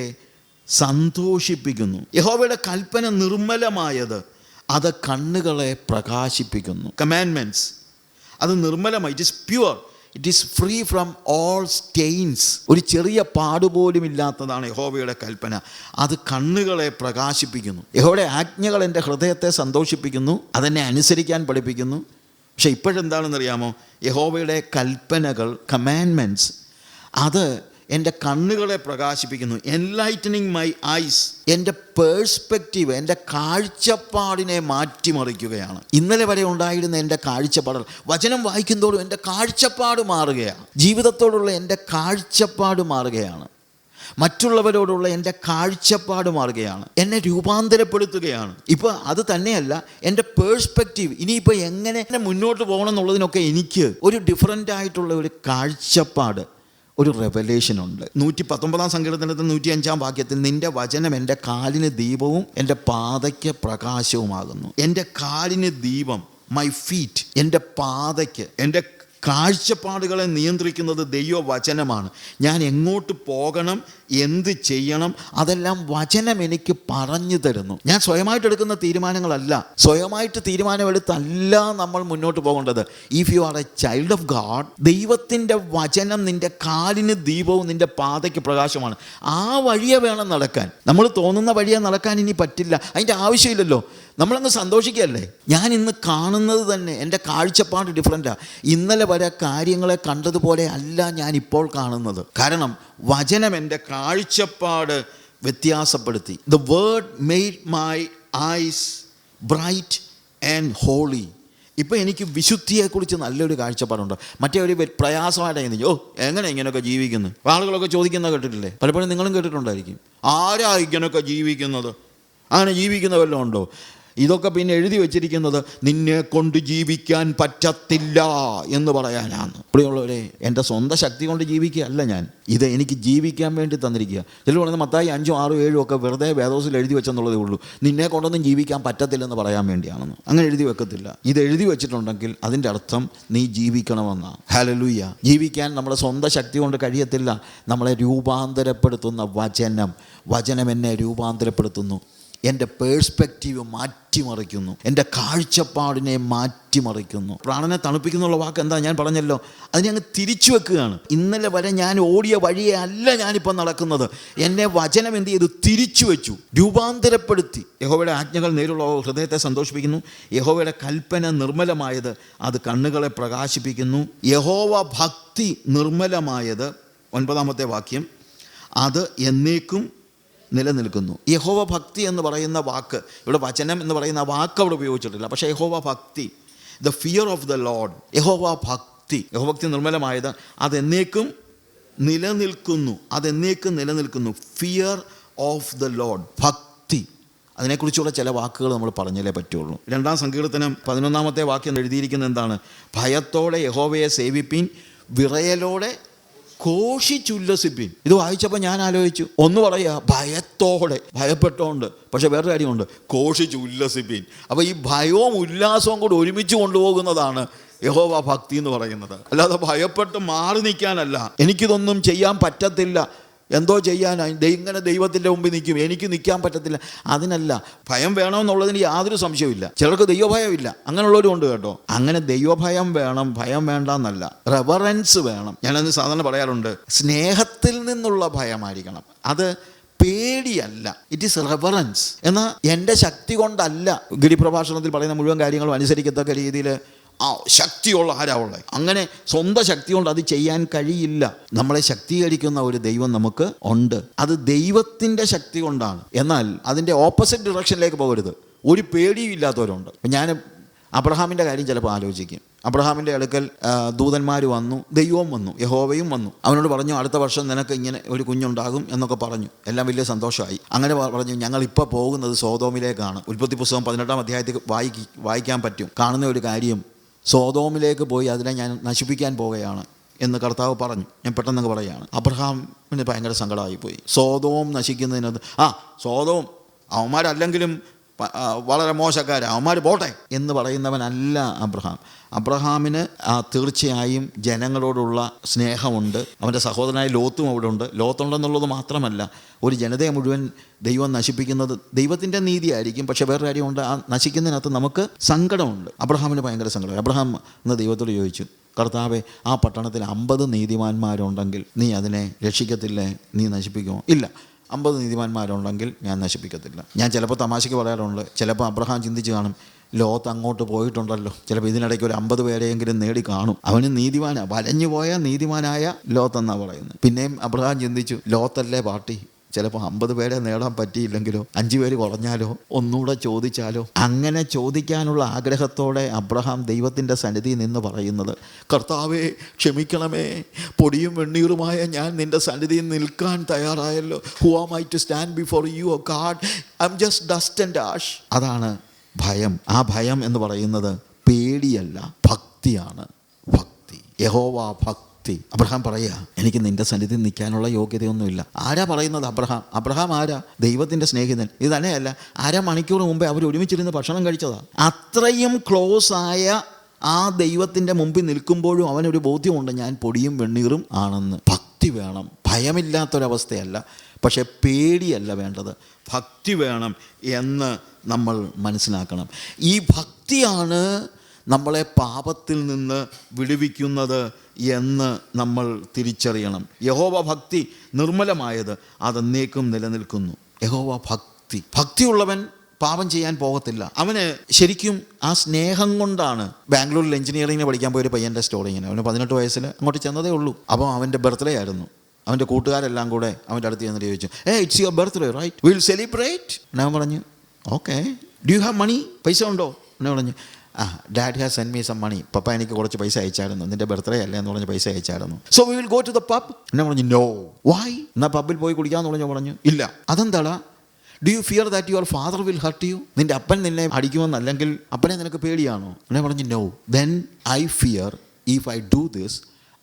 സന്തോഷിപ്പിക്കുന്നു. യഹോവയുടെ കൽപ്പന നിർമ്മലമായത്, അത് കണ്ണുകളെ പ്രകാശിപ്പിക്കുന്നു. കമാൻഡ്മെൻറ്റ്സ്, അത് നിർമ്മലമായി, it is pure, it is free from all stains. ഒരു ചെറിയ പാടുപോലും ഇല്ലാത്തതാണ് യഹോവയുടെ കൽപ്പന. അത് കണ്ണുകളെ പ്രകാശിപ്പിക്കുന്നു. യഹോവയുടെ ആജ്ഞകൾ എൻ്റെ ഹൃദയത്തെ സന്തോഷിപ്പിക്കുന്നു, അതെന്നെ അനുസരിക്കാൻ പഠിപ്പിക്കുന്നു. പക്ഷെ ഇപ്പോഴെന്താണെന്നറിയാമോ? യഹോവയുടെ കൽപ്പനകൾ, കമാൻഡ്മെൻറ്റ്സ്, അത് എൻ്റെ കണ്ണുകളെ പ്രകാശിപ്പിക്കുന്നു. എൻലൈറ്റനിങ് മൈ ഐസ്, എൻ്റെ പേഴ്സ്പെക്റ്റീവ്, എൻ്റെ കാഴ്ചപ്പാടിനെ മാറ്റിമറിക്കുകയാണ്. ഇന്നലെ വരെ ഉണ്ടായിരുന്ന എൻ്റെ കാഴ്ചപ്പാട്, വചനം വായിക്കുന്തോറും എൻ്റെ കാഴ്ചപ്പാട് മാറുകയാണ്. ജീവിതത്തോടുള്ള എൻ്റെ കാഴ്ചപ്പാട് മാറുകയാണ്. മറ്റുള്ളവരോടുള്ള എൻ്റെ കാഴ്ചപ്പാട് മാറുകയാണ്. എന്നെ രൂപാന്തരപ്പെടുത്തുകയാണ്. ഇപ്പോൾ അത് തന്നെയല്ല, എൻ്റെ പേഴ്സ്പെക്റ്റീവ്, ഇനിയിപ്പോൾ എങ്ങനെ മുന്നോട്ട് പോകണം എന്നുള്ളതിനൊക്കെ എനിക്ക് ഒരു ഡിഫറൻ്റ് ആയിട്ടുള്ള ഒരു കാഴ്ചപ്പാട്, ഒരു റെവലേഷനുണ്ട്. 119 സങ്കീർത്തനത്തിൽ 105 വാക്യത്തിൽ, നിൻ്റെ വചനം എൻ്റെ കാലിന് ദീപവും എൻ്റെ പാതയ്ക്ക് പ്രകാശവുമാകുന്നു. എൻ്റെ കാലിന് ദീപം, മൈ ഫീറ്റ്, എൻ്റെ പാതയ്ക്ക്, എൻ്റെ കാഴ്ചപ്പാടുകളെ നിയന്ത്രിക്കുന്നത് ദൈവവചനമാണ്. ഞാൻ എങ്ങോട്ട് പോകണം, എന്ത് ചെയ്യണം, അതെല്ലാം വചനം എനിക്ക് പറഞ്ഞു തരുന്നു. ഞാൻ സ്വയമായിട്ട് എടുക്കുന്ന തീരുമാനങ്ങളല്ല, സ്വയമായിട്ട് തീരുമാനമെടുത്തല്ല നമ്മൾ മുന്നോട്ട് പോകേണ്ടത്. If you are A child of God, ദൈവത്തിൻ്റെ വചനം നിൻ്റെ കാലിന് ദീപവും നിൻ്റെ പാതയ്ക്ക് പ്രകാശമാണ്. ആ വഴിയെ വേണം നടക്കാൻ. നമ്മൾ തോന്നുന്ന വഴിയെ നടക്കാൻ ഇനി പറ്റില്ല, അതിൻ്റെ ആവശ്യമില്ലല്ലോ. നമ്മളങ്ങ് സന്തോഷിക്കുകയല്ലേ. ഞാൻ ഇന്ന് കാണുന്നത് തന്നെ എൻ്റെ കാഴ്ചപ്പാട് ഡിഫറൻറ്റാണ്. ഇന്നലെ വരെ കാര്യങ്ങളെ കണ്ടതുപോലെ അല്ല ഞാൻ ഇപ്പോൾ കാണുന്നത്. കാരണം വചനം എൻ്റെ കാഴ്ചപ്പാട് വ്യത്യാസപ്പെടുത്തി. The word made my eyes bright and holy. ഇപ്പോൾ എനിക്ക് വിശുദ്ധിയെക്കുറിച്ച് നല്ലൊരു കാഴ്ചപ്പാടുണ്ട്. മറ്റേ ഒരു പ്രയാസമായിട്ട് എങ്ങനെ ഇങ്ങനെയൊക്കെ ജീവിക്കുന്നു, ആളുകളൊക്കെ ചോദിക്കുന്നത് കേട്ടിട്ടില്ലേ? പലപ്പോഴും നിങ്ങളും കേട്ടിട്ടുണ്ടായിരിക്കും. ആരാ ഇങ്ങനെയൊക്കെ ജീവിക്കുന്നത്? അങ്ങനെ ജീവിക്കുന്ന വല്ലതും ഉണ്ടോ? ഇതൊക്കെ പിന്നെ എഴുതി വച്ചിരിക്കുന്നത് നിന്നെ കൊണ്ട് ജീവിക്കാൻ പറ്റത്തില്ല എന്ന് പറയാനാണ്. ഇവിടെയുള്ളവരെ, എൻ്റെ സ്വന്തം ശക്തി കൊണ്ട് ജീവിക്കുകയല്ല ഞാൻ, ഇത് എനിക്ക് ജീവിക്കാൻ വേണ്ടി തന്നിരിക്കുക. ചിലർ പറയുന്നത് മത്തായി 5, 6, 7 ഒക്കെ വെറുതെ വേദോസിൽ എഴുതി വെച്ചെന്നുള്ളതേ ഉള്ളൂ, നിന്നെ കൊണ്ടൊന്നും ജീവിക്കാൻ പറ്റത്തില്ലെന്ന് പറയാൻ വേണ്ടിയാണെന്ന്. അങ്ങനെ എഴുതി വെക്കത്തില്ല. ഇത് എഴുതി വെച്ചിട്ടുണ്ടെങ്കിൽ അതിൻ്റെ അർത്ഥം നീ ജീവിക്കണമെന്നാണ്. ഹല്ലേലൂയ. ജീവിക്കാൻ നമ്മുടെ സ്വന്തം ശക്തി കൊണ്ട് കഴിയത്തില്ല. നമ്മളെ രൂപാന്തരപ്പെടുത്തുന്ന വചനം എന്നെ രൂപാന്തരപ്പെടുത്തുന്നു. എൻ്റെ പേഴ്സ്പെക്റ്റീവ് മാറ്റിമറിക്കുന്നു, എൻ്റെ കാഴ്ചപ്പാടിനെ മാറ്റിമറിക്കുന്നു. പ്രാണനെ തണുപ്പിക്കുന്നുള്ള വാക്ക് എന്താ? ഞാൻ പറഞ്ഞല്ലോ, അതിനെ അങ്ങ് തിരിച്ചു വെക്കുകയാണ്. ഇന്നലെ വരെ ഞാൻ ഓടിയ വഴിയെ അല്ല ഞാനിപ്പോൾ നടക്കുന്നത്. എന്നെ വചനം എന്ത് ചെയ്തു? തിരിച്ചു വെച്ചു, രൂപാന്തരപ്പെടുത്തി. യഹോവയുടെ ആജ്ഞകൾ നേരുള്ള ഹൃദയത്തെ സന്തോഷിപ്പിക്കുന്നു. യഹോവയുടെ കൽപ്പന നിർമ്മലമായത്, അത് കണ്ണുകളെ പ്രകാശിപ്പിക്കുന്നു. യഹോവ ഭക്തി നിർമ്മലമായത്, 9-ാമത്തെ വാക്യം, അത് എന്നേക്കും നിലനിൽക്കുന്നു. യഹോവ ഭക്തി എന്ന് പറയുന്ന വാക്ക് ഇവിടെ, വചനം എന്ന് പറയുന്ന വാക്ക് അവിടെ ഉപയോഗിച്ചിട്ടില്ല. പക്ഷേ യഹോവ ഭക്തി, the fear of the Lord, യഹോവ ഭക്തി നിർമ്മലമായത്, അതെന്നേക്കും നിലനിൽക്കുന്നു. ഫിയർ ഓഫ് ദ ലോർഡ്, ഭക്തി. അതിനെക്കുറിച്ചുള്ള ചില വാക്കുകൾ നമ്മൾ പറഞ്ഞാലേ പറ്റുള്ളൂ. 2-ാം സങ്കീർത്തനം 11-ാമത്തെ വാക്യം എഴുതിയിരിക്കുന്നത് എന്താണ്? ഭയത്തോടെ യഹോവയെ സേവിപ്പീൻ, വിറയലോടെ ഘോഷിച്ചുല്ലസിപ്പിൻ. ഇത് വായിച്ചപ്പോൾ ഞാൻ ആലോചിച്ചു, ഒന്ന് പറയുക ഭയത്തോടെ, ഭയപ്പെട്ടോണ്ട്, പക്ഷെ വേറൊരു കാര്യമുണ്ട്, ഘോഷിച്ചുല്ലസിപ്പിൻ. അപ്പോൾ ഈ ഭയവും ഉല്ലാസവും കൂടി ഒരുമിച്ച് കൊണ്ടുപോകുന്നതാണ് യഹോവ ഭക്തി എന്ന് പറയുന്നത്. അല്ലാതെ ഭയപ്പെട്ട് മാറി നിൽക്കാനല്ല, എനിക്കിതൊന്നും ചെയ്യാൻ പറ്റത്തില്ല, എന്തോ ചെയ്യാനായി ഇങ്ങനെ ദൈവത്തിൻ്റെ മുമ്പിൽ നിൽക്കും, എനിക്ക് നിൽക്കാൻ പറ്റത്തില്ല, അതിനല്ല. ഭയം വേണമെന്നുള്ളതിന് യാതൊരു സംശയമില്ല. ചിലർക്ക് ദൈവഭയമില്ല, അങ്ങനെയുള്ളവരും ഉണ്ട് കേട്ടോ. അങ്ങനെ ദൈവഭയം വേണം, ഭയം വേണ്ട എന്നല്ല, റെവറൻസ് വേണം. ഞാനത് സാധാരണ പറയാറുണ്ട്, സ്നേഹത്തിൽ നിന്നുള്ള ഭയമായിരിക്കണം, അത് പേടിയല്ല. It is reverence. എന്നാൽ എൻ്റെ ശക്തി കൊണ്ടല്ല. ഗിരിപ്രഭാഷണത്തിൽ പറയുന്ന മുഴുവൻ കാര്യങ്ങളും അനുസരിക്കത്തക്ക രീതിയിൽ ശക്തിയുള്ള ആരാ ഉള്ളത്? അങ്ങനെ സ്വന്തം ശക്തി കൊണ്ട് അത് ചെയ്യാൻ കഴിയില്ല. നമ്മളെ ശക്തീകരിക്കുന്ന ഒരു ദൈവം നമുക്ക് ഉണ്ട്, അത് ദൈവത്തിൻ്റെ ശക്തി കൊണ്ടാണ്. എന്നാൽ അതിൻ്റെ ഓപ്പോസിറ്റ് ഡിറക്ഷനിലേക്ക് പോകരുത്. ഒരു പേടിയും ഇല്ലാത്തവരുണ്ട്. ഞാൻ അബ്രഹാമിൻ്റെ കാര്യം ചിലപ്പോൾ ആലോചിക്കും. അബ്രഹാമിൻ്റെ അടുക്കൽ ദൂതന്മാർ വന്നു, ദൈവവും വന്നു, യഹോവയും വന്നു. അവനോട് പറഞ്ഞു, അടുത്ത വർഷം നിനക്ക് ഇങ്ങനെ ഒരു കുഞ്ഞുണ്ടാകും എന്നൊക്കെ പറഞ്ഞു. എല്ലാം വലിയ സന്തോഷമായി. അങ്ങനെ പറഞ്ഞു, ഞങ്ങളിപ്പോൾ പോകുന്നത് സോതോമിലേക്കാണ്. ഉൽപ്പത്തി പുസ്തകം 18-ാം അധ്യായത്തിൽ വായിക്കാൻ പറ്റും. കാണുന്ന ഒരു കാര്യം, സോതോമിലേക്ക് പോയി അതിനെ ഞാൻ നശിപ്പിക്കാൻ പോവുകയാണ് എന്ന് കർത്താവ് പറഞ്ഞു. ഞാൻ പെട്ടെന്നങ്ങ് പറയുകയാണ്. അബ്രഹാമിന് ഭയങ്കര സങ്കടമായിപ്പോയി. സോതോം നശിക്കുന്നതിനത്, സോതോം അവന്മാരല്ലെങ്കിലും വളരെ മോശക്കാരാണ്, അവന്മാർ പോട്ടെ എന്ന് പറയുന്നവനല്ല അബ്രഹാം. അബ്രഹാമിന് തീർച്ചയായും ജനങ്ങളോടുള്ള സ്നേഹമുണ്ട്. അവൻ്റെ സഹോദരനായ ലോത്തും അവിടെ ഉണ്ട്. ലോത്തുണ്ടെന്നുള്ളത് മാത്രമല്ല, ഒരു ജനതയെ മുഴുവൻ ദൈവം നശിപ്പിക്കുന്നത് ദൈവത്തിൻ്റെ നീതിയായിരിക്കും. പക്ഷേ വേറെ കാര്യമുണ്ട്, ആ നശിക്കുന്നതിനകത്ത് നമുക്ക് സങ്കടമുണ്ട്. അബ്രഹാമിന് ഭയങ്കര സങ്കടം. അബ്രഹാം എന്ന് ദൈവത്തോട് ചോദിച്ചു, കർത്താവേ, ആ പട്ടണത്തിൽ 50 നീതിമാന്മാരുണ്ടെങ്കിൽ നീ അതിനെ രക്ഷിക്കത്തില്ലേ? നീ നശിപ്പിക്കുമോ? ഇല്ല, 50 നീതിമാന്മാരുണ്ടെങ്കിൽ ഞാൻ നശിപ്പിക്കത്തില്ല. ഞാൻ ചിലപ്പോൾ തമാശയ്ക്ക് പറയാറുണ്ട്, ചിലപ്പോൾ അബ്രഹാം ചിന്തിച്ച് കാണും, ലോത്ത് അങ്ങോട്ട് പോയിട്ടുണ്ടല്ലോ, ചിലപ്പോൾ ഇതിനിടയ്ക്ക് ഒരു 50 പേരെയെങ്കിലും നേടി കാണും, അവന് നീതിമാനാണ്, വലഞ്ഞു പോയ നീതിമാനായ ലോത്ത് എന്നാണ് പറയുന്നത്. പിന്നെയും അബ്രഹാം ചിന്തിച്ചു, ലോത്തല്ലേ പാർട്ടി, ചിലപ്പോൾ 50 പേരെ നേടാൻ പറ്റിയില്ലെങ്കിലോ, 5 പേര് കുറഞ്ഞാലോ, ഒന്നുകൂടെ ചോദിച്ചാലോ. അങ്ങനെ ചോദിക്കാനുള്ള ആഗ്രഹത്തോടെ അബ്രഹാം ദൈവത്തിൻ്റെ സന്നിധിയിൽ നിന്ന് പറയുന്നത്, കർത്താവേ ക്ഷമിക്കണമേ, പൊടിയും വെണ്ണീറുമായ ഞാൻ നിൻ്റെ സന്നിധിയിൽ നിൽക്കാൻ തയ്യാറായല്ലോ. Who am I to stand before you O God, I am just dust and ash. അതാണ് ഭയം. ആ ഭയം എന്ന് പറയുന്നത് പേടിയല്ല, ഭക്തിയാണ്. ഭക്തി, യഹോവ ഭക്തി. അബ്രഹാം പറയുക, എനിക്ക് നിന്റെ സന്നിധിയിൽ നിൽക്കാനുള്ള യോഗ്യതയൊന്നുമില്ല. ആരാ പറയുന്നത്? അബ്രഹാം ആരാ? ദൈവത്തിൻ്റെ സ്നേഹിതൻ. ഇത് തന്നെയല്ല, മണിക്കൂർ മുമ്പേ അവർ ഒരുമിച്ചിരുന്ന് ഭക്ഷണം കഴിച്ചതാ. അത്രയും ക്ലോസ് ആയ ആ ദൈവത്തിൻ്റെ മുമ്പിൽ നിൽക്കുമ്പോഴും അവനൊരു ബോധ്യമുണ്ട്, ഞാൻ പൊടിയും വെണ്ണീറും ആണെന്ന്. ഭക്തി വേണം, ഭയമില്ലാത്തൊരവസ്ഥയല്ല, പക്ഷേ പേടിയല്ല വേണ്ടത്, ഭക്തി വേണം എന്ന് നമ്മൾ മനസ്സിലാക്കണം. ഈ ഭക്തിയാണ് നമ്മളെ പാപത്തിൽ നിന്ന് വിടുവിക്കുന്നത് എന്ന് നമ്മൾ തിരിച്ചറിയണം. യഹോവ ഭക്തി നിർമ്മലമായത് അതെന്നേക്കും നിലനിൽക്കുന്നു. യഹോവ ഭക്തിയുള്ളവൻ പാപം ചെയ്യാൻ പോകത്തില്ല. അവന് ശരിക്കും ആ സ്നേഹം കൊണ്ടാണ്. ബാംഗ്ലൂരിൽ എഞ്ചിനീയറിങ്ങിന് പഠിക്കാൻ പോയൊരു പയ്യൻ്റെ സ്റ്റോറി ഇങ്ങനെ. അവന് 18 വയസ്സിൽ അങ്ങോട്ട് ചെന്നതേ ഉള്ളൂ. അപ്പോൾ അവൻ്റെ ബർത്ത്ഡേ ആയിരുന്നു. അവൻ്റെ കൂട്ടുകാരെല്ലാം കൂടെ അവൻ്റെ അടുത്ത് ചെന്നിട്ട് ചോദിച്ചു, it's your birthday right, will celebrate. ഞാൻ പറഞ്ഞു okay, do you have money, പൈസ ഉണ്ടോ? എന്നെ പറഞ്ഞു, dad has send me some money, പപ്പ എനിക്ക് കുറച്ച് പൈസ അയച്ചായിരുന്നു, നിൻ്റെ ബർത്ത്ഡേ അല്ലേ എന്ന് പറഞ്ഞ് പൈസ അയച്ചായിരുന്നു. So we will go to the pub. എന്നെ പറഞ്ഞു നോ. വൈ? എന്നാൽ പബ്ബിൽ പോയി കുടിക്കാമെന്ന് പറഞ്ഞു. ഇല്ല. അതെന്താടാ? Do you fear that your father will hurt you? നിൻ്റെ അപ്പൻ നിന്നെ അടിക്കുമെന്നല്ലെങ്കിൽ അപ്പനെ നിനക്ക് പേടിയാണോ? എന്നെ പറഞ്ഞു no. Then I fear if I do this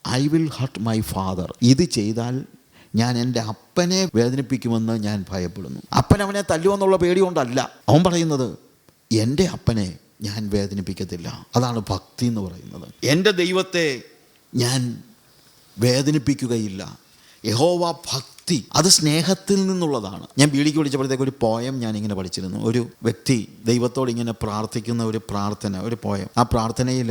I will hurt my father. ഇത് ചെയ്താൽ ഞാൻ എൻ്റെ അപ്പനെ വേദനിപ്പിക്കുമെന്ന് ഞാൻ ഭയപ്പെടുന്നു. അപ്പൻ അവനെ തല്ലുമെന്നുള്ള പേടി കൊണ്ടല്ല. അവൻ പറയുന്നത് എൻ്റെ അപ്പനെ ഞാൻ വേദനിപ്പിക്കത്തില്ല. അതാണ് ഭക്തി എന്ന് പറയുന്നത്. എൻ്റെ ദൈവത്തെ ഞാൻ വേദനിപ്പിക്കുകയില്ല. യഹോവ ഭക്തി അത് സ്നേഹത്തിൽ നിന്നുള്ളതാണ്. ഞാൻ ബീഡിക്ക് വിളിച്ചപ്പോഴത്തേക്ക് ഒരു പോയം ഞാനിങ്ങനെ പഠിച്ചിരുന്നു. ഒരു വ്യക്തി ദൈവത്തോട് ഇങ്ങനെ പ്രാർത്ഥിക്കുന്ന ഒരു പ്രാർത്ഥന, ഒരു പോയം. ആ പ്രാർത്ഥനയിൽ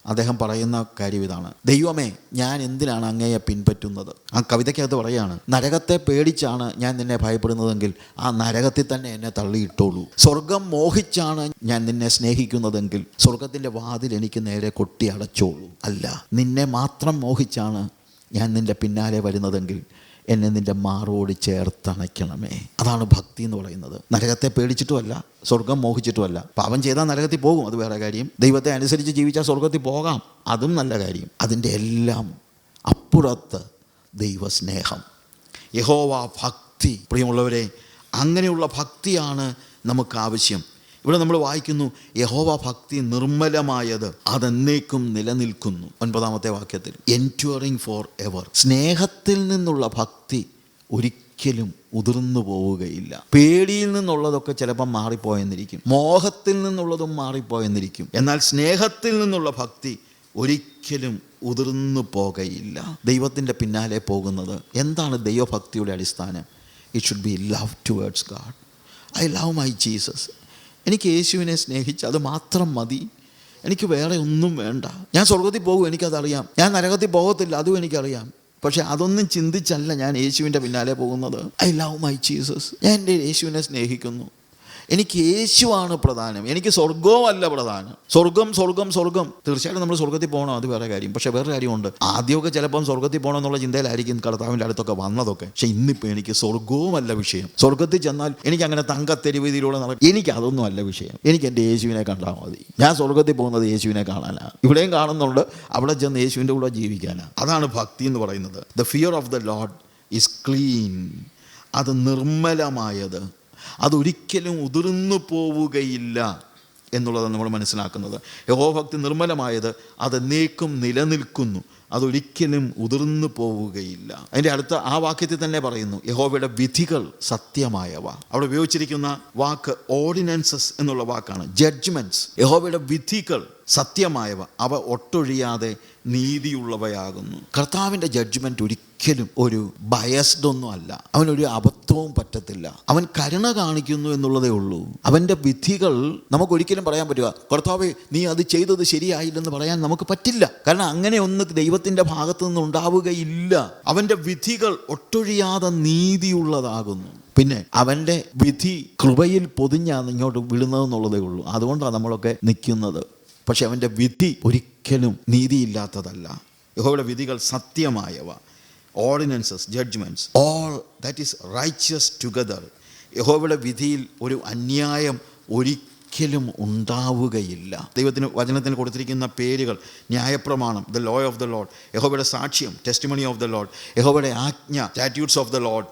അദ്ദേഹം പറയുന്ന കാര്യം ഇതാണ്: ദൈവമേ, ഞാൻ എന്തിനാണ് അങ്ങയെ പിൻപറ്റുന്നത്? ആ കവിതയ്ക്കകത്ത് പറയുകയാണ്, നരകത്തെ പേടിച്ചാണ് ഞാൻ നിന്നെ ഭയപ്പെടുന്നതെങ്കിൽ ആ നരകത്തിൽ തന്നെ എന്നെ തള്ളിയിട്ടോളൂ. സ്വർഗം മോഹിച്ചാണ് ഞാൻ നിന്നെ സ്നേഹിക്കുന്നതെങ്കിൽ സ്വർഗത്തിൻ്റെ വാതിൽ എനിക്ക് നേരെ കൊട്ടി അടച്ചോളൂ. അല്ല, നിന്നെ മാത്രം മോഹിച്ചാണ് ഞാൻ നിൻ്റെ പിന്നാലെ വരുന്നതെങ്കിൽ എന്നെ നിൻ്റെ മാറോട് ചേർത്തണയ്ക്കണമേ. അതാണ് ഭക്തി എന്ന് പറയുന്നത്. നരകത്തെ പേടിച്ചിട്ടുമല്ല, സ്വർഗം മോഹിച്ചിട്ടുമല്ല. പാപം ചെയ്താൽ നരകത്തിൽ പോകും, അത് വേറെ കാര്യം. ദൈവത്തെ അനുസരിച്ച് ജീവിച്ചാൽ സ്വർഗത്തിൽ പോകാം, അതും നല്ല കാര്യം. അതിൻ്റെ എല്ലാം അപ്പുറത്ത് ദൈവസ്നേഹം, യഹോവ ഭക്തി. പ്രിയമുള്ളവരെ, അങ്ങനെയുള്ള ഭക്തിയാണ് നമുക്ക് ആവശ്യം. ഇവിടെ നമ്മൾ വായിക്കുന്നു, യഹോവ ഭക്തി നിർമ്മലമായത് അതെന്നേക്കും നിലനിൽക്കുന്നു. 9-ാമത്തെ വാക്യത്തിൽ എൻഡ്യൂറിങ് ഫോർ എവർ. സ്നേഹത്തിൽ നിന്നുള്ള ഭക്തി ഒരിക്കലും ഉതിർന്നു പോവുകയില്ല. പേടിയിൽ നിന്നുള്ളതൊക്കെ ചിലപ്പം മാറിപ്പോയെന്നിരിക്കും, മോഹത്തിൽ നിന്നുള്ളതും മാറിപ്പോയെന്നിരിക്കും. എന്നാൽ സ്നേഹത്തിൽ നിന്നുള്ള ഭക്തി ഒരിക്കലും ഉതിർന്നു പോകയില്ല. ദൈവത്തിൻ്റെ പിന്നാലെ പോകുന്നത് എന്താണ് ദൈവഭക്തിയുടെ അടിസ്ഥാനം? It should be love towards God. I love my Jesus. എനിക്ക് യേശുവിനെ സ്നേഹിച്ച് അത് മാത്രം മതി, എനിക്ക് വേറെ ഒന്നും വേണ്ട. ഞാൻ സ്വർഗത്തിൽ പോകും, എനിക്കതറിയാം. ഞാൻ നരകത്തിൽ പോകത്തില്ല, അതും എനിക്കറിയാം. പക്ഷെ അതൊന്നും ചിന്തിച്ചല്ല ഞാൻ യേശുവിൻ്റെ പിന്നാലെ പോകുന്നത്. I love my Jesus. ഞാൻ എൻ്റെ യേശുവിനെ സ്നേഹിക്കുന്നു. എനിക്ക് യേശുവാണ് പ്രധാനം, എനിക്ക് സ്വർഗവും അല്ല പ്രധാനം. സ്വർഗം തീർച്ചയായിട്ടും നമ്മൾ സ്വർഗത്തിൽ പോകണം, അത് വേറെ കാര്യം. പക്ഷേ വേറെ കാര്യമുണ്ട്. ആദ്യമൊക്കെ ചിലപ്പം സ്വർഗത്തിൽ പോകണം എന്നുള്ള ചിന്തയിലായിരിക്കും കർത്താവിൻ്റെ അടുത്തൊക്കെ വന്നതൊക്കെ. പക്ഷെ ഇന്നിപ്പോൾ എനിക്ക് സ്വർഗവും അല്ല വിഷയം. സ്വർഗത്തിൽ ചെന്നാൽ എനിക്ക് അങ്ങനെ തങ്കത്തെരുവീതിയിലൂടെ എനിക്ക് അതൊന്നും അല്ല വിഷയം. എനിക്ക് എൻ്റെ യേശുവിനെ കണ്ടാൽ മതി. ഞാൻ സ്വർഗത്തിൽ പോകുന്നത് യേശുവിനെ കാണാനാണ്. ഇവിടെയും കാണുന്നുണ്ട്, അവിടെ ചെന്ന് യേശുവിൻ്റെ കൂടെ ജീവിക്കാനാണ്. അതാണ് ഭക്തി എന്ന് പറയുന്നത്. The fear of the Lord is clean. അത് നിർമ്മലമായത്, അതൊരിക്കലും ഉതിർന്നു പോവുകയില്ല എന്നുള്ളതാണ് നമ്മൾ മനസ്സിലാക്കുന്നത്. യഹോവഭക്തി നിർമ്മലമായത് അതെന്നേക്കും നിലനിൽക്കുന്നു, അതൊരിക്കലും ഉതിർന്നു പോവുകയില്ല. അതിൻ്റെ അടുത്ത ആ വാക്യത്തിൽ തന്നെ പറയുന്നു, യഹോവയുടെ വിധികൾ സത്യമായവ. അവിടെ ഉപയോഗിച്ചിരിക്കുന്ന വാക്ക് ഓർഡിനൻസസ് എന്നുള്ള വാക്കാണ്. ജഡ്ജ്മെൻറ്റ്സ്. യഹോവയുടെ വിധികൾ സത്യമായവ, അവ ഒട്ടൊഴിയാതെ നീതിയുള്ളവയാകുന്നു. കർത്താവിൻ്റെ ജഡ്ജ്മെൻറ്റ് ഒരിക്കലും ഒരു ബയസ്ഡ് ഒന്നും അല്ല. അവനൊരു അബദ്ധവും പറ്റത്തില്ല. അവൻ കരുണ കാണിക്കുന്നു എന്നുള്ളതേ ഉള്ളൂ. അവൻ്റെ വിധികൾ നമുക്കൊരിക്കലും പറയാൻ പറ്റുക, കർത്താവേ നീ അത് ചെയ്തത് ശരിയായില്ലെന്ന് പറയാൻ നമുക്ക് പറ്റില്ല. കാരണം അങ്ങനെ ഒന്ന് ദൈവത്തിൻ്റെ ഭാഗത്തു നിന്ന് ഉണ്ടാവുകയില്ല. അവൻ്റെ വിധികൾ ഒട്ടൊഴിയാതെ നീതിയുള്ളതാകുന്നു. പിന്നെ അവൻ്റെ വിധി കൃപയിൽ പൊതിഞ്ഞാണ് ഇങ്ങോട്ട് വിടുന്നതെന്നുള്ളതേ ഉള്ളൂ. അതുകൊണ്ടാണ് നമ്മളൊക്കെ നിൽക്കുന്നത്. പക്ഷെ അവൻ്റെ വിധി ഒരിക്കലും നീതിയില്ലാത്തതല്ല. യഹോവയുടെ വിധികൾ സത്യമായവ. Ordinances, judgments, all that is righteous together. യഹോവയുടെ വിധിയിൽ ഒരു അന്യായം ഒരിക്കലും ഉണ്ടാവുകയില്ല. ദൈവത്തിന് വചനത്തിന് കൊടുത്തിരിക്കുന്ന പേരുകൾ: ന്യായപ്രമാണം, the law of the Lord; യഹോവയുടെ സാക്ഷ്യം, ടെസ്റ്റിമണി ഓഫ് ദ ലോർഡ്; യഹോവയുടെ ആജ്ഞ, സ്റ്റാറ്റ്യൂട്ട്സ് ഓഫ് ദ ലോർഡ്;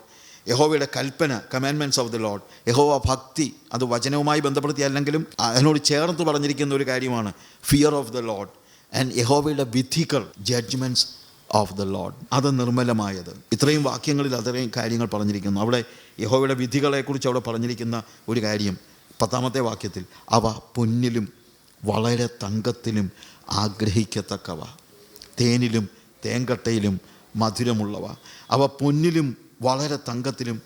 യഹോവയുടെ കൽപ്പന, കമാൻഡ്മെൻറ്റ്സ് ഓഫ് ദ ലോർഡ്. യഹോവ ഭക്തി അത് വചനവുമായി ബന്ധപ്പെടുത്തി അല്ലെങ്കിലും അതിനോട് ചേർത്ത് പറഞ്ഞിരിക്കുന്ന ഒരു കാര്യമാണ് fear of the Lord. And യഹോവയുടെ വിധികൾ, ജഡ്ജ്മെൻറ്റ്സ് ഓഫ് ദ ലോർഡ്, അത് നിർമ്മലമായത്. ഇത്രയും വാക്യങ്ങളിൽ അത്രയും കാര്യങ്ങൾ പറഞ്ഞിരിക്കുന്നു. അവിടെ യഹോവയുടെ വിധികളെക്കുറിച്ച് അവിടെ പറഞ്ഞിരിക്കുന്ന ഒരു കാര്യം 10-ാമത്തെ വാക്യത്തിൽ, അവ പൊന്നിലും വളരെ തങ്കത്തിലും ആഗ്രഹിക്കത്തക്കവ, തേനിലും തേങ്കട്ടയിലും മധുരമുള്ളവ, അവ പൊന്നിലും വളരെ തങ്കത്തിലും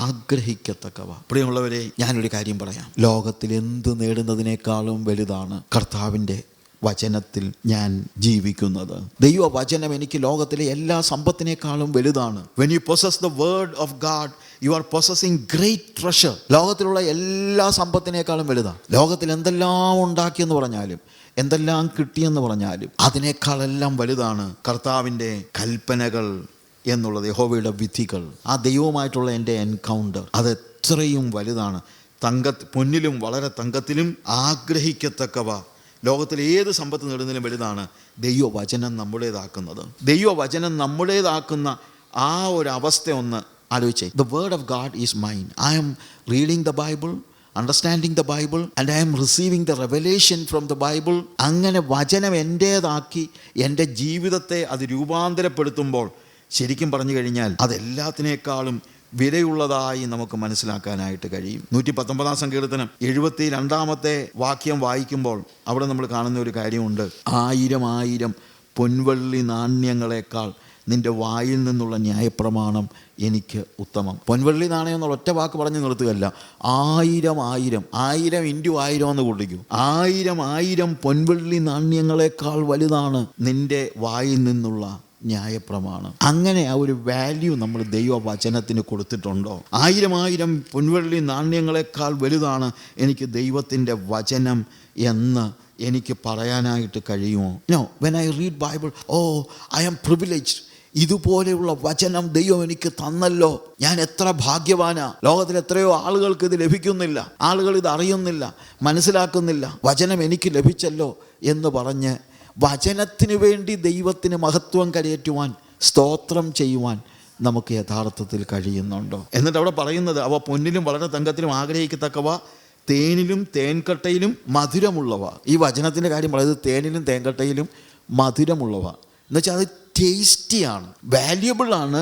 ആഗ്രഹിക്കത്തക്കവ. പ്രിയമുള്ളവരെ, ഞാനൊരു കാര്യം പറയാം. ലോകത്തിൽ എന്ത് നേടുന്നതിനേക്കാളും വലുതാണ് കർത്താവിൻ്റെ വചനത്തിൽ ഞാൻ ജീവിക്കുന്നത്. ദൈവവചനം എനിക്ക് ലോകത്തിലെ എല്ലാ സമ്പത്തിനേക്കാളും വലുതാണ്. When you possess the word of God, you are possessing great treasure. ലോകത്തിലുള്ള എല്ലാ സമ്പത്തിനേക്കാളും വലുതാണ്. ലോകത്തിൽ എന്തെല്ലാം ഉണ്ടാക്കിയെന്ന് പറഞ്ഞാലും എന്തെല്ലാം കിട്ടിയെന്ന് പറഞ്ഞാലും അതിനേക്കാളെല്ലാം വലുതാണ് കർത്താവിൻ്റെ കൽപ്പനകൾ എന്നുള്ളത്, യഹോവയുടെ വിധികൾ. ആ ദൈവവുമായിട്ടുള്ള എൻ്റെ എൻകൗണ്ടർ അത് എത്രയും വലുതാണ്. പൊന്നിലും വളരെ തങ്കത്തിലും ആഗ്രഹിക്കത്തക്കവ. ലോകത്തിലെ ഏത് സമ്പത്ത് നേടുന്നതിലും വലുതാണ് ദൈവവചനം നമ്മുടേതാക്കുന്നത്. ദൈവവചനം നമ്മുടേതാക്കുന്ന ആ ഒരു അവസ്ഥ ഒന്ന് ആലോചിച്ചേ. The word of God is mine. I am reading the Bible, understanding the Bible, and I am receiving the revelation from the Bible. അങ്ങനെ വചനം എൻ്റേതാക്കി എൻ്റെ ജീവിതത്തെ അത് രൂപാന്തരപ്പെടുത്തുമ്പോൾ ശരിക്കും പറഞ്ഞു കഴിഞ്ഞാൽ അതെല്ലാത്തിനേക്കാളും വിലയുള്ളതായി നമുക്ക് മനസ്സിലാക്കാനായിട്ട് കഴിയും. 119 സങ്കീർത്തനം 72 വാക്യം വായിക്കുമ്പോൾ അവിടെ നമ്മൾ കാണുന്ന ഒരു കാര്യമുണ്ട്. 1000 പൊൻവെള്ളി നാണ്യങ്ങളെക്കാൾ നിൻ്റെ വായിൽ നിന്നുള്ള ന്യായപ്രമാണം എനിക്ക് ഉത്തമം. പൊൻവെള്ളി നാണയം എന്നുള്ള ഒറ്റ വാക്ക് പറഞ്ഞ് നിർത്തുകയല്ല, 1000 ഇൻറ്റു 1000 എന്ന് കൂട്ടിക്കൂ. 1000 പൊൻവെള്ളി നാണ്യങ്ങളെക്കാൾ വലുതാണ് നിൻ്റെ വായിൽ നിന്നുള്ള ന്യായപ്രമാണം. അങ്ങനെ ആ ഒരു വാല്യൂ നമ്മൾ ദൈവവചനത്തിന് കൊടുത്തിട്ടുണ്ടോ? 1000 പൊൻവെള്ളി നാണ്യങ്ങളെക്കാൾ വലുതാണ് എനിക്ക് ദൈവത്തിൻ്റെ വചനം എന്ന് എനിക്ക് പറയാനായിട്ട് കഴിയുമോ? No. When I read Bible, I am privileged. ഇതുപോലെയുള്ള വചനം ദൈവം എനിക്ക് തന്നല്ലോ, ഞാൻ എത്ര ഭാഗ്യവാനാ. ലോകത്തിൽ എത്രയോ ആളുകൾക്ക് ഇത് ലഭിക്കുന്നില്ല, ആളുകൾ ഇത് അറിയുന്നില്ല, മനസ്സിലാക്കുന്നില്ല. വചനം എനിക്ക് ലഭിച്ചല്ലോ എന്ന് പറഞ്ഞ് വചനത്തിന് വേണ്ടി ദൈവത്തിന് മഹത്വം കരയേറ്റുവാൻ, സ്തോത്രം ചെയ്യുവാൻ നമുക്ക് യഥാർത്ഥത്തിൽ കഴിയുന്നുണ്ടോ? എന്നിട്ട് അവിടെ പറയുന്നത്, അവ പൊന്നിലും വളരെ തങ്കത്തിലും ആഗ്രഹിക്കത്തക്കവ, തേനിലും തേൻകട്ടയിലും മധുരമുള്ളവ. ഈ വചനത്തിൻ്റെ കാര്യം പറയുന്നത് തേനിലും തേൻകട്ടയിലും മധുരമുള്ളവ എന്നുവെച്ചാൽ അത് ടേസ്റ്റിയാണ്, വാല്യുബിളാണ്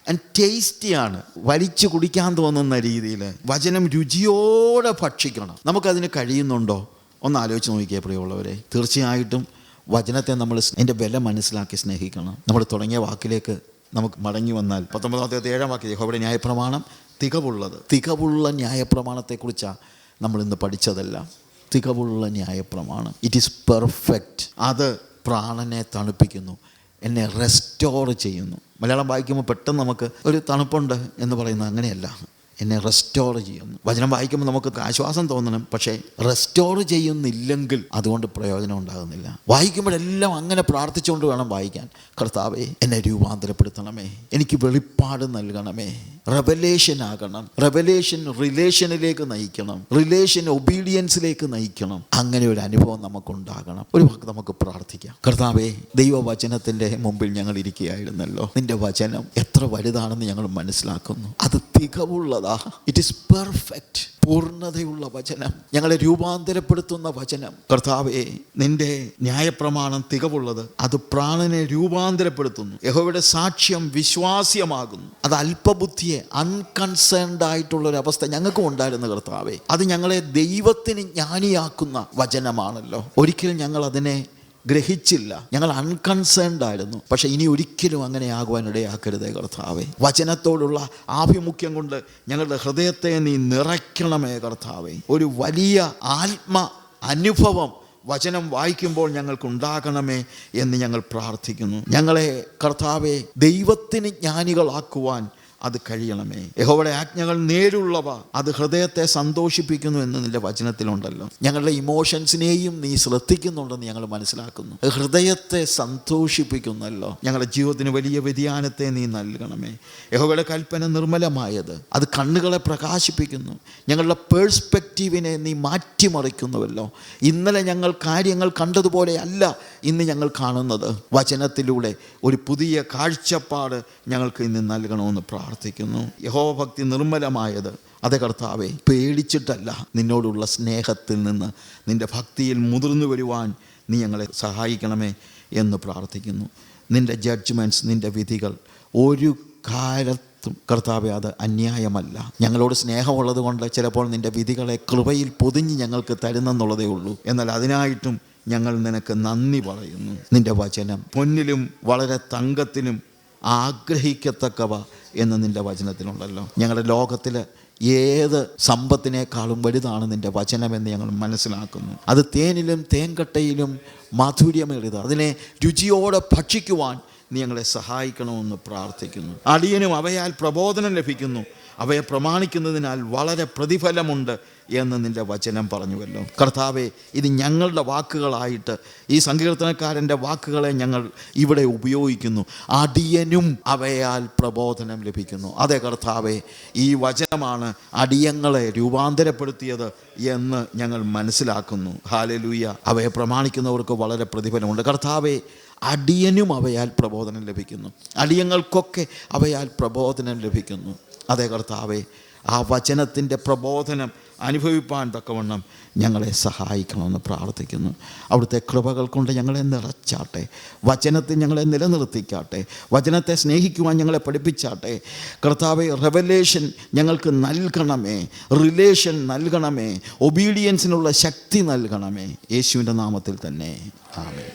ആൻഡ് ടേസ്റ്റിയാണ്. വലിച്ചു കുടിക്കാൻ തോന്നുന്ന രീതിയിൽ വചനം രുചിയോടെ ഭക്ഷിക്കണം. നമുക്കതിന് കഴിയുന്നുണ്ടോ? ഒന്ന് ആലോചിച്ച് നോക്കിയേ പ്രിയമുള്ളവരെ. തീർച്ചയായിട്ടും വചനത്തെ നമ്മൾ അതിൻ്റെ വില മനസ്സിലാക്കി സ്നേഹിക്കണം. നമ്മൾ തുടങ്ങിയ വാക്കിലേക്ക് നമുക്ക് മടങ്ങി വന്നാൽ 19 വാക്യം, യഹോവയുടെ ന്യായപ്രമാണം തികവുള്ള ന്യായപ്രമാണത്തെക്കുറിച്ചാണ് നമ്മൾ ഇന്ന് പഠിച്ചതെല്ലാം. തികവുള്ള ന്യായപ്രമാണം, ഇറ്റ് ഈസ് പെർഫെക്റ്റ്. അത് പ്രാണനെ തണുപ്പിക്കുന്നു, എന്നെ റെസ്റ്റോർ ചെയ്യുന്നു. മലയാളം വായിക്കുമ്പോൾ പെട്ടെന്ന് നമുക്ക് ഒരു തണുപ്പുണ്ട് എന്ന് പറയുന്നത് അങ്ങനെയല്ല, എന്നെ റെസ്റ്റോർ ചെയ്യുന്നു. വചനം വായിക്കുമ്പോൾ നമുക്ക് ആശ്വാസം തോന്നണം, പക്ഷേ റെസ്റ്റോർ ചെയ്യുന്നില്ലെങ്കിൽ അതുകൊണ്ട് പ്രയോജനം ഉണ്ടാകുന്നില്ല. വായിക്കുമ്പോഴെല്ലാം അങ്ങനെ പ്രാർത്ഥിച്ചുകൊണ്ട് വേണം വായിക്കാൻ. കർത്താവേ, എന്നെ രൂപാന്തരപ്പെടുത്തണമേ, എനിക്ക് വെളിപ്പാട് നൽകണമേ, റെവലേഷൻ ആകണം, റെവലേഷൻ റിലേഷനിലേക്ക് നയിക്കണം, റിലേഷൻ ഒബീഡിയൻസിലേക്ക് നയിക്കണം. അങ്ങനെ ഒരു അനുഭവം നമുക്കുണ്ടാകണം. ഒരു വാക്ക് നമുക്ക് പ്രാർത്ഥിക്കാം. കർത്താവേ, ദൈവവചനത്തിൻ്റെ മുമ്പിൽ ഞങ്ങൾ ഇരിക്കുകയായിരുന്നല്ലോ. നിന്റെ വചനം എത്ര വലുതാണെന്ന് ഞങ്ങൾ മനസ്സിലാക്കുന്നു. അത് തികവുള്ളതാണ്. It is perfect. പൂർണ്ണതയുള്ള വചനം, ഞങ്ങളെ രൂപാന്തരപ്പെടുത്തുന്ന വചനം. കർത്താവേ, നിന്റെ ന്യായപ്രമാണം തികവുള്ളത്, അത് പ്രാണനെ രൂപാന്തരപ്പെടുത്തുന്നു. യഹോവയുടെ സാക്ഷ്യം വിശ്വാസ്യമാകുന്നു. അത് അല്പബുദ്ധിയെ അൺകൺസേൺഡ് ആയിട്ടുള്ളൊരവസ്ഥ ഞങ്ങൾക്കും ഉണ്ടായിരുന്നു കർത്താവേ. അത് ഞങ്ങളെ ദൈവത്തിന് ജ്ഞാനിയാക്കുന്ന വചനമാണല്ലോ. ഒരിക്കലും ഞങ്ങൾ അതിനെ ഗ്രഹിച്ചില്ല, ഞങ്ങൾ അൺകൺസേൺഡ് ആയിരുന്നു. പക്ഷെ ഇനി ഒരിക്കലും അങ്ങനെ ആകുവാൻ ഇടയാക്കരുതേ കർത്താവേ. വചനത്തോടുള്ള ആഭിമുഖ്യം കൊണ്ട് ഞങ്ങളുടെ ഹൃദയത്തെ നീ നിറയ്ക്കണമേ കർത്താവേ. ഒരു വലിയ അനുഭവം വചനം വായിക്കുമ്പോൾ ഞങ്ങൾക്കുണ്ടാകണമേ എന്ന് ഞങ്ങൾ പ്രാർത്ഥിക്കുന്നു. ഞങ്ങളെ കർത്താവേ ദൈവത്തിന് ജ്ഞാനികളാക്കുവാൻ അത് കഴിയണമേ. യഹോവയുടെ ആജ്ഞകൾ നേരുള്ളവ, അത് ഹൃദയത്തെ സന്തോഷിപ്പിക്കുന്നു എന്ന് നിന്റെ വചനത്തിലുണ്ടല്ലോ. ഞങ്ങളുടെ ഇമോഷൻസിനെയും നീ ശ്രദ്ധിക്കുന്നുണ്ടെന്ന് ഞങ്ങൾ മനസ്സിലാക്കുന്നു. ഹൃദയത്തെ സന്തോഷിപ്പിക്കുന്നല്ലോ. ഞങ്ങളുടെ ജീവിതത്തിന് വലിയ വ്യതിയാനത്തെ നീ നൽകണമേ. യഹോവയുടെ കൽപ്പന നിർമ്മലമായത്, അത് കണ്ണുകളെ പ്രകാശിപ്പിക്കുന്നു. ഞങ്ങളുടെ പേഴ്സ്പെക്റ്റീവിനെ നീ മാറ്റിമറിക്കുന്നുവല്ലോ. ഇന്നലെ ഞങ്ങൾ കാര്യങ്ങൾ കണ്ടതുപോലെ അല്ല ഇന്ന് ഞങ്ങൾ കാണുന്നത്. വചനത്തിലൂടെ ഒരു പുതിയ കാഴ്ചപ്പാട് ഞങ്ങൾക്ക് ഇന്ന് നൽകണമെന്ന് പ്രാർത്ഥിക്കുന്നു. യഹോവ ഭക്തി നിർമ്മലമായത്, അതേ കർത്താവേ, പേടിച്ചിട്ടല്ല, നിന്നോടുള്ള സ്നേഹത്തിൽ നിന്ന് നിൻ്റെ ഭക്തിയിൽ മുതിർന്നു വരുവാൻ നീ ഞങ്ങളെ സഹായിക്കണമേ എന്ന് പ്രാർത്ഥിക്കുന്നു. നിൻ്റെ ജഡ്ജ്മെൻറ്റ്സ്, നിൻ്റെ വിധികൾ ഒരു കാലത്തും കർത്താവേ അത് അന്യായമല്ല. ഞങ്ങളോട് സ്നേഹമുള്ളത് കൊണ്ട് ചിലപ്പോൾ നിൻ്റെ വിധികളെ കൃപയിൽ പൊതിഞ്ഞ് ഞങ്ങൾക്ക് തരുന്നെന്നുള്ളതേ ഉള്ളൂ. എന്നാൽ അതിനായിട്ടും ഞങ്ങൾ നിനക്ക് നന്ദി പറയുന്നു. നിൻ്റെ വചനം പൊന്നിലും വളരെ തങ്കത്തിലും ആഗ്രഹിക്കത്തക്കവ എന്ന് നിൻ്റെ വചനത്തിലുണ്ടല്ലോ. ഞങ്ങളുടെ ലോകത്തിൽ ഏത് സമ്പത്തിനേക്കാളും വലുതാണ് നിൻ്റെ വചനമെന്ന് ഞങ്ങൾ മനസ്സിലാക്കുന്നു. അത് തേനിലും തേൻകട്ടയിലും മാധുര്യമേറിയത്. അതിനെ രുചിയോടെ ഭക്ഷിക്കുവാൻ നീ ഞങ്ങളെ സഹായിക്കണമെന്ന് പ്രാർത്ഥിക്കുന്നു. അടിയനും അവയാൽ പ്രബോധനം ലഭിക്കുന്നു, അവയെ പ്രമാണിക്കുന്നതിനാൽ വളരെ പ്രതിഫലമുണ്ട് എന്ന് നിൻ്റെ വചനം പറഞ്ഞുവല്ലോ. കർത്താവേ, ഇത് ഞങ്ങളുടെ വാക്കുകളായിട്ട് ഈ സങ്കീർത്തനക്കാരൻ്റെ വാക്കുകളെ ഞങ്ങൾ ഇവിടെ ഉപയോഗിക്കുന്നു. അടിയനും അവയാൽ പ്രബോധനം ലഭിക്കുന്നു. അതെ കർത്താവേ, ഈ വചനമാണ് അടിയങ്ങളെ രൂപാന്തരപ്പെടുത്തിയത് എന്ന് ഞങ്ങൾ മനസ്സിലാക്കുന്നു. ഹല്ലേലൂയ. അവയെ പ്രമാണിക്കുന്നവർക്ക് വളരെ പ്രതിഫലമുണ്ട്. കർത്താവേ, അടിയനും അവയാൽ പ്രബോധനം ലഭിക്കുന്നു. അടിയങ്ങൾക്കൊക്കെ അവയാൽ പ്രബോധനം ലഭിക്കുന്നു. അതേ കർത്താവേ, ആ വചനത്തിൻ്റെ പ്രബോധനം അനുഭവിപ്പാൻ തക്കവണ്ണം ഞങ്ങളെ സഹായിക്കണമെന്ന് പ്രാർത്ഥിക്കുന്നു. അവിടുത്തെ കൃപകൾ കൊണ്ട് ഞങ്ങളെ നിറച്ചാട്ടെ. വചനത്തിൽ ഞങ്ങളെ നിലനിർത്തിക്കാട്ടെ. വചനത്തെ സ്നേഹിക്കുവാൻ ഞങ്ങളെ പഠിപ്പിച്ചാട്ടെ. കർത്താവെ, റെവലേഷൻ ഞങ്ങൾക്ക് നൽകണമേ, റിലേഷൻ നൽകണമേ, ഒബീഡിയൻസിനുള്ള ശക്തി നൽകണമേ. യേശുവിൻ്റെ നാമത്തിൽ തന്നെ ആമേൻ.